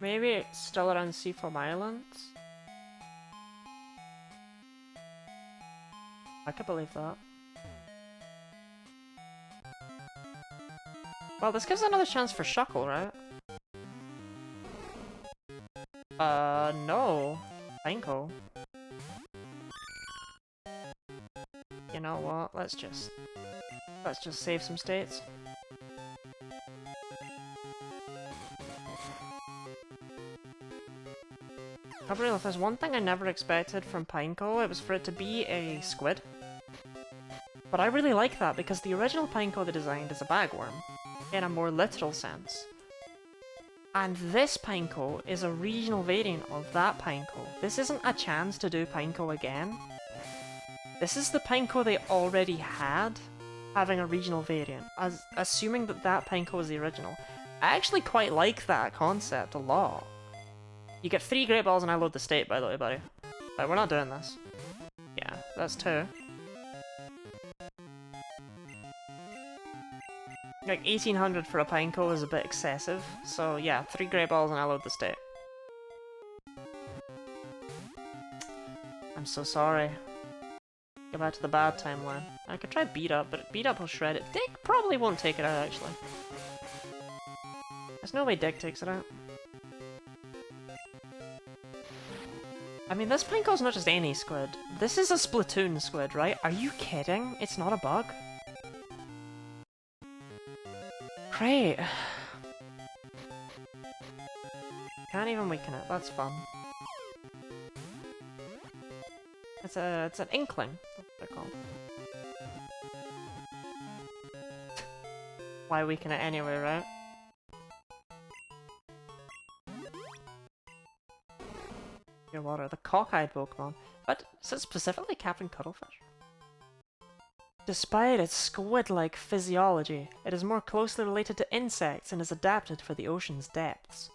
Maybe it's still around Seafoam Islands? I could believe that. Well, this gives another chance for Shuckle, right? No. Pineco. You know what? Let's just save some states. Gabriel, if there's one thing I never expected from Pineco, it was for it to be a squid. But I really like that because the original Pineco they designed is a bagworm, in a more literal sense. And this Pineco is a regional variant of that Pineco. This isn't a chance to do Pineco again. This is the Pineco they already had, having a regional variant, assuming that that Pineco was the original. I actually quite like that concept a lot. You get 3 Great Balls and I load the state, by the way, buddy. But we're not doing this. Yeah, that's 2. Like, 1800 for a Pineco is a bit excessive, so yeah, 3 Great Balls and I load the state. I'm so sorry. Go back to the bad timeline. I could try Beat Up, but Beat Up will shred it. Dick probably won't take it out, actually. There's no way Dick takes it out. I mean, this Pineco's not just any squid. This is a Splatoon squid, right? Are you kidding? It's not a bug? Great. Can't even weaken it. That's fun. It's an inkling. That's what they're called. Why weaken it anyway, right? Your water, the cockeyed Pokemon. But is it specifically Captain Cuttlefish? Despite its squid-like physiology, it is more closely related to insects and is adapted for the ocean's depths.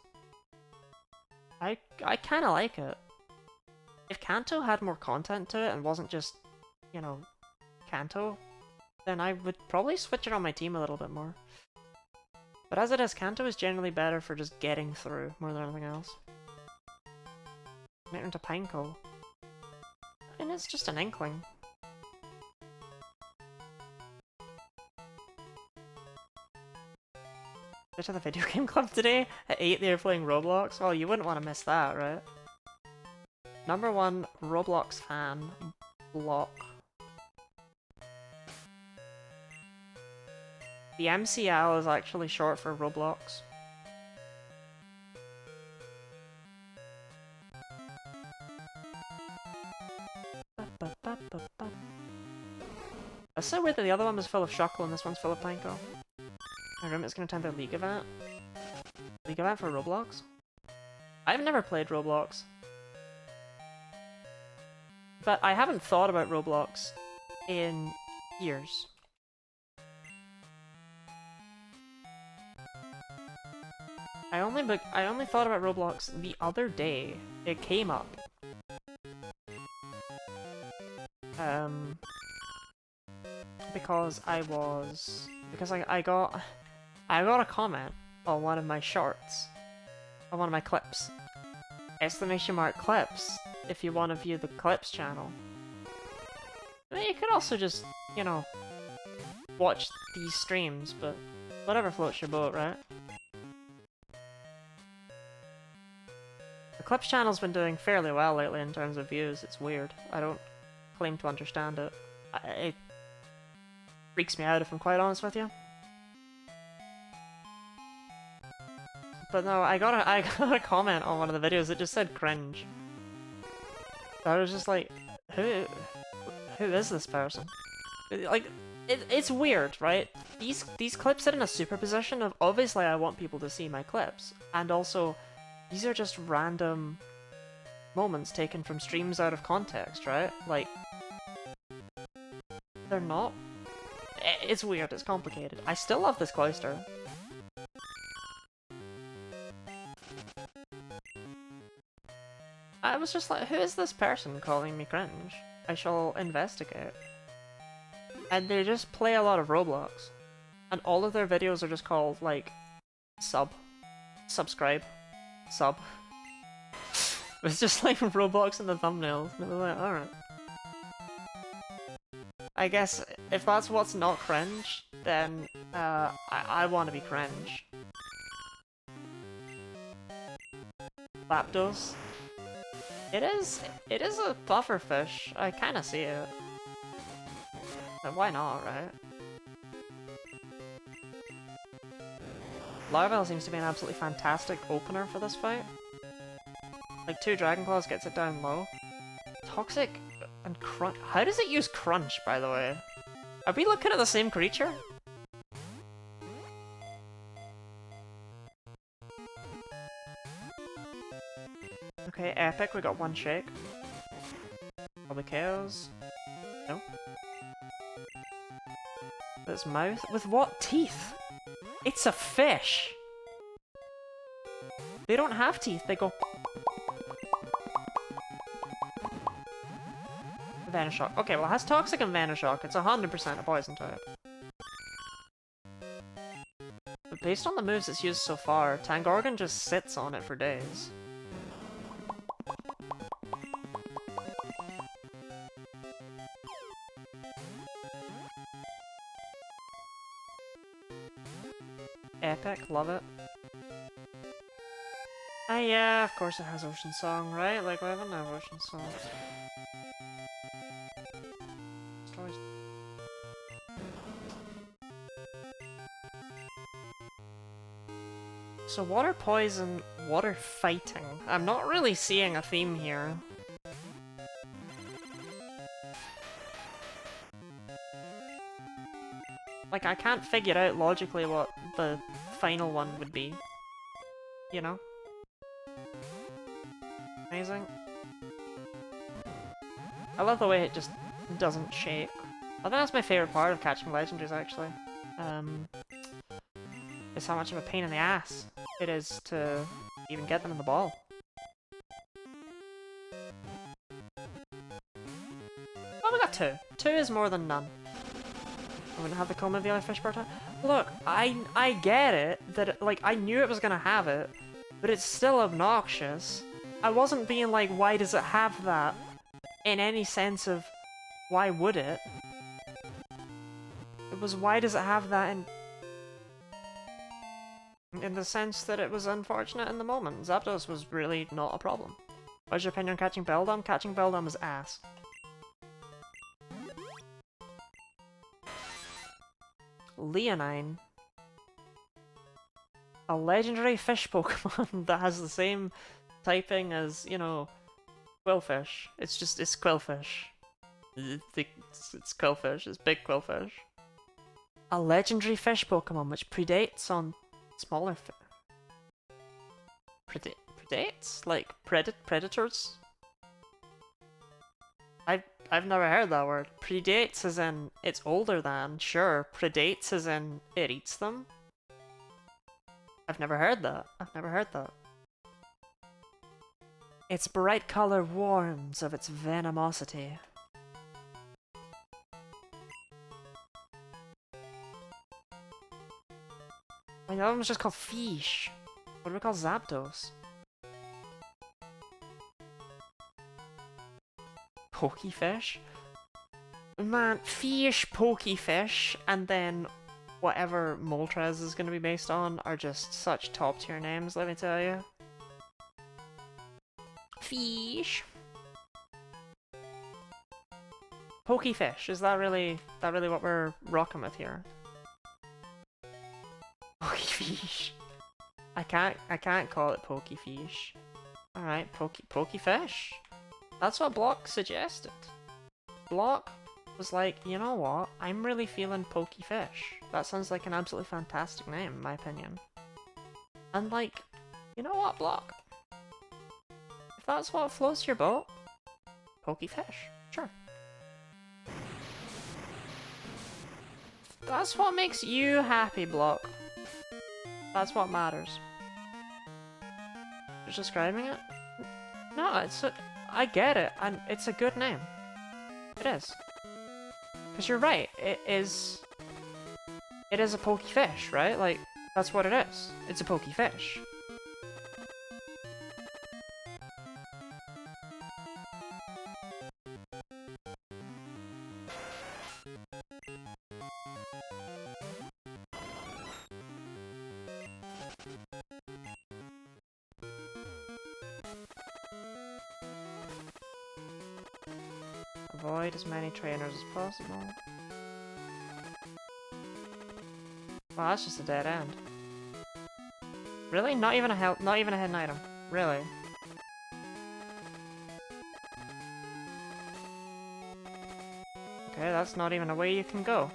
I kinda like it. If Kanto had more content to it and wasn't just, you know, Kanto, then I would probably switch it on my team a little bit more. But as it is, Kanto is generally better for just getting through more than anything else. Make it into Pineco. And it's just an inkling. Go to the video game club today. At 8 they were playing Roblox. Well, you wouldn't want to miss that, right? #1 Roblox fan. Block. The MCL is actually short for Roblox. That's so weird that the other one was full of Shuckle and this one's full of Pineco. I remember it's gonna turn to a League event. League event for Roblox? I've never played Roblox. But I haven't thought about Roblox in years. I only thought about Roblox the other day. It came up. Because I got a comment on one of my shorts, on one of my clips. !clips if you want to view the clips channel. I mean, you could also just, you know, watch these streams, but whatever floats your boat, right? The Clips channel's been doing fairly well lately in terms of views. It's weird. I don't claim to understand it. It freaks me out if I'm quite honest with you. But no, I got a comment on one of the videos that just said cringe. I was just like, who is this person? Like, it's weird, right? These clips sit in a superposition of, obviously I want people to see my clips, and also these are just random moments taken from streams out of context, right? Like, they're not. It's weird, it's complicated. I still love this cloister. I was just like, who is this person calling me cringe? I shall investigate. And they just play a lot of Roblox. And all of their videos are just called, like, subscribe, sub. It's just like Roblox in the thumbnails. And it was like, alright. I guess if that's what's not cringe, then I want to be cringe. Lapdos. It is a buffer fish. I kind of see it. But why not, right? Larval seems to be an absolutely fantastic opener for this fight. Like, 2 Dragon Claws gets it down low. Toxic and Crunch. How does it use Crunch, by the way? Are we looking at the same creature? Okay, epic, we got 1 shake. Probably KOs. No. Its mouth? With what teeth? It's a fish! They don't have teeth, they go... Venoshock. Okay, well it has Toxic and Venoshock. It's 100% a poison type. But based on the moves it's used so far, Tangorgan just sits on it for days. Epic, love it. Ah yeah, of course it has Ocean Song, right? Like, why haven't I have Ocean Song? Destroys. So water poison, water fighting. I'm not really seeing a theme here. Like, I can't figure out logically what the final one would be. You know? Amazing. I love the way it just doesn't shake. I think that's my favourite part of catching legendaries, actually. Is how much of a pain in the ass it is to even get them in the ball. Oh, we got 2. 2 is more than none. I'm gonna have the Coma Valley Fish part. Look, I get it, that, like, I knew it was gonna have it, but it's still obnoxious. I wasn't being like, why does it have that? In any sense of, why would it? It was, why does it have that in the sense that it was unfortunate in the moment. Zapdos was really not a problem. What's your opinion on catching Beldum? Catching Beldum is ass. Leonine. A legendary fish Pokemon that has the same typing as, you know, Quillfish. It's Quillfish. It's Quillfish. It's big Quillfish. A legendary fish Pokemon which predates on smaller predates? Like predators? I've never heard that word. Predates as in it's older than, sure. Predates as in it eats them. I've never heard that. I've never heard that. Its bright color warns of its venomosity. My other one was just called Fish. What do we call Zapdos? Pokefish? Man, Fish, Pokefish, and then whatever Moltres is going to be based on are just such top tier names, let me tell you. Pokefish. Pokefish, is that really what we're rocking with here? Pokefish. I can't call it Pokefish. Alright, Pokefish. That's what Block suggested. Block was like, you know what? I'm really feeling Pokefish. That sounds like an absolutely fantastic name, in my opinion. And like, you know what, Block? If that's what floats your boat, Pokefish, sure. That's what makes you happy, Block. That's what matters. Just describing it? No, I get it, and it's a good name. It is. Because you're right, it is a Pokefish, right? Like, that's what it is. It's a Pokefish. Avoid as many trainers as possible. Wow, that's just a dead end. Really? Not even a hidden item. Really? Okay, that's not even a way you can go.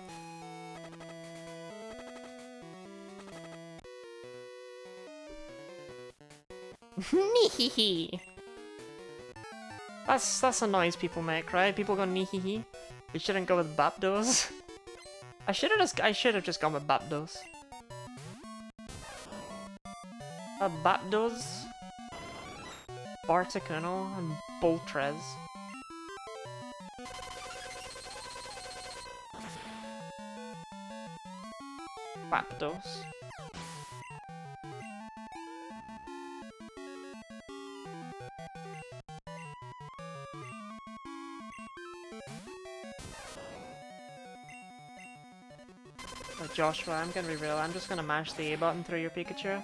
Neehee. That's a noise people make, right? People go neehee. We shouldn't go with Bapdos. I should have just gone with Bapdos. Bapdos, Barticuno, and Boltrez. Bapdos. Joshua, I'm gonna be real, I'm just gonna mash the A button through your Pikachu.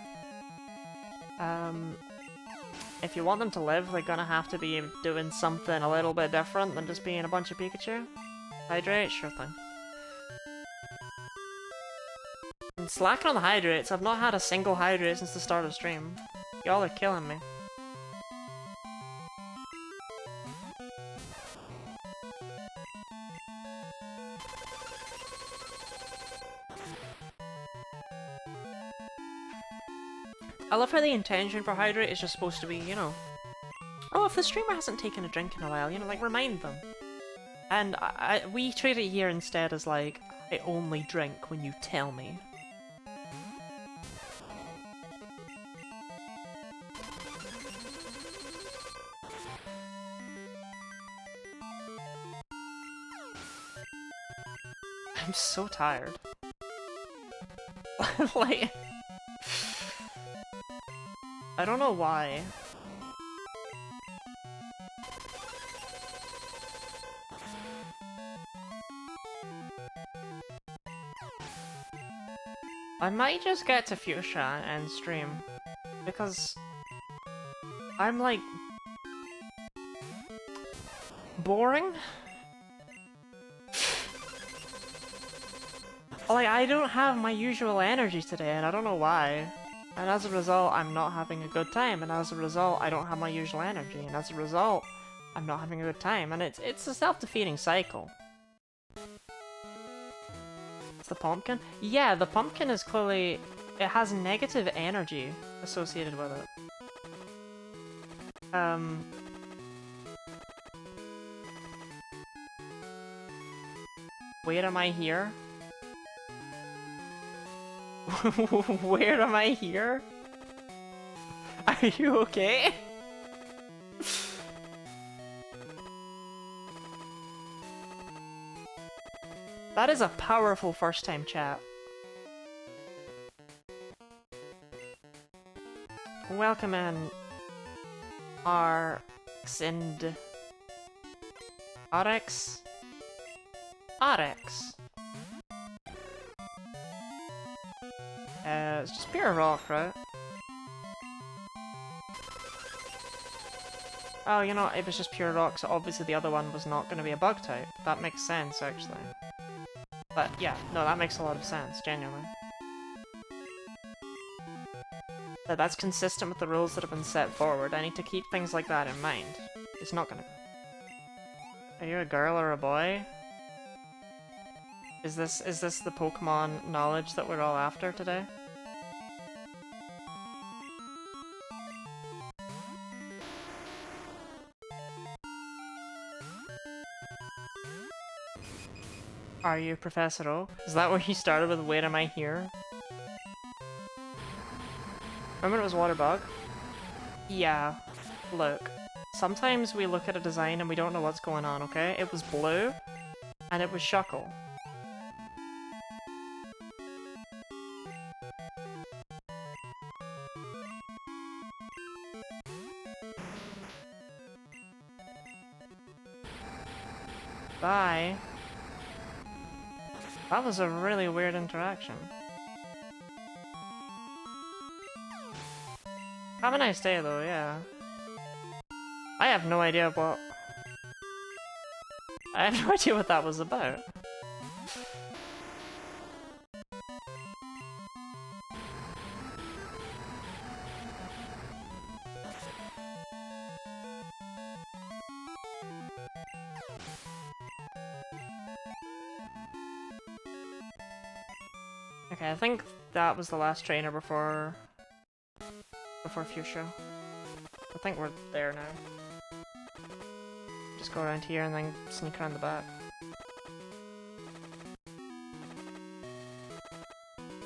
If you want them to live, they're gonna have to be doing something a little bit different than just being a bunch of Pikachu. Hydrate? Sure thing. I'm slacking on the hydrates, I've not had a single hydrate since the start of stream. Y'all are killing me. I love how the intention for hydrate is just supposed to be, you know, oh, if the streamer hasn't taken a drink in a while, you know, like, remind them. And we treat it here instead as like, I only drink when you tell me. I'm so tired. Like... I don't know why. I might just get to Fuchsia and stream, because I'm like boring. Like, I don't have my usual energy today, and I don't know why. And as a result, I'm not having a good time, and as a result, I don't have my usual energy, and as a result, I'm not having a good time, and it's a self-defeating cycle. It's the pumpkin? Yeah, the pumpkin is clearly... it has negative energy associated with it. Wait, am I here? Where am I here? Are you okay? That is a powerful first time chat. Welcome in Arx and Arx. It's just pure rock, right? Oh, you know, it was just pure rock, so obviously the other one was not going to be a bug type. That makes sense, actually. But yeah, no, that makes a lot of sense, genuinely. But that's consistent with the rules that have been set forward. I need to keep things like that in mind. It's not gonna... Are you a girl or a boy? Is this the Pokemon knowledge that we're all after today? Are you Professor Oak? Is that where you started with Wait Am I Here? Remember it was Water Bug? Yeah. Look. Sometimes we look at a design and we don't know what's going on, okay? It was blue, and it was Shuckle. Bye. That was a really weird interaction. Have a nice day though, yeah. I have no idea what... I have no idea what that was about. Okay, I think that was the last trainer before Fuchsia. I think we're there now. Just go around here and then sneak around the back.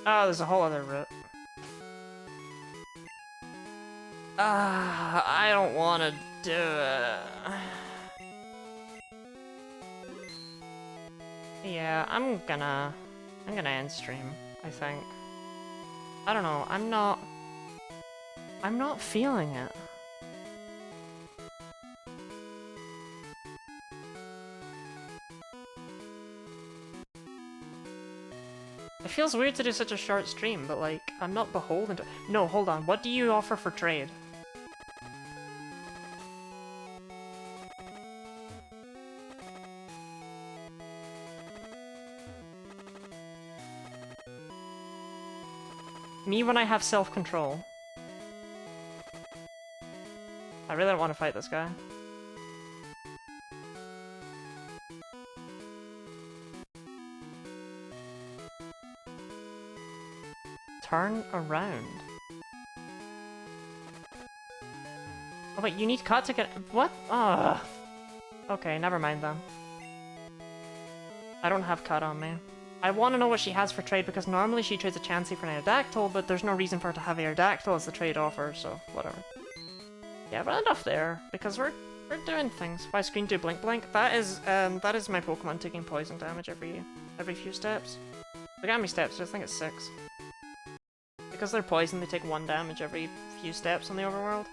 Oh, there's a whole other route. I don't want to do it. Yeah, I'm gonna end stream, I think. I don't know, I'm not feeling it. It feels weird to do such a short stream, but like, I'm not beholden to- No, hold on, what do you offer for trade? Me when I have self-control. I really don't want to fight this guy. Turn around. Oh wait, you need cut to get- what? Ugh. Okay, never mind then. I don't have cut on me. I want to know what she has for trade because normally she trades a Chansey for an Aerodactyl, but there's no reason for her to have Aerodactyl as the trade offer, so whatever. Yeah, but enough there, because we're doing things. Why screen do blink blink? That is my Pokemon taking poison damage every few steps. Look how many steps, I think it's 6. Because they're poison, they take 1 damage every few steps on the overworld.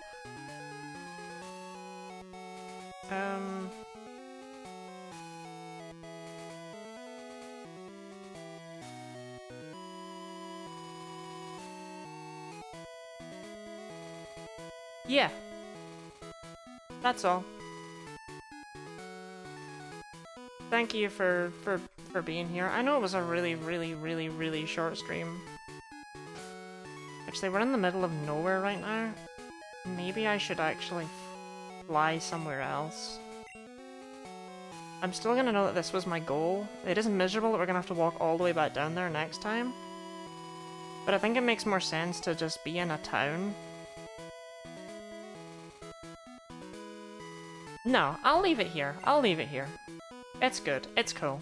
Yeah. That's all. Thank you for being here. I know it was a really short stream. Actually, we're in the middle of nowhere right now. Maybe I should actually fly somewhere else. I'm still gonna know that this was my goal. It is miserable that we're gonna have to walk all the way back down there next time. But I think it makes more sense to just be in a town. No, I'll leave it here. I'll leave it here. It's good. It's cool.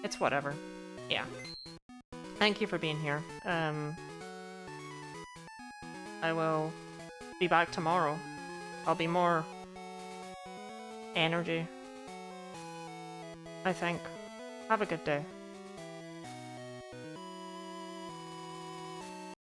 It's whatever. Yeah. Thank you for being here. I will be back tomorrow. I'll be more energy, I think. Have a good day.